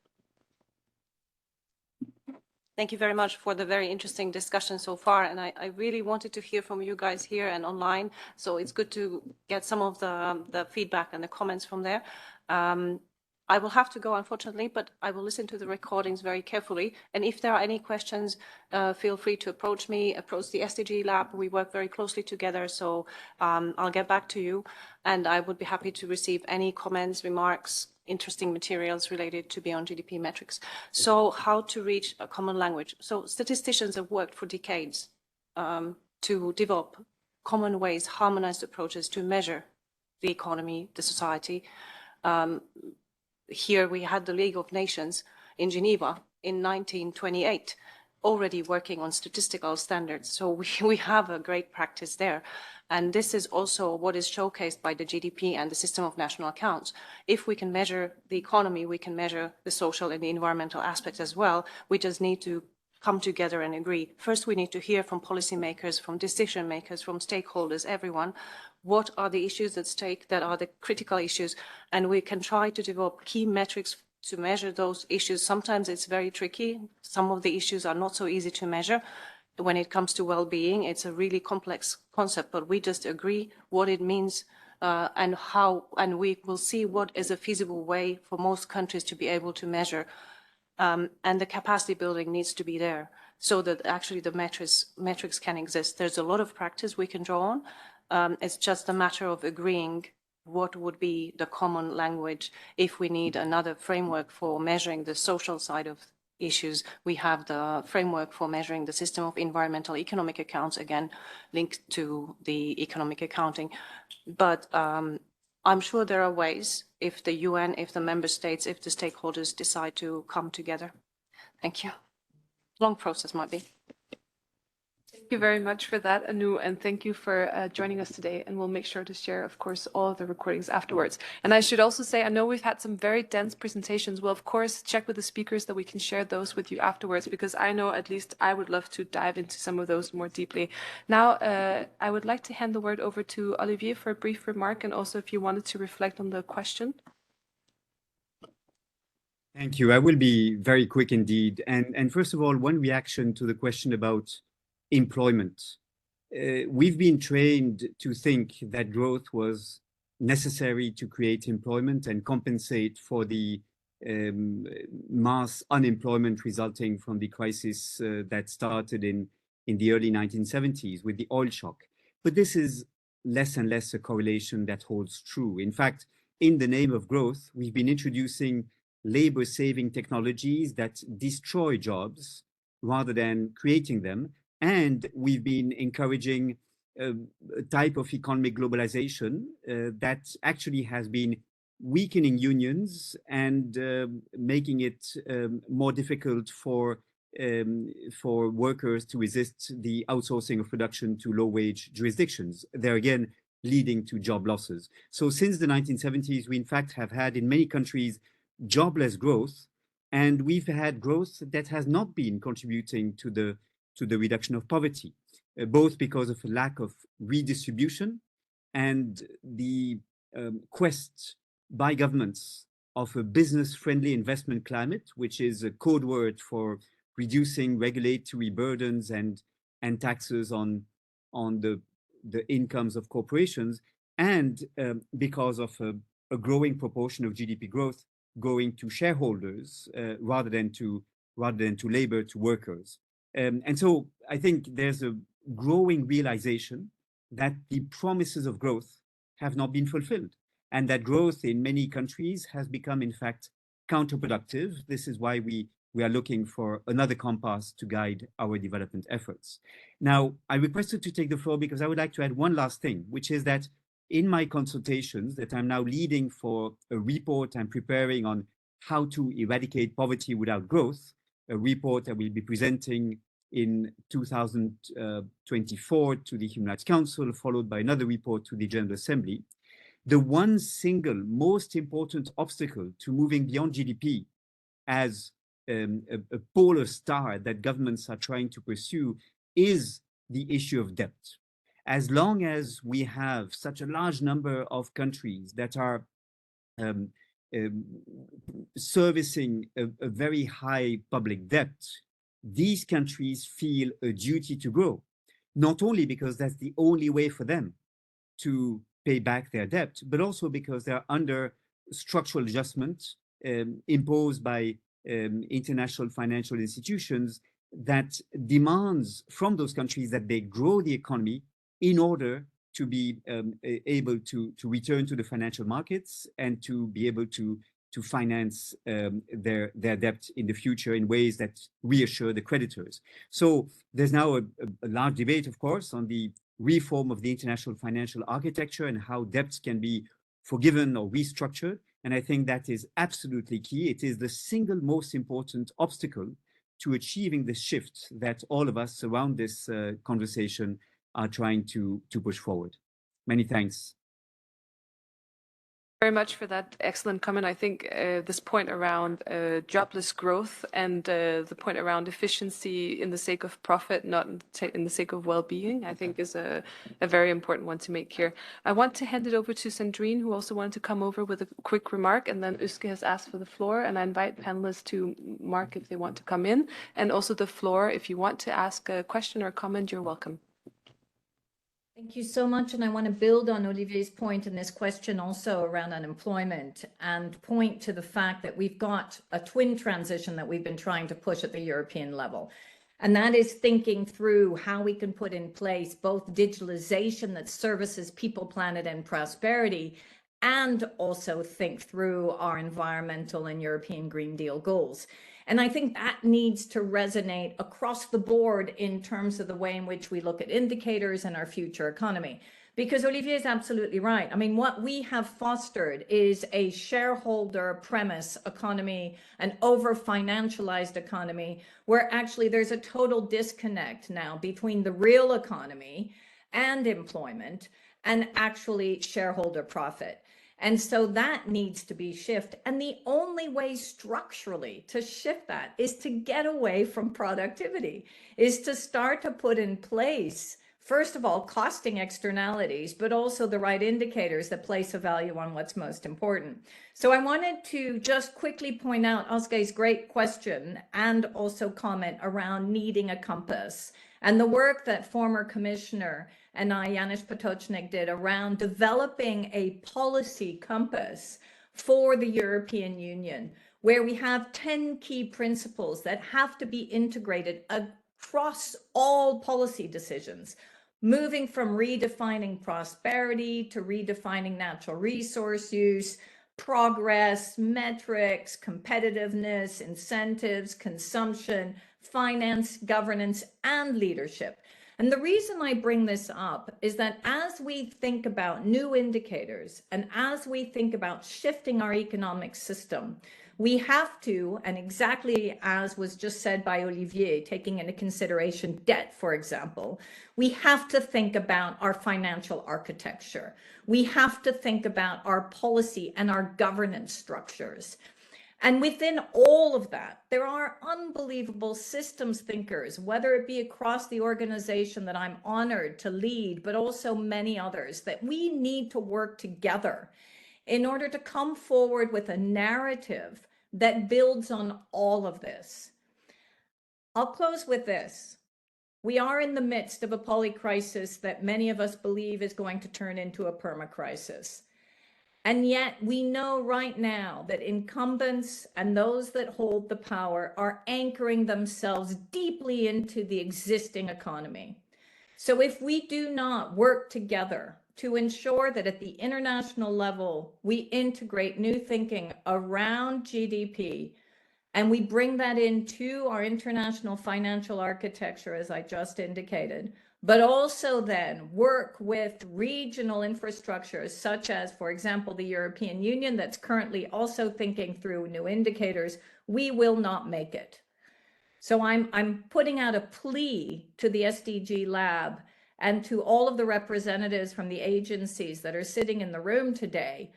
Speaker 4: Thank you very much for the very interesting discussion so far. And I really wanted to hear from you guys here and online. So it's good to get some of the feedback and the comments from there. I will have to go, unfortunately, but I will listen to the recordings very carefully. And if there are any questions, feel free to approach me, approach the SDG Lab. We work very closely together. So I'll get back to you. And I would be happy to receive any comments, remarks, interesting materials related to beyond GDP metrics. So how to reach a common language. So statisticians have worked for decades to develop common ways, harmonized approaches to measure the economy, the society. Here we had the League of Nations in Geneva in 1928, already working on statistical standards. So we have a great practice there. And this is also what is showcased by the GDP and the system of national accounts. If we can measure the economy, we can measure the social and the environmental aspects as well. We just need to come together and agree. First, we need to hear from policymakers, from decision makers, from stakeholders, everyone. What are the issues at stake that are the critical issues? And we can try to develop key metrics to measure those issues. Sometimes it's very tricky. Some of the issues are not so easy to measure. When it comes to well-being, it's a really complex concept, but we just agree what it means and how, and we will see what is a feasible way for most countries to be able to measure. And the capacity building needs to be there so that actually the metrics can exist. There's a lot of practice we can draw on. It's just a matter of agreeing what would be the common language. If we need another framework for measuring the social side of issues, we have the framework for measuring the system of environmental economic accounts, again, linked to the economic accounting. But I'm sure there are ways if the UN, if the member states, if the stakeholders decide to come together. Thank you. Long process might be.
Speaker 1: Thank you very much for that, Anu, and thank you for joining us today. And we'll make sure to share, of course, all of the recordings afterwards. And I should also say, I know we've had some very dense presentations. We'll, of course, check with the speakers that we can share those with you afterwards, because I know at least I would love to dive into some of those more deeply. Now, I would like to hand the word over to Olivier for a brief remark, and also if you wanted to reflect on the question.
Speaker 5: Thank you. I will be very quick indeed. And first of all, one reaction to the question about employment. We've been trained to think that growth was necessary to create employment and compensate for the mass unemployment resulting from the crisis that started in the early 1970s with the oil shock. But this is less and less a correlation that holds true. In fact, in the name of growth, we've been introducing labor-saving technologies that destroy jobs rather than creating them. And we've been encouraging a type of economic globalization that actually has been weakening unions and making it more difficult for workers to resist the outsourcing of production to low-wage jurisdictions, there again leading to job losses. So since the 1970s, we in fact have had in many countries jobless growth, and we've had growth that has not been contributing to the reduction of poverty, both because of a lack of redistribution and the quest by governments of a business-friendly investment climate, which is a code word for reducing regulatory burdens and taxes on the incomes of corporations, and because of a growing proportion of GDP growth going to shareholders rather than to labor, to workers. And so I think there's a growing realization that the promises of growth have not been fulfilled, and that growth in many countries has become, in fact, counterproductive. This is why we are looking for another compass to guide our development efforts. Now, I requested to take the floor because I would like to add one last thing, which is that in my consultations that I'm now leading for a report I'm preparing on how to eradicate poverty without growth, a report I will be presenting in 2024 to the Human Rights Council, followed by another report to the General Assembly. The one single most important obstacle to moving beyond GDP as a polar star that governments are trying to pursue is the issue of debt. As long as we have such a large number of countries that are servicing a very high public debt, these countries feel a duty to grow, not only because that's the only way for them to pay back their debt, but also because they're under structural adjustments imposed by international financial institutions that demands from those countries that they grow the economy in order to be able to return to the financial markets and to be able to finance their debt in the future in ways that reassure the creditors. So there's now a large debate, of course, on the reform of the international financial architecture and how debts can be forgiven or restructured. And I think that is absolutely key. It is the single most important obstacle to achieving the shift that all of us around this conversation are trying to push forward. Many thanks.
Speaker 1: Very much for that excellent comment. I think this point around jobless growth and the point around efficiency in the sake of profit, not in the sake of well-being, I think is a very important one to make here. I want to hand it over to Sandrine, who also wanted to come over with a quick remark, and then Uske has asked for the floor, and I invite panelists to mark if they want to come in, and also the floor, if you want to ask a question or comment, you're welcome.
Speaker 3: Thank you so much. And I want to build on Olivier's point in this question also around unemployment and point to the fact that we've got a twin transition that we've been trying to push at the European level. And that is thinking through how we can put in place both digitalization that services people, planet, and prosperity, and also think through our environmental and European Green Deal goals. And I think that needs to resonate across the board in terms of the way in which we look at indicators in our future economy. Because Olivier is absolutely right. I mean, what we have fostered is a shareholder premise economy, an over-financialized economy, where actually there's a total disconnect now between the real economy and employment and actually shareholder profit. And so that needs to be shifted. And the only way structurally to shift that is to get away from productivity, is to start to put in place First of all, costing externalities, but also the right indicators that place a value on what's most important. So I wanted to just quickly point out Osge's great question and also comment around needing a compass and the work that former commissioner and I, Janusz Potočnik, did around developing a policy compass for the European Union, where we have 10 key principles that have to be integrated across all policy decisions, moving from redefining prosperity to redefining natural resource use, progress, metrics, competitiveness, incentives, consumption, finance, governance, and leadership. And the reason I bring this up is that as we think about new indicators and as we think about shifting our economic system, we have to, and exactly as was just said by Olivier, taking into consideration debt, for example, we have to think about our financial architecture. We have to think about our policy and our governance structures. And within all of that, there are unbelievable systems thinkers, whether it be across the organization that I'm honored to lead, but also many others, that we need to work together in order to come forward with a narrative that builds on all of this. I'll close with this. We are in the midst of a polycrisis that many of us believe is going to turn into a permacrisis. And yet we know right now that incumbents and those that hold the power are anchoring themselves deeply into the existing economy. So if we do not work together to ensure that at the international level, we integrate new thinking around GDP, and we bring that into our international financial architecture, as I just indicated, but also then work with regional infrastructures, such as, for example, the European Union, that's currently also thinking through new indicators, we will not make it. So I'm putting out a plea to the SDG Lab and to all of the representatives from the agencies that are sitting in the room today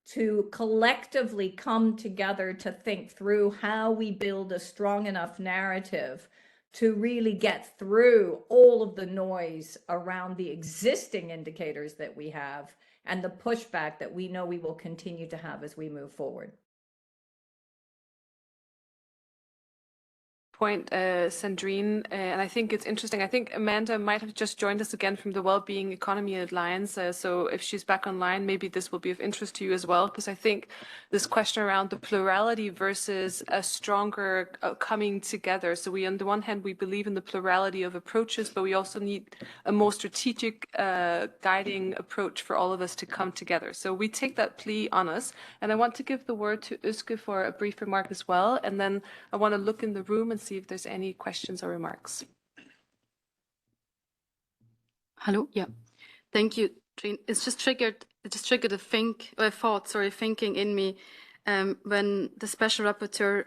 Speaker 3: to collectively come together to think through how we build a strong enough narrative to really get through all of the noise around the existing indicators that we have and the pushback that we know we will continue to have as we move forward.
Speaker 1: Point, Sandrine, and I think it's interesting. I think Amanda might have just joined us again from the Wellbeing Economy Alliance. So if she's back online, maybe this will be of interest to you as well, because I think this question around the plurality versus a stronger coming together. So we, on the one hand, we believe in the plurality of approaches, but we also need a more strategic guiding approach for all of us to come together. So we take that plea on us. And I want to give the word to Uske for a brief remark as well. And then I want to look in the room and see if there's any questions or remarks.
Speaker 10: Hello, yeah, thank you, Trine. It just triggered a thinking in me when the special rapporteur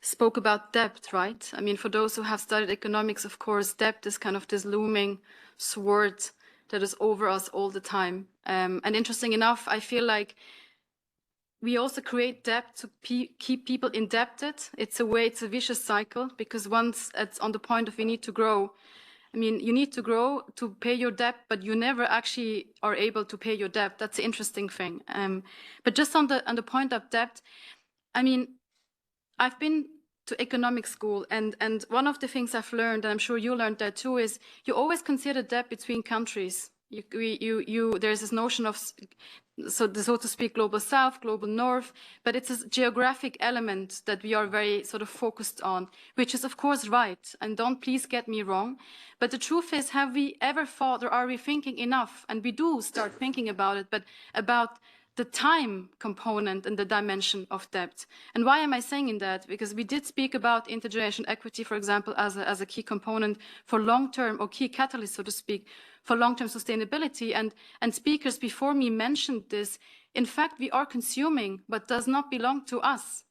Speaker 10: spoke about debt, right? I mean, for those who have studied economics, of course, debt is kind of this looming sword that is over us all the time. And interesting enough, I feel like we also create debt to keep people indebted. It's a vicious cycle, because once it's on the point of we need to grow, I mean, you need to grow to pay your debt, but you never actually are able to pay your debt. That's the interesting thing. But just on the point of debt, I mean, I've been to economic school, and one of the things I've learned, and I'm sure you learned that too, is you always consider debt between countries. There's this notion of, so to speak, global south, global north, but it's a geographic element that we are very sort of focused on, which is of course right, and don't please get me wrong, but the truth is, have we ever thought, or are we thinking enough, and we do start thinking about it, but about the time component and the dimension of debt. And why am I saying that? Because we did speak about intergenerational equity, for example, as a key component for long-term, or key catalyst, so to speak, for long-term sustainability. And speakers before me mentioned this. In fact, we are consuming what does not belong to us.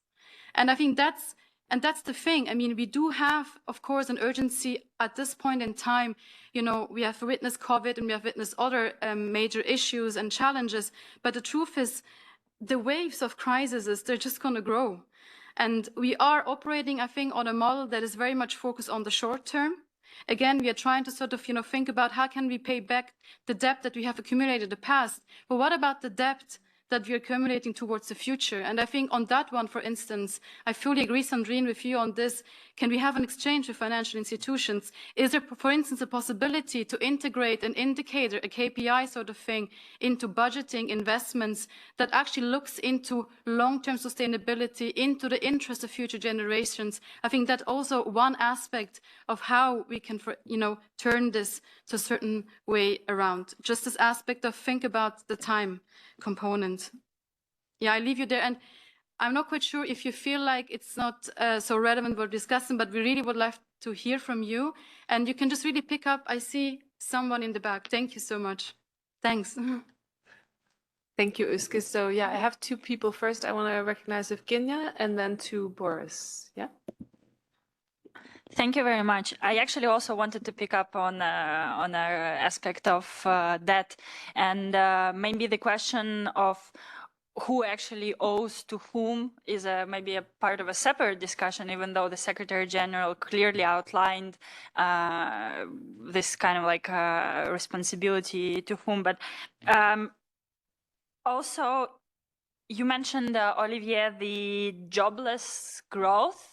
Speaker 10: And I think that's the thing. I mean, we do have, of course, an urgency at this point in time. You know, we have witnessed COVID and we have witnessed other major issues and challenges. But the truth is, the waves of crises, they're just going to grow. And we are operating, I think, on a model that is very much focused on the short term. Again, we are trying to sort of, think about how can we pay back the debt that we have accumulated in the past. But what about the debt that we are accumulating towards the future? And I think on that one, for instance, I fully agree, Sandrine, with you on this. Can we have an exchange with financial institutions? Is there, for instance, a possibility to integrate an indicator, a KPI sort of thing, into budgeting investments that actually looks into long-term sustainability, into the interest of future generations? I think that's also one aspect of how we can, turn this to a certain way around. Just this aspect of think about the time component. Yeah, I leave you there. And I'm not quite sure if you feel like it's not so relevant what we're discussing, but we really would like to hear from you. And you can just really pick up. I see someone in the back. Thank you so much. Thanks.
Speaker 1: Thank you, Uske. So yeah, I have two people first. I want to recognize Evgenia and then to Boris. Yeah.
Speaker 11: Thank you very much. I actually also wanted to pick up on an aspect of that, and maybe the question of who actually owes to whom is maybe a part of a separate discussion, even though the Secretary General clearly outlined this kind of like responsibility to whom. But also, you mentioned, Olivier, the jobless growth.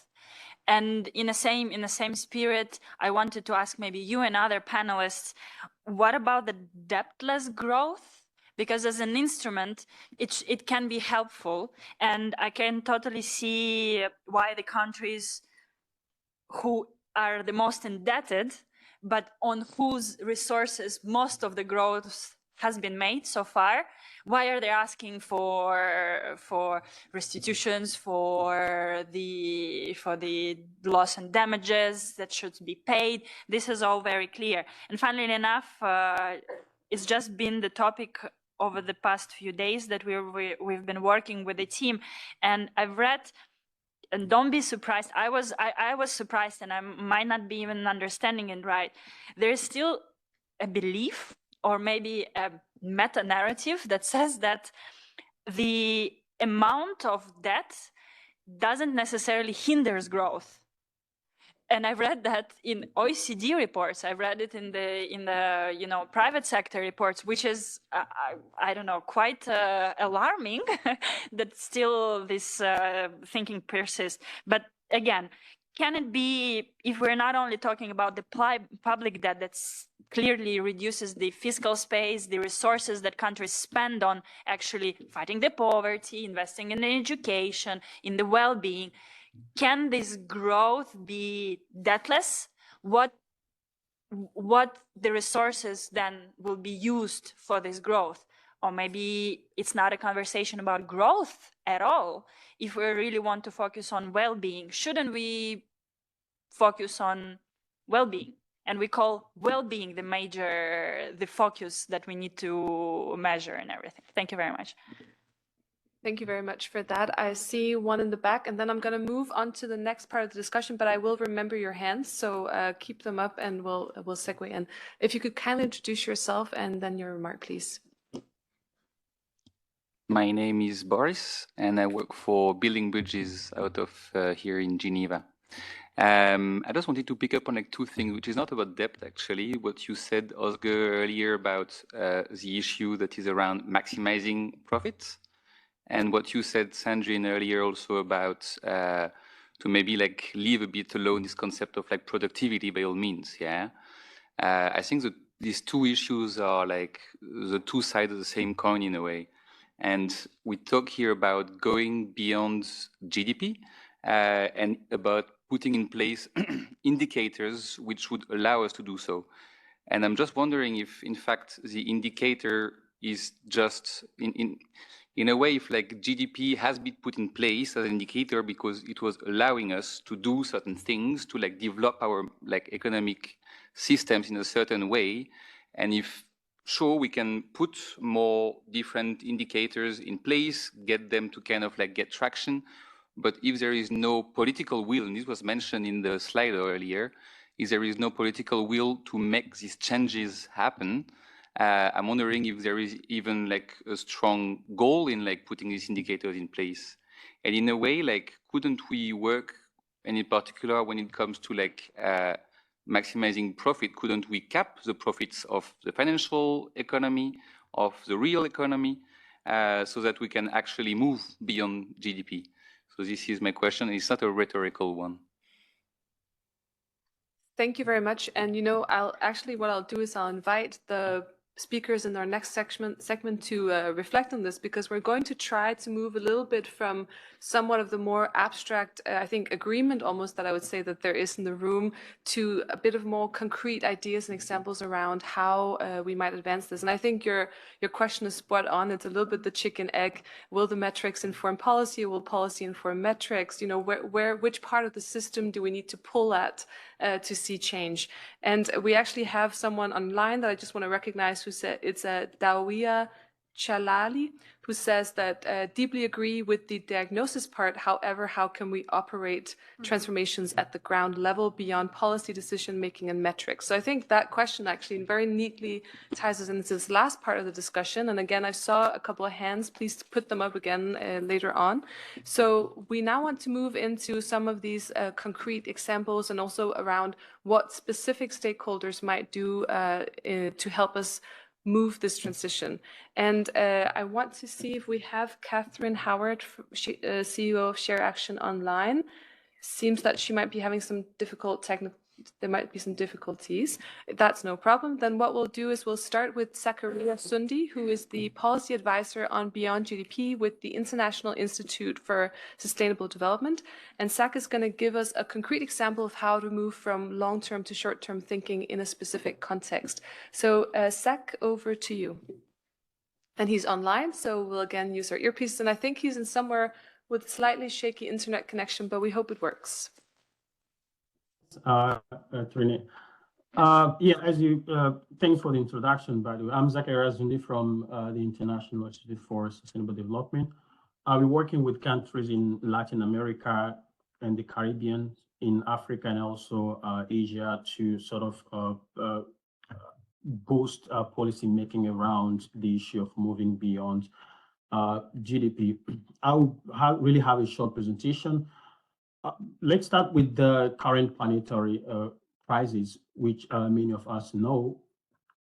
Speaker 11: And in the same spirit, I wanted to ask maybe you and other panelists, what about the debtless growth? Because as an instrument, it can be helpful. And I can totally see why the countries who are the most indebted, but on whose resources most of the growth has been made so far, why are they asking for restitutions, for the loss and damages that should be paid? This is all very clear. And funnily enough, it's just been the topic over the past few days that we've been working with the team, and I've read. And don't be surprised. I was surprised, and I might not be even understanding it right. There is still a belief, or maybe a meta-narrative that says that the amount of debt doesn't necessarily hinders growth. And I've read that in OECD reports. I've read it in the private sector reports, which is I don't know, quite alarming that still this thinking persists. But again, can it be, if we're not only talking about the public debt that clearly reduces the fiscal space, the resources that countries spend on actually fighting the poverty, investing in education, in the well-being, can this growth be debtless? What the resources then will be used for this growth? Or maybe it's not a conversation about growth at all. If we really want to focus on well-being, shouldn't we focus on well-being? And we call well-being the focus that we need to measure and everything. Thank you very much.
Speaker 1: Thank you very much for that. I see one in the back, and then I'm going to move on to the next part of the discussion, but I will remember your hands, so keep them up and we'll segue in. If you could kindly introduce yourself and then your remark, please.
Speaker 12: My name is Boris, and I work for Building Bridges out of here in Geneva. I just wanted to pick up on like two things, which is not about debt, actually. What you said, Oscar, earlier about the issue that is around maximizing profits. And what you said, Sandrine, earlier also about to maybe like leave a bit alone this concept of like productivity by all means, yeah? I think that these two issues are like the two sides of the same coin in a way. And we talk here about going beyond GDP and about putting in place indicators which would allow us to do so. And I'm just wondering if, in fact, the indicator is just in a way, if like GDP has been put in place as an indicator because it was allowing us to do certain things, to like develop our like economic systems in a certain way. And if sure, we can put more different indicators in place, get them to kind of like get traction. But if there is no political will, and this was mentioned in the slide earlier, if there is no political will to make these changes happen, I'm wondering if there is even like a strong goal in like putting these indicators in place. And in a way, like, couldn't we work, and in particular when it comes to like maximizing profit, couldn't we cap the profits of the financial economy, of the real economy, so that we can actually move beyond GDP? So this is my question. It's not a rhetorical one.
Speaker 1: Thank you very much. And what I'll do is I'll invite the speakers in our next segment to reflect on this, because we're going to try to move a little bit from somewhat of the more abstract, I think, agreement almost that I would say that there is in the room, to a bit of more concrete ideas and examples around how we might advance this. And I think your question is spot on. It's a little bit the chicken egg. Will the metrics inform policy, or will policy inform metrics? Which part of the system do we need to pull at to see change? And we actually have someone online that I just want to recognize, who said it's Dawiya Chalali, who says that deeply agree with the diagnosis part. However, how can we operate transformations at the ground level beyond policy decision making and metrics? So I think that question actually very neatly ties us into this last part of the discussion. And again, I saw a couple of hands. Please put them up again later on. So we now want to move into some of these concrete examples, and also around what specific stakeholders might do to help us move this transition. And I want to see if we have Catherine Howard, CEO of Share Action Online. Seems that she might be having some there might be some difficulties. That's no problem. Then what we'll do is we'll start with Zakaria Sundi, who is the policy advisor on Beyond GDP with the International Institute for Sustainable Development. And Zak is going to give us a concrete example of how to move from long-term to short-term thinking in a specific context. So Zak, over to you. And he's online, so we'll again use our earpieces. And I think he's in somewhere with slightly shaky internet connection, but we hope it works.
Speaker 13: Trini. As you, thanks for the introduction, by the way. I'm Zakaria Zundi from the International Institute for Sustainable Development. We're working with countries in Latin America and the Caribbean, in Africa, and also Asia, to sort of boost policy making around the issue of moving beyond GDP. I'll really have a short presentation. Let's start with the current planetary crisis, which many of us know,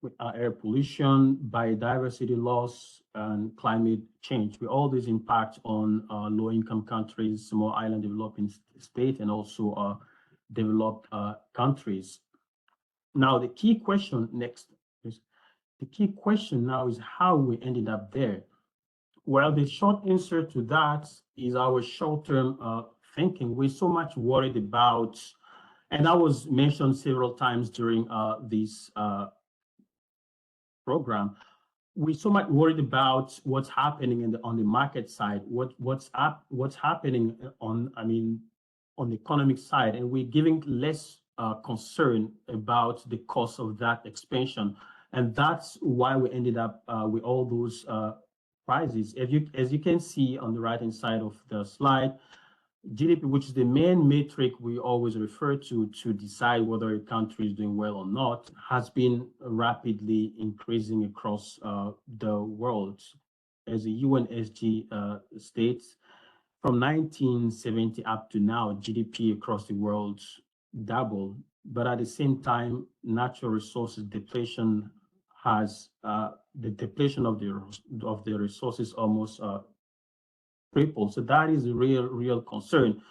Speaker 13: with air pollution, biodiversity loss, and climate change, with all these impacts on low-income countries, small island developing states, and also developed countries. Now, the key question now is how we ended up there. Well, the short answer to that is our short-term thinking. We're so much worried about, and that was mentioned several times during this program, we're so much worried about what's happening on the market side, what's happening on the economic side, and we're giving less concern about the cost of that expansion. And that's why we ended up with all those crises. As you can see on the right-hand side of the slide, GDP, which is the main metric we always refer to decide whether a country is doing well or not, has been rapidly increasing across the world. As the UNSG states, from 1970 up to now, GDP across the world doubled. But at the same time, natural resources depletion has the depletion of the resources almost tripled. So that is a real concern.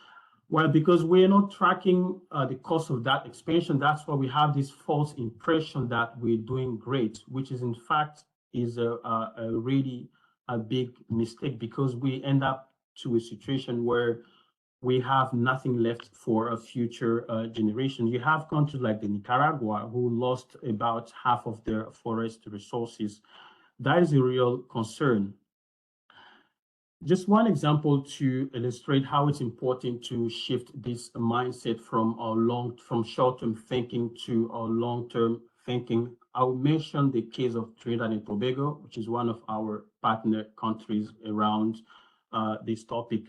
Speaker 13: Well, because we're not tracking the cost of that expansion, that's why we have this false impression that we're doing great, which is in fact is a really big mistake, because we end up to a situation where we have nothing left for a future generation. You have countries like the Nicaragua, who lost about half of their forest resources. That is a real concern. Just one example to illustrate how it's important to shift this mindset from short-term thinking to long-term thinking. I'll mention the case of Trinidad and Tobago, which is one of our partner countries around this topic.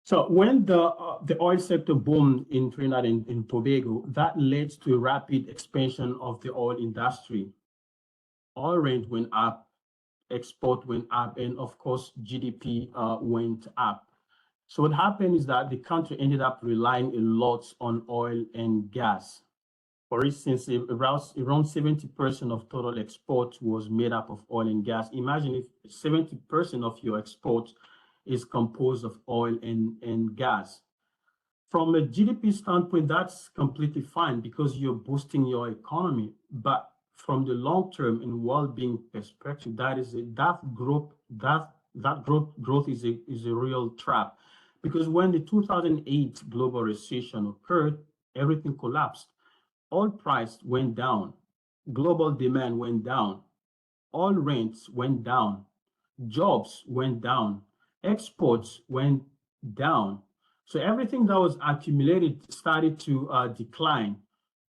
Speaker 13: So when the oil sector boomed in Trinidad and Tobago, that led to a rapid expansion of the oil industry. Oil rate went up, export went up, and of course, GDP went up. So what happened is that the country ended up relying a lot on oil and gas. For instance, around 70% of total exports was made up of oil and gas. Imagine if 70% of your export is composed of oil and gas. From a GDP standpoint, that's completely fine because you're boosting your economy. But from the long-term and well-being perspective, that growth is a real trap. Because when the 2008 global recession occurred, everything collapsed. Oil price went down, global demand went down, oil rents went down, jobs went down, exports went down. So everything that was accumulated started to decline.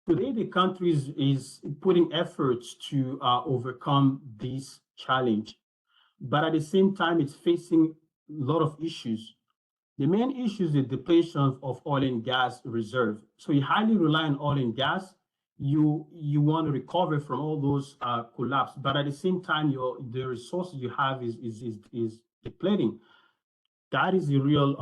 Speaker 13: Today, the country is putting efforts to overcome this challenge. But at the same time, it's facing a lot of issues. The main issue is the depletion of oil and gas reserve. So you highly rely on oil and gas. You want to recover from all those collapse, but at the same time, the resources you have is depleting. That is the real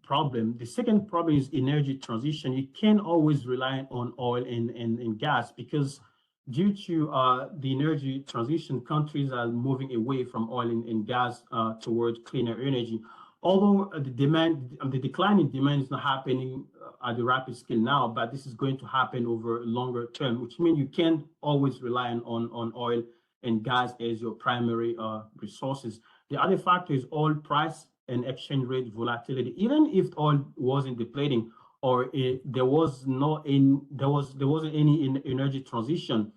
Speaker 13: problem. The second problem is energy transition. You can't always rely on oil and gas because due to the energy transition, countries are moving away from oil and gas towards cleaner energy. Although the decline in demand is not happening at a rapid scale now, but this is going to happen over a longer term, which means you can't always rely on oil and gas as your primary resources. The other factor is oil price and exchange rate volatility. Even if oil wasn't depleting or there wasn't any energy transition,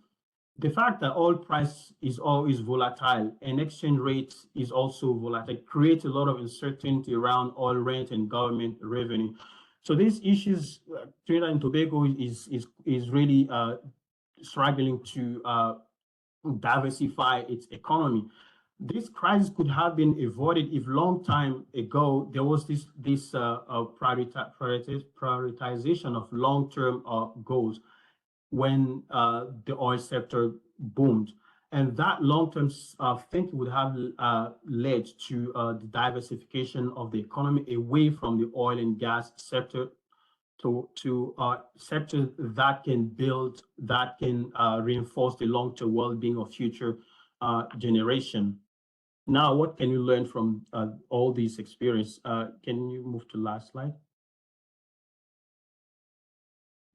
Speaker 13: the fact that oil price is always volatile and exchange rate is also volatile creates a lot of uncertainty around oil rent and government revenue. So these issues, Trinidad and Tobago is really struggling to diversify its economy. This crisis could have been avoided if long time ago there was this prioritization of long-term goals when the oil sector boomed. And that long-term thinking would have led to the diversification of the economy away from the oil and gas sector to sectors that can build, that can reinforce the long-term well-being of future generation. Now, what can you learn from all these experience? Can you move to the last slide?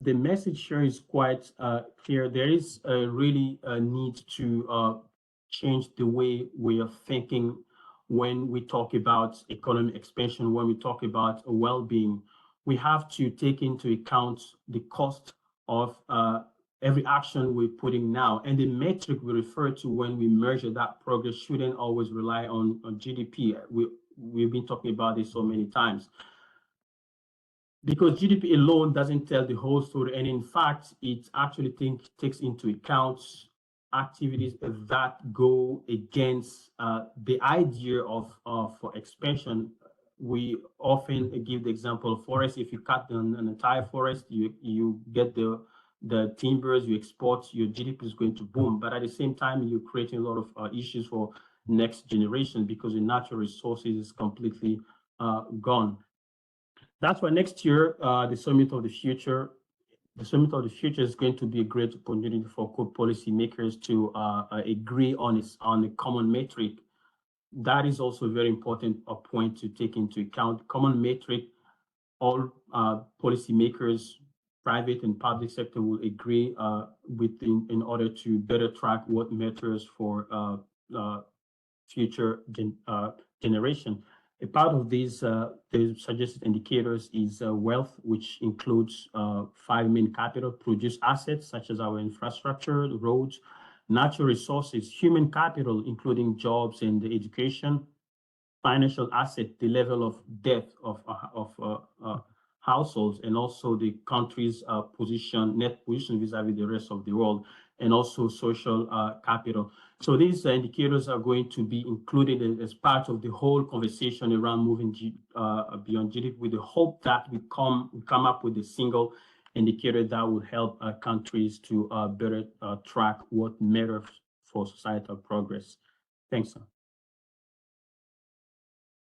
Speaker 13: The message here is quite clear. There is really a need to change the way we are thinking when we talk about economic expansion, when we talk about well-being. We have to take into account the cost of every action we're putting now. And the metric we refer to when we measure that progress shouldn't always rely on GDP. We've been talking about this so many times. Because GDP alone doesn't tell the whole story. And in fact, it actually takes into account activities that go against the idea of expansion. We often give the example of forest. If you cut an entire forest, you get the timbers, you export, your GDP is going to boom. But at the same time, you're creating a lot of issues for next generation because the natural resources is completely gone. That's why next year, the Summit of the Future is going to be a great opportunity for policy makers to agree on a common metric. That is also a very important point to take into account. Common metric, all policymakers, private and public sector will agree in order to better track what matters for future generation. A part of these the suggested indicators is wealth, which includes 5 main capital: produce assets such as our infrastructure, the roads; natural resources, human capital, including jobs and education; financial asset, the level of debt of households, and also the country's net position vis-a-vis the rest of the world; and also social capital. So these indicators are going to be included as part of the whole conversation around moving beyond GDP, with the hope that we come up with a single indicator that will help countries to better track what matters for societal progress. Thanks.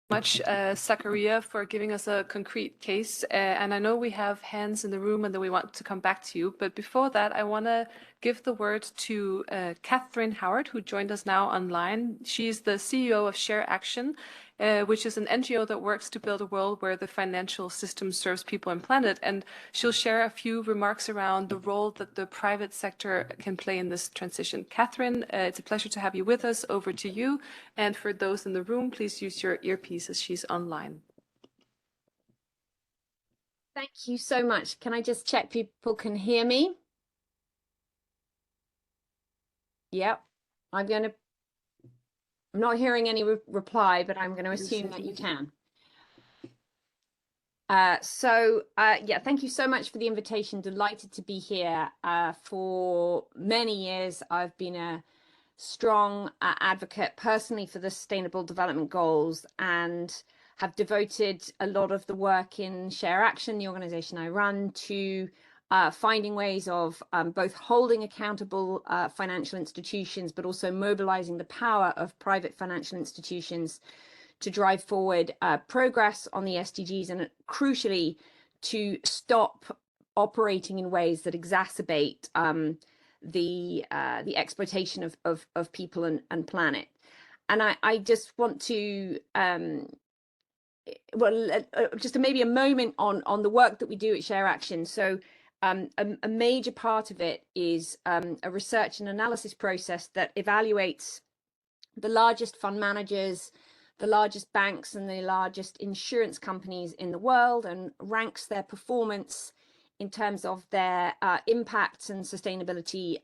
Speaker 1: Much, Zakaria, for giving us a concrete case. And I know we have hands in the room and that we want to come back to you. But before that, I want to give the word to Catherine Howard, who joined us now online. She's the CEO of Share Action, which is an NGO that works to build a world where the financial system serves people and planet. And she'll share a few remarks around the role that the private sector can play in this transition. Catherine, it's a pleasure to have you with us. Over to you. And for those in the room, please use your earpiece as she's online.
Speaker 14: Thank you so much. Can I just check people can hear me? Yep. I'm not hearing any reply, but I'm going to assume that you can. Yeah, thank you so much for the invitation. Delighted to be here. For many years, I've been a strong advocate personally for the Sustainable Development Goals and have devoted a lot of the work in Share Action, the organization I run, to finding ways of both holding accountable financial institutions, but also mobilizing the power of private financial institutions to drive forward progress on the SDGs and crucially to stop operating in ways that exacerbate the exploitation of people and planet. And I just want to just maybe a moment on the work that we do at Share Action. So a major part of it is a research and analysis process that evaluates the largest fund managers, the largest banks and the largest insurance companies in the world and ranks their performance in terms of their impacts and sustainability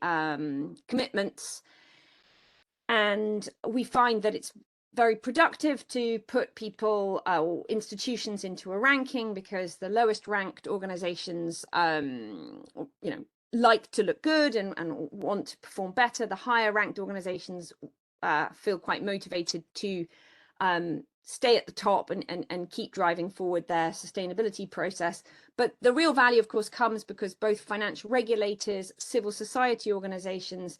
Speaker 14: commitments. And we find that it's very productive to put people or institutions into a ranking because the lowest ranked organizations like to look good and want to perform better. The higher ranked organizations feel quite motivated to stay at the top and keep driving forward their sustainability process. But the real value, of course, comes because both financial regulators, civil society organizations,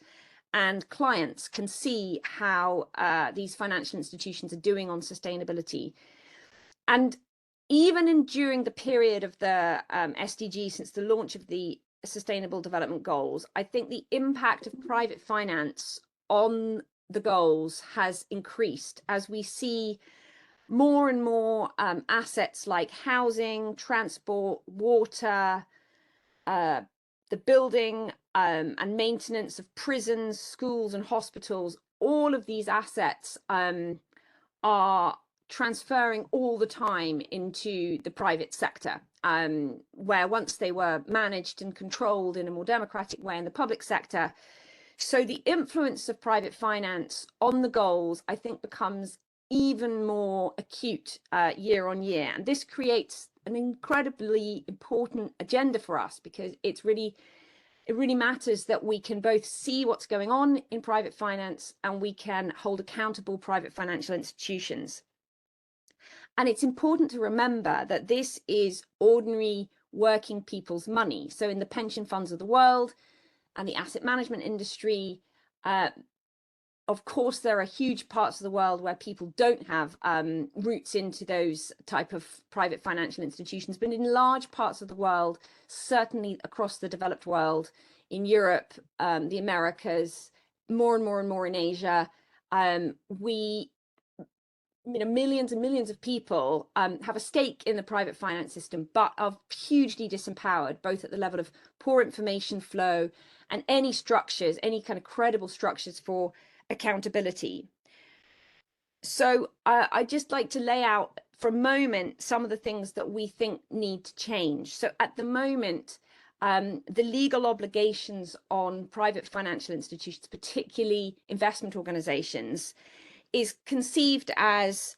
Speaker 14: and clients can see how these financial institutions are doing on sustainability. And even during the period of the SDG, since the launch of the Sustainable Development Goals, I think the impact of private finance on the goals has increased as we see more and more assets like housing, transport, water, the building and maintenance of prisons, schools and hospitals. All of these assets are transferring all the time into the private sector, where once they were managed and controlled in a more democratic way in the public sector. So the influence of private finance on the goals, I think, becomes even more acute year on year. And this creates an incredibly important agenda for us because it really matters that we can both see what's going on in private finance and we can hold accountable private financial institutions. And it's important to remember that this is ordinary working people's money. So in the pension funds of the world and the asset management industry, of course, there are huge parts of the world where people don't have roots into those type of private financial institutions, but in large parts of the world, certainly across the developed world, in Europe, the Americas, more and more in Asia, millions and millions of people have a stake in the private finance system, but are hugely disempowered, both at the level of poor information flow and any structures, any kind of credible structures for accountability. So I'd just like to lay out for a moment some of the things that we think need to change. So at the moment, the legal obligations on private financial institutions, particularly investment organizations, is conceived as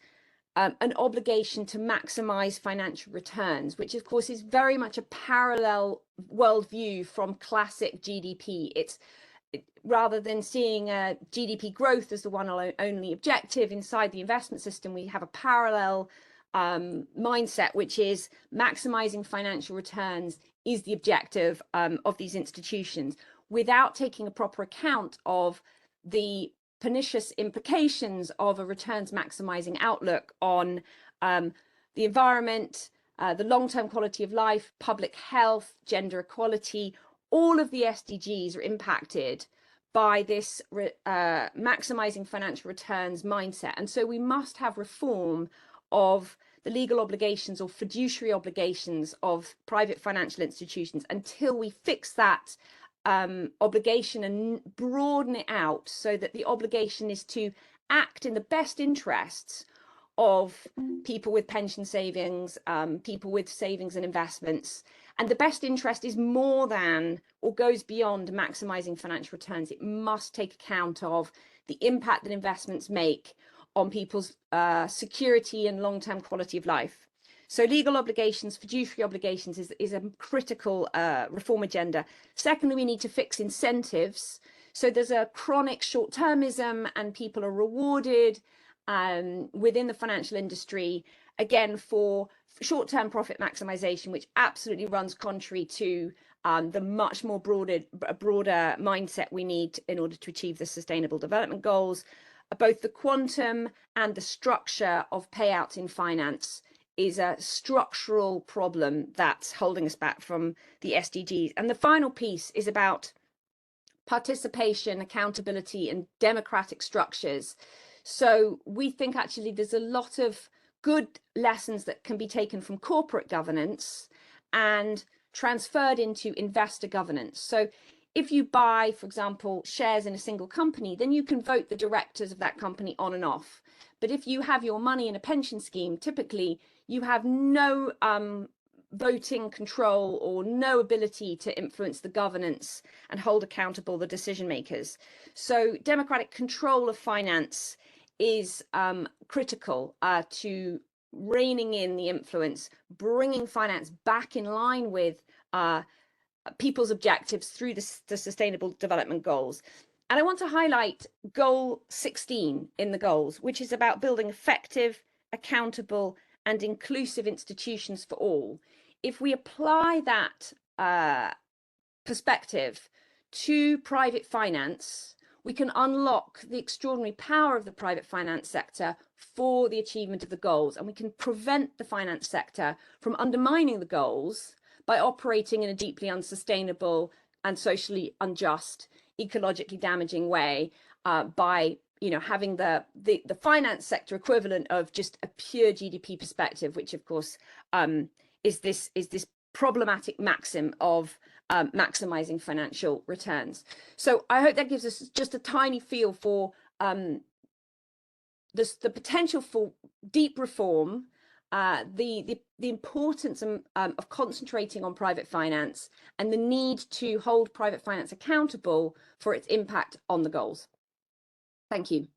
Speaker 14: an obligation to maximize financial returns, which of course is very much a parallel worldview from classic GDP. It's rather than seeing GDP growth as the one only objective inside the investment system, we have a parallel mindset, which is maximizing financial returns is the objective of these institutions, without taking a proper account of the pernicious implications of a returns maximizing outlook on the environment, the long-term quality of life, public health, gender equality. All of the SDGs are impacted by this maximizing financial returns mindset. And so we must have reform of the legal obligations or fiduciary obligations of private financial institutions until we fix that obligation and broaden it out so that the obligation is to act in the best interests of people with pension savings, people with savings and investments. And the best interest is more than or goes beyond maximizing financial returns. It must take account of the impact that investments make on people's security and long-term quality of life. So legal obligations, fiduciary obligations is a critical reform agenda. Secondly, we need to fix incentives. So there's a chronic short-termism and people are rewarded within the financial industry, again, for short-term profit maximization, which absolutely runs contrary to the much more broader mindset we need in order to achieve the Sustainable Development Goals. Both the quantum and the structure of payouts in finance is a structural problem that's holding us back from the SDGs. And the final piece is about participation, accountability, and democratic structures. So we think actually there's a lot of good lessons that can be taken from corporate governance and transferred into investor governance. So if you buy, for example, shares in a single company, then you can vote the directors of that company on and off. But if you have your money in a pension scheme, typically you have no voting control or no ability to influence the governance and hold accountable the decision makers. So democratic control of finance is critical to reining in the influence, bringing finance back in line with people's objectives through the Sustainable Development Goals. And I want to highlight goal 16 in the goals, which is about building effective, accountable, and inclusive institutions for all. If we apply that perspective to private finance, we can unlock the extraordinary power of the private finance sector for the achievement of the goals, and we can prevent the finance sector from undermining the goals by operating in a deeply unsustainable and socially unjust, ecologically damaging way, by having the finance sector equivalent of just a pure GDP perspective, which of course is this problematic maxim of maximizing financial returns. So I hope that gives us just a tiny feel for the potential for deep reform, the importance of concentrating on private finance, and the need to hold private finance accountable for its impact on the goals. Thank you.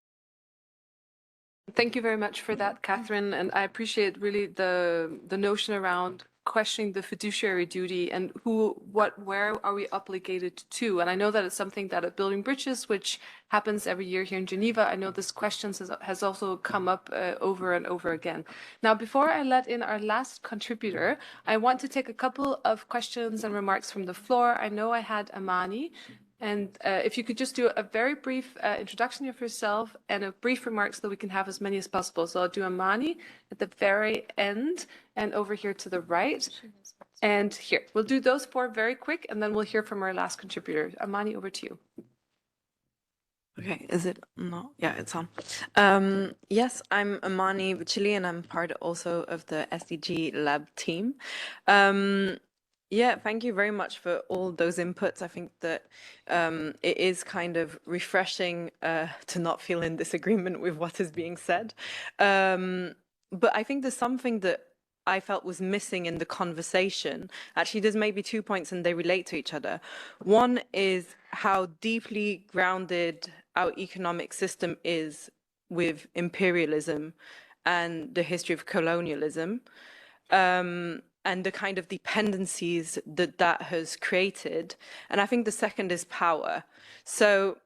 Speaker 1: Thank you very much for that, Catherine. And I appreciate really the notion around questioning the fiduciary duty and where are we obligated to? And I know that it's something that at Building Bridges, which happens every year here in Geneva, I know this question has also come up over and over again. Now, before I let in our last contributor, I want to take a couple of questions and remarks from the floor. I know I had Amani. And if you could just do a very brief introduction of yourself and a brief remark so that we can have as many as possible. So I'll do Amani at the very end and over here to the right. And here, we'll do those four very quick and then we'll hear from our last contributor. Amani, over to you.
Speaker 15: Okay, is it? No, yeah, it's on. Yes, I'm Amani Bachili and I'm part also of the SDG Lab team. Yeah, thank you very much for all those inputs. I think that it is kind of refreshing to not feel in disagreement with what is being said. But I think there's something that I felt was missing in the conversation. Actually, there's maybe 2 points and they relate to each other. One is how deeply grounded our economic system is with imperialism and the history of colonialism. And the kind of dependencies that has created. And I think the second is power. So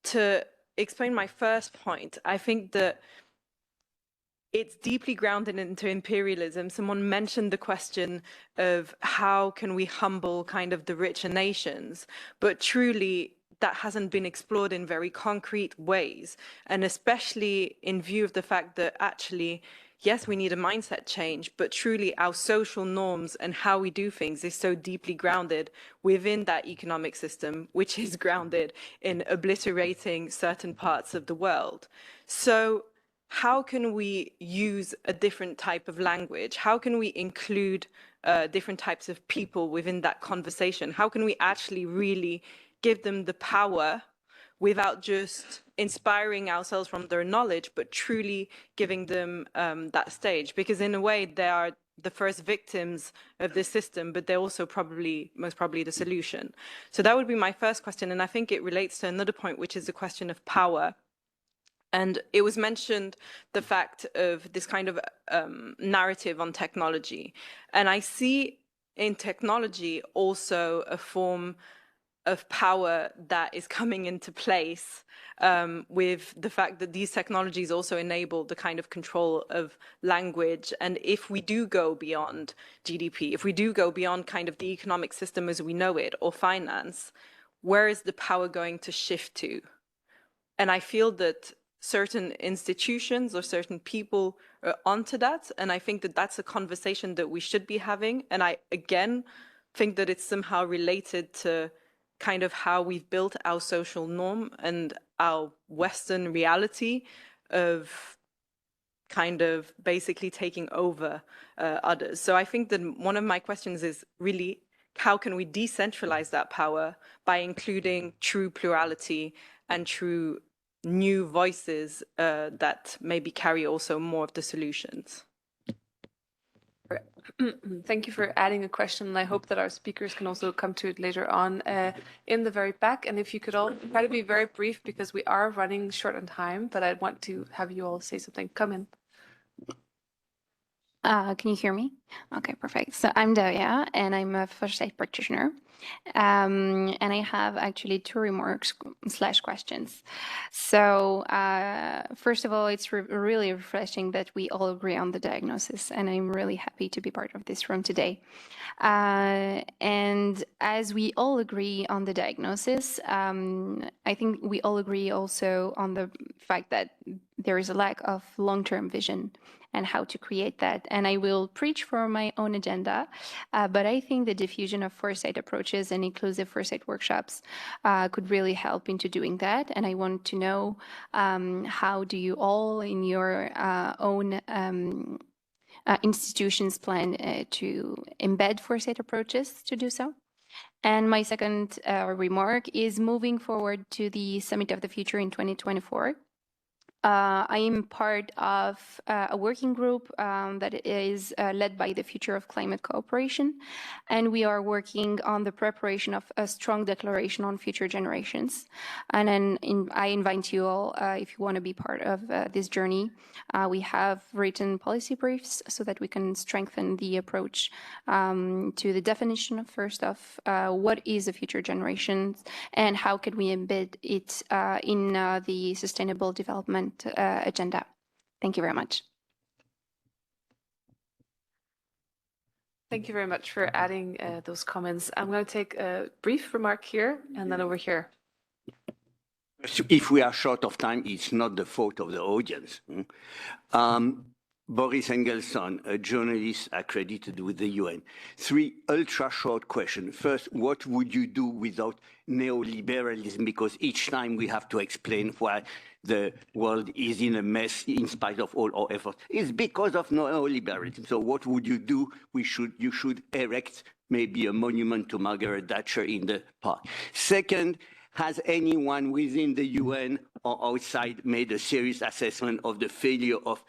Speaker 15: to explain my first point, I think that it's deeply grounded into imperialism. Someone mentioned the question of how can we humble kind of the richer nations, but truly that hasn't been explored in very concrete ways. And especially in view of the fact that actually, yes, we need a mindset change, but truly our social norms and how we do things is so deeply grounded within that economic system, which is grounded in obliterating certain parts of the world. So how can we use a different type of language? How can we include different types of people within that conversation? How can we actually really give them the power without just inspiring ourselves from their knowledge, but truly giving them that stage? Because in a way, they are the first victims of this system, but they're also most probably the solution. So that would be my first question. And I think it relates to another point, which is the question of power. And it was mentioned the fact of this kind of narrative on technology. And I see in technology also a form of power that is coming into place with the fact that these technologies also enable the kind of control of language. And if we do go beyond GDP, if we do go beyond kind of the economic system as we know it, or finance, where is the power going to shift to? And I feel that certain institutions or certain people are onto that. And I think that that's a conversation that we should be having. And I, again, think that it's somehow related to kind of how we've built our social norm and our Western reality of kind of basically taking over others. So I think that one of my questions is really, how can we decentralize that power by including true plurality and true new voices that maybe carry also more of the solutions?
Speaker 1: Thank you for adding a question, and I hope that our speakers can also come to it later on in the very back. And if you could all try to be very brief, because we are running short on time, but I want to have you all say something. Come in.
Speaker 16: Can you hear me? Okay, perfect. So I'm Daria, and I'm a first aid practitioner. And I have actually two remarks / questions. So first of all, it's really refreshing that we all agree on the diagnosis, and I'm really happy to be part of this room today. And as we all agree on the diagnosis, I think we all agree also on the fact that there is a lack of long-term vision and how to create that. And I will preach for my own agenda, but I think the diffusion of foresight approaches and inclusive foresight workshops could really help into doing that. And I want to know how do you all in your own institutions plan to embed foresight approaches to do so? And my second remark is moving forward to the Summit of the Future in 2024. I am part of a working group that is led by the Future of Climate Cooperation, and we are working on the preparation of a strong declaration on future generations. And then I invite you all, if you want to be part of this journey, we have written policy briefs so that we can strengthen the approach to the definition of first of what is a future generations and how can we embed it in the sustainable development agenda. Thank you very much.
Speaker 1: Thank you very much for adding those comments. I'm going to take a brief remark here and then over here.
Speaker 17: If we are short of time, it's not the fault of the audience. Boris Engelson, a journalist accredited with the UN. 3 ultra-short questions. First, what would you do without neoliberalism? Because each time we have to explain why the world is in a mess in spite of all our efforts. It's because of neoliberalism. So what would you do? You should erect maybe a monument to Margaret Thatcher in the park. Second, has anyone within the UN or outside made a serious assessment of the failure of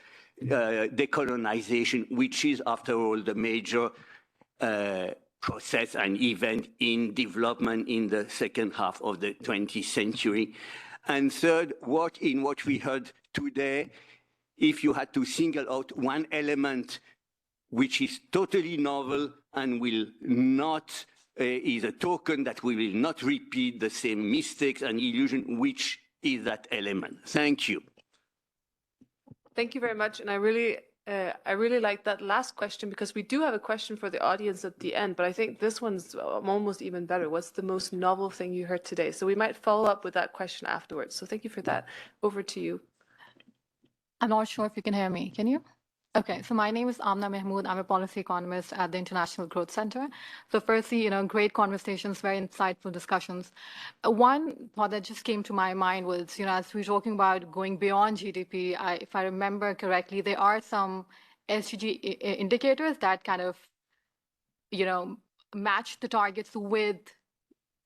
Speaker 17: decolonization, which is, after all, the major process and event in development in the second half of the 20th century? And third, what we heard today, if you had to single out one element which is totally novel and will not, is a token that we will not repeat the same mistakes and illusion, which is that element? Thank you.
Speaker 1: Thank you very much. And I really I really like that last question because we do have a question for the audience at the end, but I think this one's almost even better. What's the most novel thing you heard today? So we might follow up with that question afterwards. So thank you for that. Over to you.
Speaker 18: I'm not sure if you can hear me. Can you? Okay, so my name is Amna Mahmood. I'm a policy economist at the International Growth Center. So firstly, great conversations, very insightful discussions. One thought that just came to my mind was, as we were talking about going beyond GDP, if I remember correctly, there are some SDG indicators that kind of, match the targets with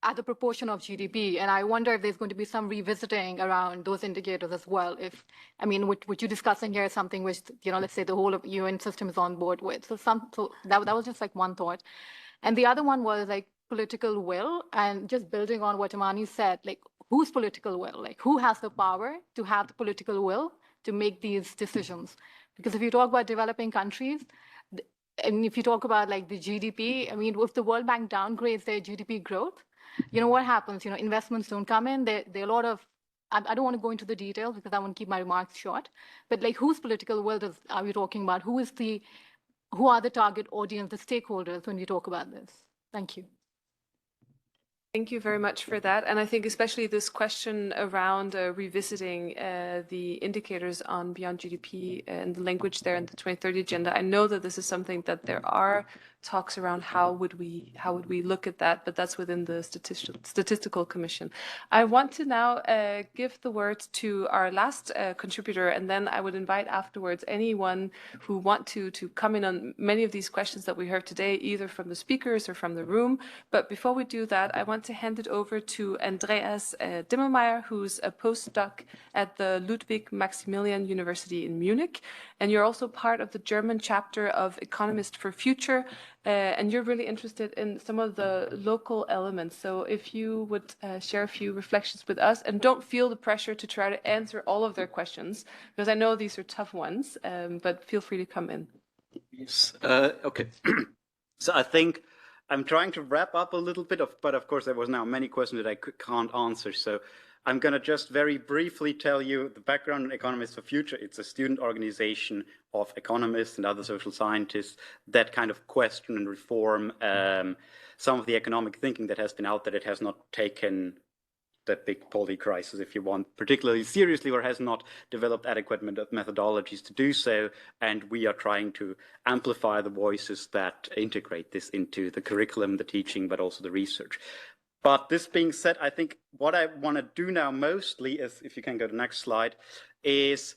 Speaker 18: at the proportion of GDP. And I wonder if there's going to be some revisiting around those indicators as well. What you're discussing here is something which, let's say the whole of UN system is on board with. So that was just like one thought. And the other one was like political will, and just building on what Amani said, like whose political will, like who has the power to have the political will to make these decisions? Because if you talk about developing countries, and if you talk about like the GDP, if the World Bank downgrades their GDP growth, what happens? Investments don't come in. There are a lot of, I don't want to go into the details because I want to keep my remarks short, but like whose political will are we talking about? Who are the target audience, the stakeholders when we talk about this? Thank you.
Speaker 1: Thank you very much for that. And I think especially this question around revisiting the indicators on beyond GDP and the language there in the 2030 agenda. I know that this is something that there are talks around how would we look at that, but that's within the statistical commission. I want to now give the word to our last contributor, and then I would invite afterwards anyone who want to come in on many of these questions that we heard today, either from the speakers or from the room. But before we do that, I want to hand it over to Andreas Dimmelmeier, who's a postdoc at the Ludwig Maximilian University in Munich. And you're also part of the German chapter of Economist for Future. And you're really interested in some of the local elements. So if you would share a few reflections with us, and don't feel the pressure to try to answer all of their questions, because I know these are tough ones, but feel free to come in.
Speaker 19: Yes. Okay. So I think I'm trying to wrap up a little bit, but of course there was now many questions that I can't answer. So I'm going to just very briefly tell you the background on Economists for Future. It's a student organization of economists and other social scientists that kind of question and reform some of the economic thinking that has been out there that has not taken that big poly crisis, if you want, particularly seriously, or has not developed adequate methodologies to do so. And we are trying to amplify the voices that integrate this into the curriculum, the teaching, but also the research. But this being said, I think what I want to do now mostly is, if you can go to the next slide, is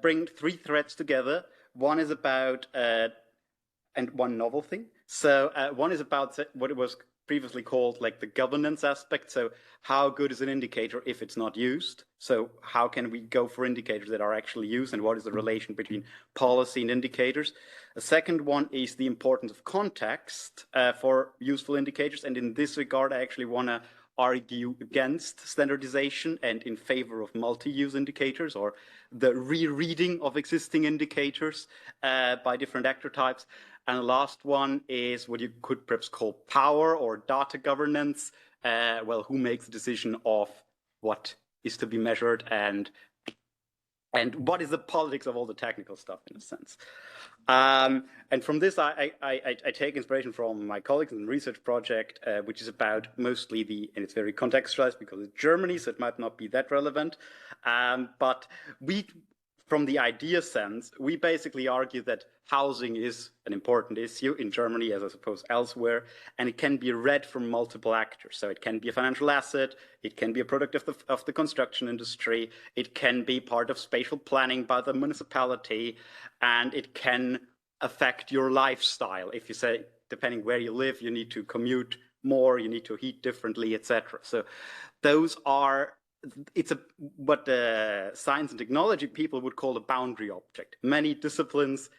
Speaker 19: bring three threads together. One is about, and one novel thing. So one is about what it was previously called like the governance aspect. So how good is an indicator if it's not used? So how can we go for indicators that are actually used, and what is the relation between policy and indicators? A second one is the importance of context for useful indicators. And in this regard, I actually want to argue against standardization and in favor of multi-use indicators, or the rereading of existing indicators by different actor types. And the last one is what you could perhaps call power or data governance. Well, who makes the decision of what is to be measured, and what is the politics of all the technical stuff, in a sense. And from this, I take inspiration from my colleagues in the research project, which is about mostly and it's very contextualized because it's Germany, so it might not be that relevant. But from the idea sense, we basically argue that housing is an important issue in Germany, as I suppose elsewhere, and it can be read from multiple actors. So it can be a financial asset, it can be a product of the construction industry, it can be part of spatial planning by the municipality, and it can affect your lifestyle. If you say, depending where you live, you need to commute more, you need to heat differently, etc. So those are what the science and technology people would call a boundary object. Many disciplines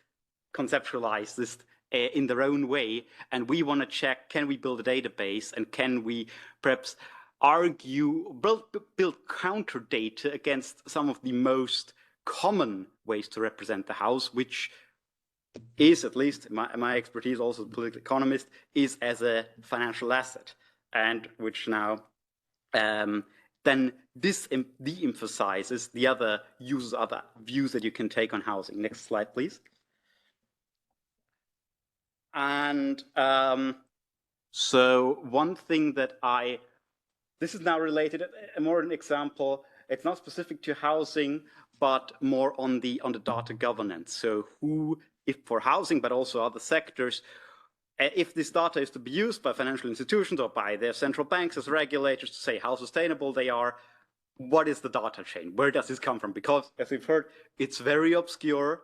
Speaker 19: conceptualize this in their own way, and we want to check, can we build a database, and can we perhaps build counter data against some of the most common ways to represent the house, which is, at least my expertise also as a political economist, is as a financial asset, and which now then this de-emphasizes the other views that you can take on housing. Next slide, please. And so one thing that this is now related, more an example, it's not specific to housing, but more on the data governance. So who, if for housing, but also other sectors, if this data is to be used by financial institutions or by their central banks as regulators to say how sustainable they are, what is the data chain? Where does this come from? Because, as we've heard, it's very obscure,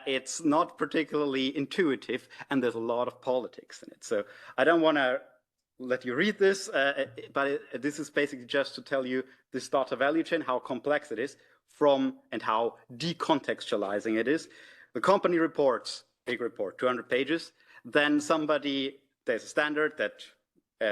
Speaker 19: it's not particularly intuitive, and there's a lot of politics in it. So I don't want to let you read this, but this is basically just to tell you this data value chain, how complex it is, and how decontextualizing it is. The company reports, big report, 200 pages. Then there's a standard that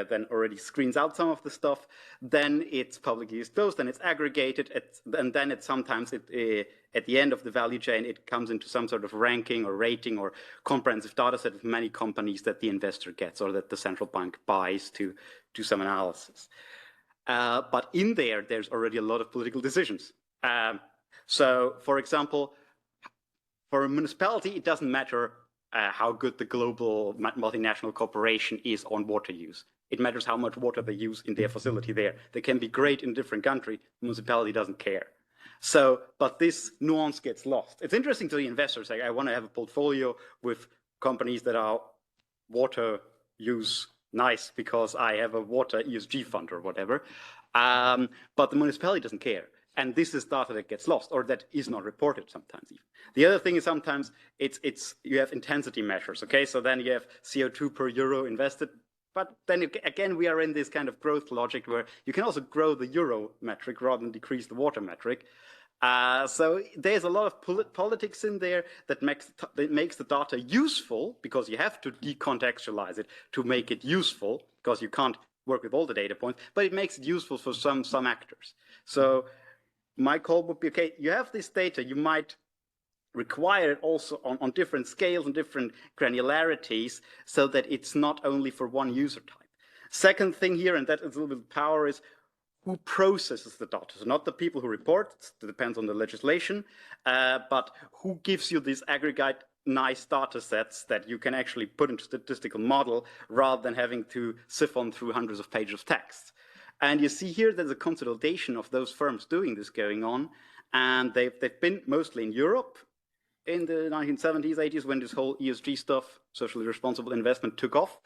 Speaker 19: then already screens out some of the stuff. Then it's publicly disclosed, then it's aggregated, and then it's sometimes at the end of the value chain, it comes into some sort of ranking or rating or comprehensive data set of many companies that the investor gets or that the central bank buys to do some analysis. But in there's already a lot of political decisions. So, for example, for a municipality, it doesn't matter how good the global multinational corporation is on water use. It matters how much water they use in their facility there. They can be great in a different country. The municipality doesn't care. So, but this nuance gets lost. It's interesting to the investors. Like, I want to have a portfolio with companies that are water use nice because I have a water ESG fund or whatever. But the municipality doesn't care. And this is data that gets lost or that is not reported sometimes even. The other thing is sometimes you have intensity measures, okay? So then you have CO2 per euro invested, but then again, we are in this kind of growth logic where you can also grow the euro metric rather than decrease the water metric. So there's a lot of politics in there that makes the data useful because you have to decontextualize it to make it useful because you can't work with all the data points, but it makes it useful for some actors. So my call would be, okay, you have this data, you might require it also on different scales and different granularities so that it's not only for one user type. Second thing here, and that is a little bit of power, is who processes the data. So not the people who report, it depends on the legislation, but who gives you these aggregate nice data sets that you can actually put into a statistical model rather than having to sift on through hundreds of pages of text. And you see here there's a consolidation of those firms doing this going on, and they've been mostly in Europe in the 1970s, 80s, when this whole ESG stuff, socially responsible investment, took off.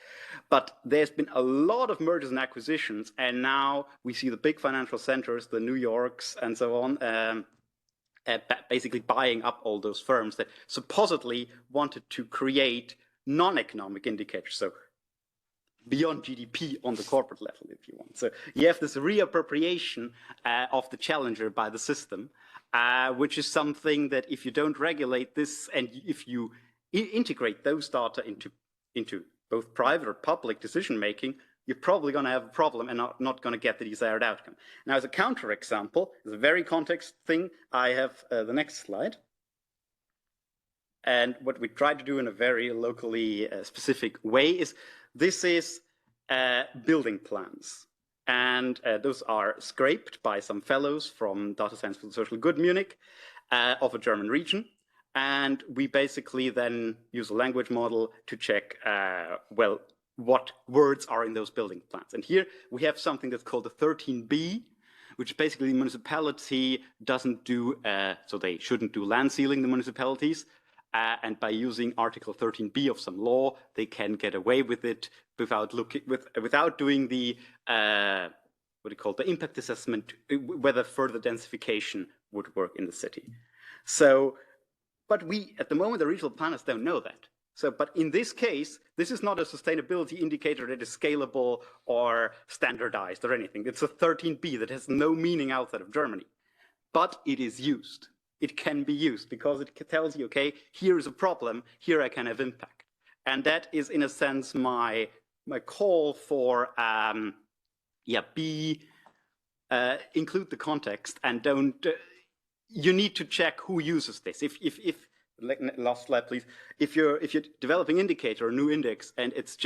Speaker 19: But there's been a lot of mergers and acquisitions, and now we see the big financial centers, the New Yorks and so on, basically buying up all those firms that supposedly wanted to create non-economic indicators, so beyond GDP on the corporate level, if you want. So you have this reappropriation of the challenger by the system, which is something that if you don't regulate this and if you integrate those data into both private or public decision-making, you're probably going to have a problem and not going to get the desired outcome. Now, as a counterexample, as a very context thing, I have the next slide. And what we try to do in a very locally specific way is, this is building plans. And those are scraped by some fellows from Data Science for the Social Good Munich of a German region. And we basically then use a language model to check, well, what words are in those building plans. And here we have something that's called the 13B, which basically the municipality doesn't do, so they shouldn't do land sealing, the municipalities. And by using Article 13B of some law, they can get away with it without doing the the impact assessment, whether further densification would work in the city. So, but we at the moment the regional planners don't know that. So, but in this case, this is not a sustainability indicator that is scalable or standardized or anything. It's a 13B that has no meaning outside of Germany, but it is used. It can be used because it tells you, okay, here is a problem, here I can have impact. And that is, in a sense, my call for, include the context and don't, you need to check who uses this. Last slide, please. If you're developing indicator or new index and it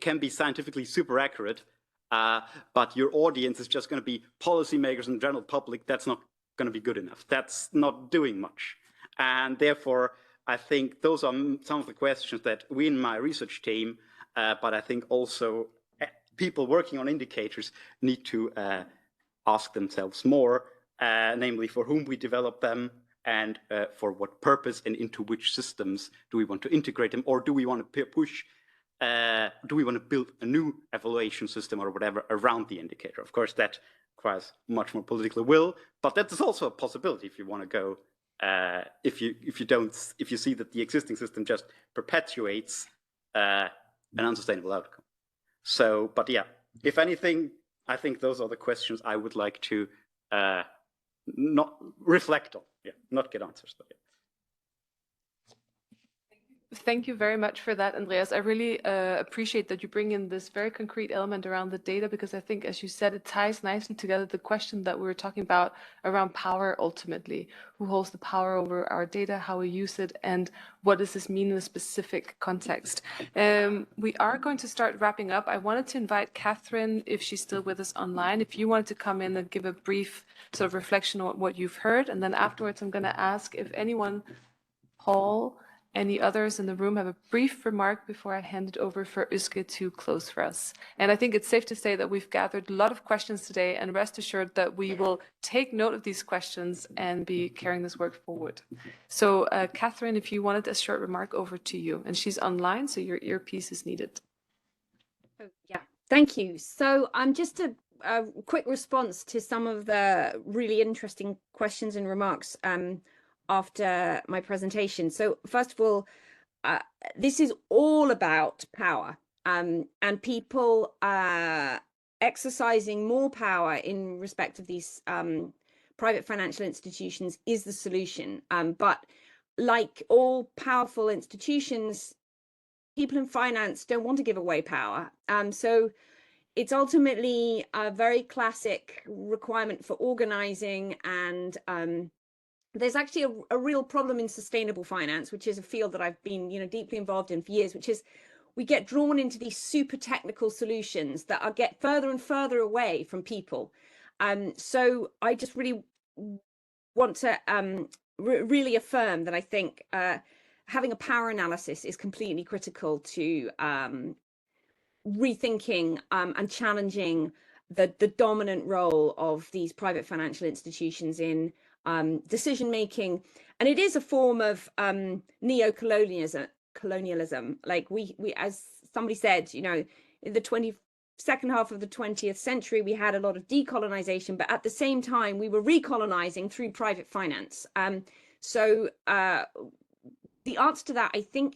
Speaker 19: can be scientifically super accurate, but your audience is just going to be policymakers and the general public, that's not going to be good enough. That's not doing much. And therefore, I think those are some of the questions that we in my research team, but I think also people working on indicators need to ask themselves more, namely for whom we develop them and for what purpose and into which systems do we want to integrate them, or do we want to push, do we want to build a new evaluation system or whatever around the indicator? Of course, that requires much more political will, but that is also a possibility if you want to go, if you see that the existing system just perpetuates an unsustainable outcome. So, but yeah, if anything, I think those are the questions I would like to not reflect on, not get answers, but yeah.
Speaker 1: Thank you very much for that, Andreas. I really appreciate that you bring in this very concrete element around the data, because I think, as you said, it ties nicely together the question that we were talking about around power ultimately. Who holds the power over our data, how we use it, and what does this mean in a specific context? We are going to start wrapping up. I wanted to invite Catherine, if she's still with us online, if you wanted to come in and give a brief sort of reflection on what you've heard. And then afterwards, I'm going to ask if anyone, Paul, any others in the room have a brief remark before I hand it over for Özge to close for us. And I think it's safe to say that we've gathered a lot of questions today, and rest assured that we will take note of these questions and be carrying this work forward. So Catherine, if you wanted a short remark, over to you. And she's online, so your earpiece is needed.
Speaker 14: Yeah, thank you. So just a quick response to some of the really interesting questions and remarks after my presentation. So first of all, this is all about power and people exercising more power in respect of these private financial institutions is the solution. But like all powerful institutions, people in finance don't want to give away power. So it's ultimately a very classic requirement for organizing, and there's actually a real problem in sustainable finance, which is a field that I've been, deeply involved in for years, which is we get drawn into these super technical solutions that get further and further away from people. So I just really want to really affirm that I think having a power analysis is completely critical to rethinking and challenging the dominant role of these private financial institutions in decision making. And it is a form of neo-colonialism. Like we, as somebody said, in the second half of the 20th century, we had a lot of decolonization, but at the same time, we were recolonizing through private finance. So the answer to that, I think,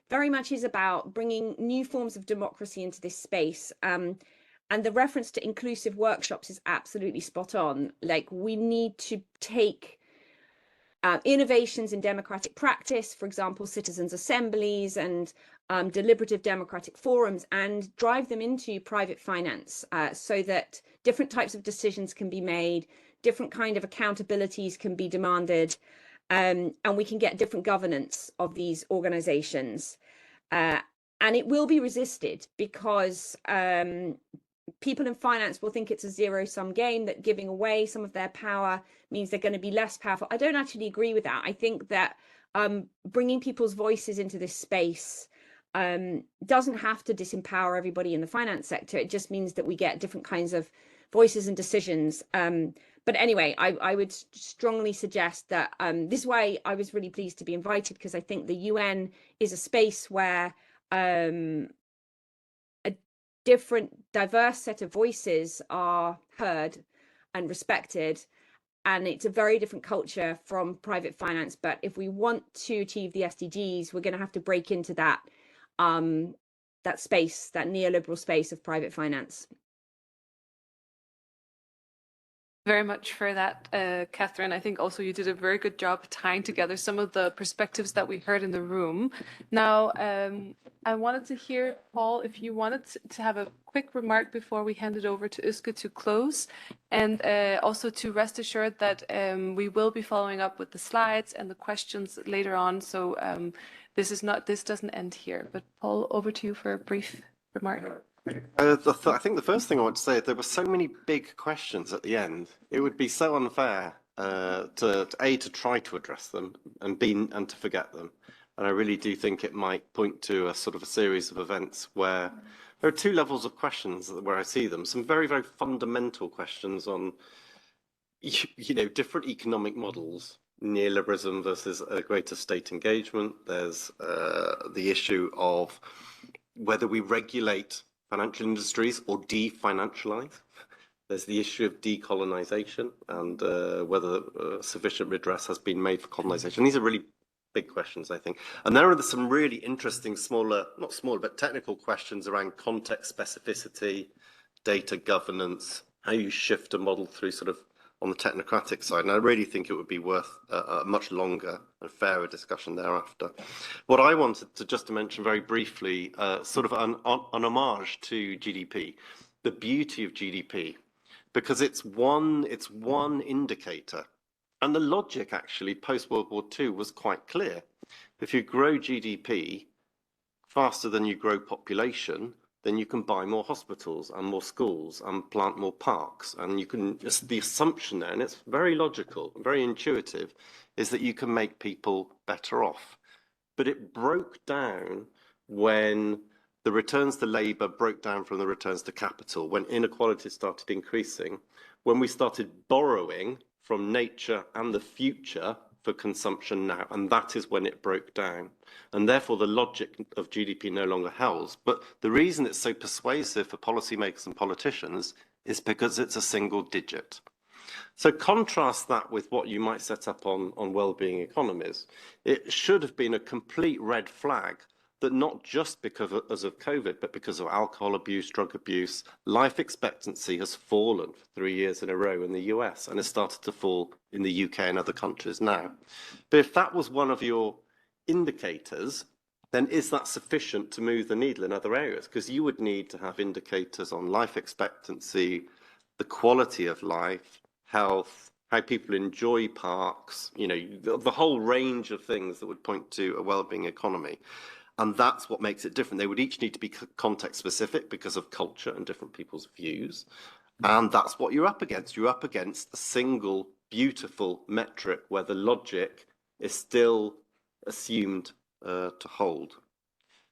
Speaker 14: very much is about bringing new forms of democracy into this space. And the reference to inclusive workshops is absolutely spot on. Like, we need to take innovations in democratic practice, for example, citizens' assemblies and deliberative democratic forums, and drive them into private finance so that different types of decisions can be made, different kind of accountabilities can be demanded, and we can get different governance of these organizations. And it will be resisted because people in finance will think it's a zero-sum game, that giving away some of their power means they're going to be less powerful. I don't actually agree with that. I think that bringing people's voices into this space doesn't have to disempower everybody in the finance sector. It just means that we get different kinds of voices and decisions. But anyway, I would strongly suggest that this is why I was really pleased to be invited, because I think the UN is a space where a different, diverse set of voices are heard and respected. And it's a very different culture from private finance. But if we want to achieve the SDGs, we're going to have to break into that that space, that neoliberal space of private finance.
Speaker 1: Very much for that, Catherine. I think also you did a very good job tying together some of the perspectives that we heard in the room. Now, I wanted to hear, Paul, if you wanted to have a quick remark before we hand it over to Özge to close, and also to rest assured that we will be following up with the slides and the questions later on. So this doesn't end here. But Paul, over to you for a brief remark.
Speaker 7: I think the first thing I want to say, there were so many big questions at the end. It would be so unfair to try to address them, and and to forget them. And I really do think it might point to a sort of a series of events where there are two levels of questions where I see them. Some very, very fundamental questions on, different economic models, neoliberalism versus a greater state engagement. There's the issue of whether we regulate financial industries or definancialize. There's the issue of decolonization and whether sufficient redress has been made for colonization. These are really big questions, I think. And there are some really interesting not smaller, but technical questions around context specificity, data governance, how you shift a model through sort of on the technocratic side. And I really think it would be worth a much longer and fairer discussion thereafter. What I wanted to mention very briefly, sort of an homage to GDP, the beauty of GDP, because it's one indicator. And the logic actually post-World War II was quite clear. If you grow GDP faster than you grow population, then you can buy more hospitals and more schools and plant more parks. And you can, just the assumption there, and it's very logical, very intuitive, is that you can make people better off. But it broke down when the returns to labour broke down from the returns to capital, when inequality started increasing, when we started borrowing from nature and the future for consumption now, and that is when it broke down. And therefore the logic of GDP no longer holds. But the reason it's so persuasive for policymakers and politicians is because it's a single digit. So contrast that with what you might set up on well-being economies. It should have been a complete red flag that not just because of COVID, but because of alcohol abuse, drug abuse, life expectancy has fallen for 3 years in a row in the US and has started to fall in the UK and other countries now. But if that was one of your indicators, then is that sufficient to move the needle in other areas? Because you would need to have indicators on life expectancy, the quality of life, health, how people enjoy parks, the whole range of things that would point to a well-being economy. And that's what makes it different. They would each need to be context specific because of culture and different people's views. And that's what you're up against. You're up against a single beautiful metric where the logic is still assumed to hold.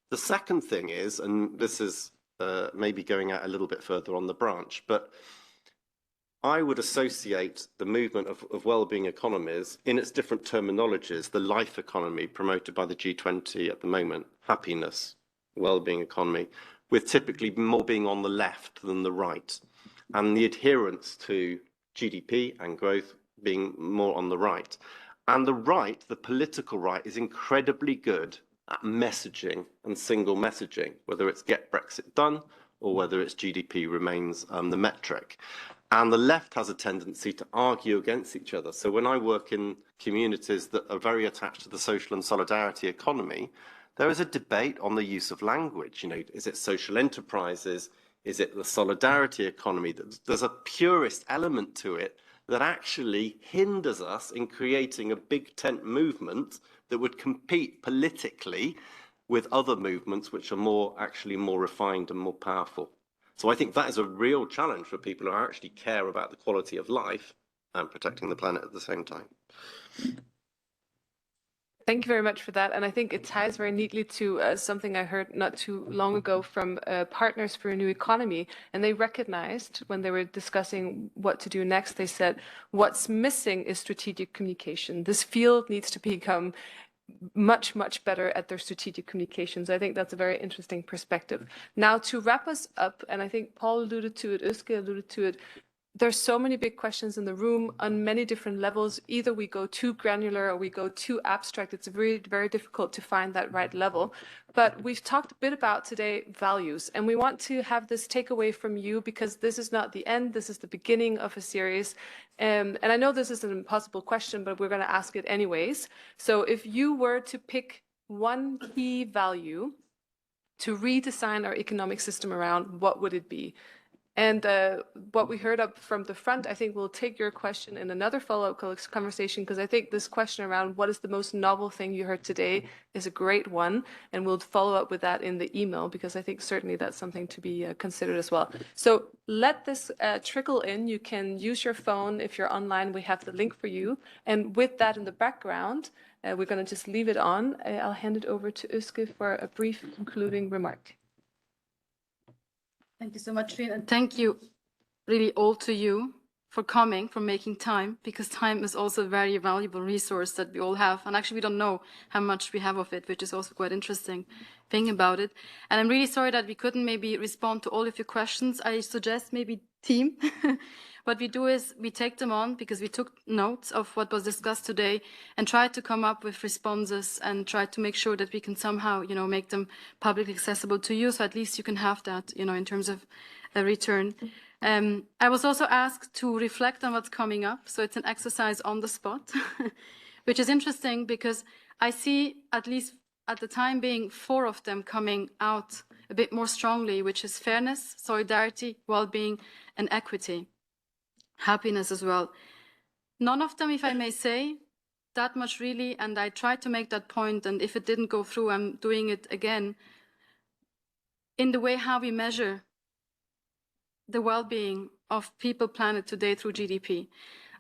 Speaker 7: The second thing is, and this is maybe going out a little bit further on the branch, but I would associate the movement of well-being economies in its different terminologies, the life economy promoted by the G20 at the moment, happiness, well-being economy, with typically more being on the left than the right, and the adherence to GDP and growth being more on the right. And the right, the political right, is incredibly good at messaging and single messaging, whether it's get Brexit done or whether it's GDP remains the metric. And the left has a tendency to argue against each other. So when I work in communities that are very attached to the social and solidarity economy, there is a debate on the use of language. Is it social enterprises? Is it the solidarity economy? There's a purist element to it that actually hinders us in creating a big tent movement that would compete politically with other movements which are actually more refined and more powerful. So I think that is a real challenge for people who actually care about the quality of life and protecting the planet at the same time.
Speaker 1: Thank you very much for that. And I think it ties very neatly to something I heard not too long ago from Partners for a New Economy. And they recognized when they were discussing what to do next, they said, what's missing is strategic communication. This field needs to become much, much better at their strategic communications. I think that's a very interesting perspective. Now, to wrap us up, and I think Paul alluded to it, Özge alluded to it, there's so many big questions in the room on many different levels. Either we go too granular or we go too abstract. It's very, very difficult to find that right level. But we've talked a bit about today values, and we want to have this takeaway from you because this is not the end. This is the beginning of a series. And I know this is an impossible question, but we're going to ask it anyways. So if you were to pick one key value to redesign our economic system around, what would it be? And what we heard up from the front, I think we'll take your question in another follow-up conversation, because I think this question around what is the most novel thing you heard today is a great one. And we'll follow up with that in the email, because I think certainly that's something to be considered as well. So let this trickle in. You can use your phone. If you're online, we have the link for you. And with that in the background, we're going to just leave it on. I'll hand it over to Uske for a brief concluding remark.
Speaker 10: Thank you so much, Trine, and thank you really all to you for coming, for making time, because time is also a very valuable resource that we all have. And actually, we don't know how much we have of it, which is also quite interesting thing about it. And I'm really sorry that we couldn't maybe respond to all of your questions. I suggest maybe team. What we do is we take them on, because we took notes of what was discussed today and tried to come up with responses and try to make sure that we can somehow, make them publicly accessible to you. So at least you can have that, in terms of a return. I was also asked to reflect on what's coming up. So it's an exercise on the spot, which is interesting because I see, at least at the time being, 4 of them coming out a bit more strongly, which is fairness, solidarity, well-being, and equity. Happiness as well. None of them, if I may say, that much really, and I tried to make that point, and if it didn't go through, I'm doing it again, in the way how we measure the well-being of people, planet today through GDP.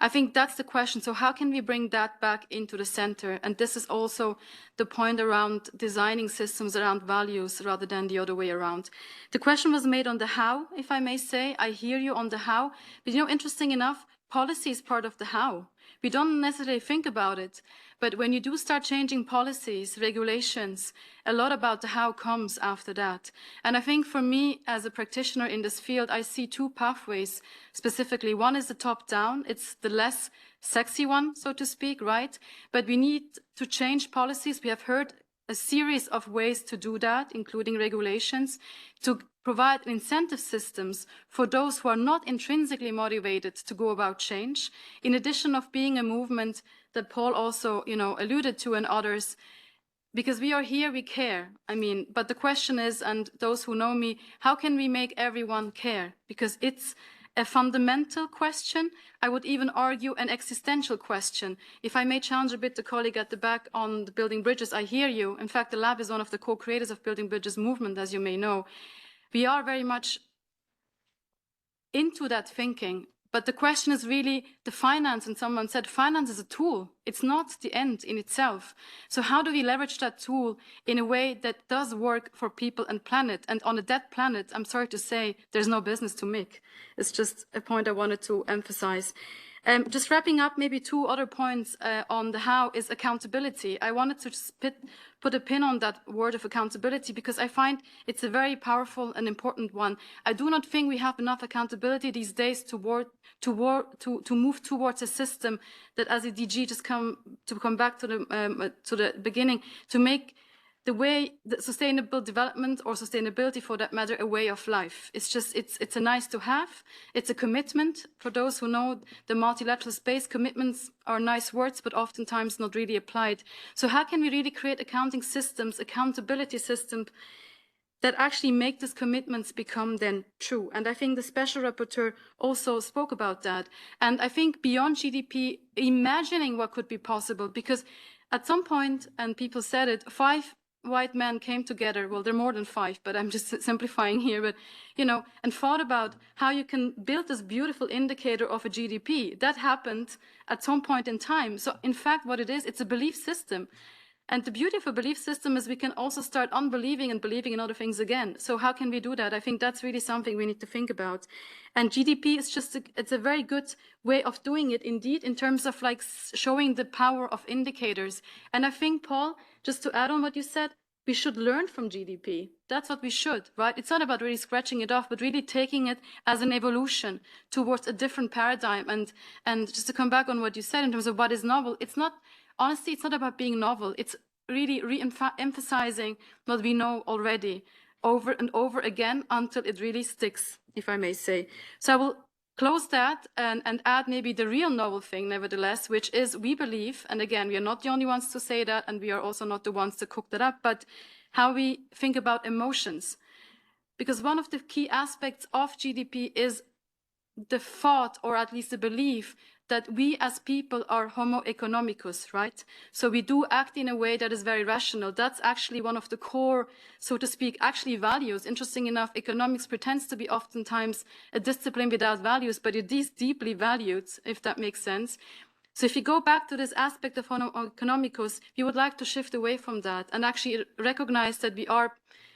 Speaker 10: I think that's the question. So how can we bring that back into the center? And this is also the point around designing systems around values rather than the other way around. The question was made on the how, if I may say. I hear you on the how. But interesting enough, policy is part of the how. We don't necessarily think about it. But when you do start changing policies, regulations, a lot about the how comes after that. And I think for me, as a practitioner in this field, I see 2 pathways specifically. One is the top-down. It's the less sexy one, so to speak, right? But we need to change policies. We have heard a series of ways to do that, including regulations, to provide incentive systems for those who are not intrinsically motivated to go about change, in addition of being a movement that Paul also, alluded to, and others, because we are here, we care. But the question is, and those who know me, how can we make everyone care? Because it's a fundamental question. I would even argue an existential question. If I may challenge a bit the colleague at the back on the Building Bridges, I hear you. In fact, the lab is one of the co-creators of Building Bridges movement, as you may know. We are very much into that thinking. But the question is really the finance, and someone said finance is a tool. It's not the end in itself. So how do we leverage that tool in a way that does work for people and planet? And on a dead planet, I'm sorry to say, there's no business to make. It's just a point I wanted to emphasize. Just wrapping up, maybe 2 other points on the how is accountability. I wanted to just put a pin on that word of accountability, because I find it's a very powerful and important one. I do not think we have enough accountability these days to move towards a system that, as a DG, just come back to the beginning, to make the way the sustainable development, or sustainability for that matter, a way of life. It's a nice to have. It's a commitment. For those who know the multilateral space, commitments are nice words, but oftentimes not really applied. So how can we really create accounting systems, accountability systems that actually make these commitments become then true? And I think the special rapporteur also spoke about that. And I think beyond GDP, imagining what could be possible, because at some point, and people said it, 5 white men came together, well, there are more than 5, but I'm just simplifying here, but, and thought about how you can build this beautiful indicator of a GDP. That happened at some point in time. So in fact, what it is, it's a belief system. And the beauty of a belief system is we can also start unbelieving and believing in other things again. So how can we do that? I think that's really something we need to think about. And GDP is it's a very good way of doing it, indeed, in terms of showing the power of indicators. And I think, Paul, just to add on what you said, we should learn from GDP. That's what we should, right? It's not about really scratching it off, but really taking it as an evolution towards a different paradigm. And just to come back on what you said in terms of what is novel, honestly, it's not about being novel. It's really re-emphasizing what we know already over and over again until it really sticks, if I may say. So I will close that and add maybe the real novel thing, nevertheless, which is we believe, and again, we are not the only ones to say that, and we are also not the ones to cook that up, but how we think about emotions. because one of the key aspects of GDP is the thought, or at least the belief, that we as people are homo economicus, right? So we do act in a way that is very rational. That's actually one of the core, so to speak, actually values. Interesting enough, economics pretends to be oftentimes a discipline without values, but it is deeply valued, if that makes sense. So if you go back to this aspect of homo economicus, we would like to shift away from that and actually recognize that we are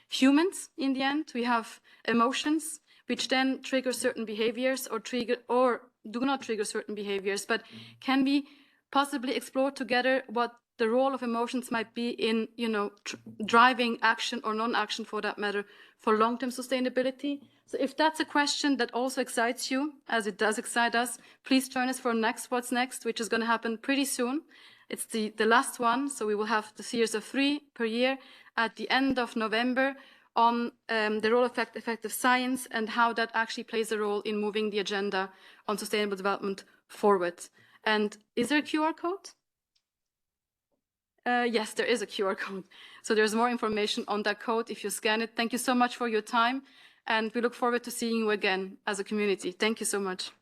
Speaker 10: humans in the end. We have emotions, which then trigger certain behaviors or do not trigger certain behaviors, but can we possibly explore together what the role of emotions might be in, driving action or non-action for that matter, for long-term sustainability? So if that's a question that also excites you, as it does excite us, please join us for next What's Next, which is going to happen pretty soon. It's the last one, so we will have the series of 3 per year at the end of November, on the role of effective science and how that actually plays a role in moving the agenda on sustainable development forward. And is there a QR code? Yes, there is a QR code. So there's more information on that code if you scan it. Thank you so much for your time. And we look forward to seeing you again as a community. Thank you so much.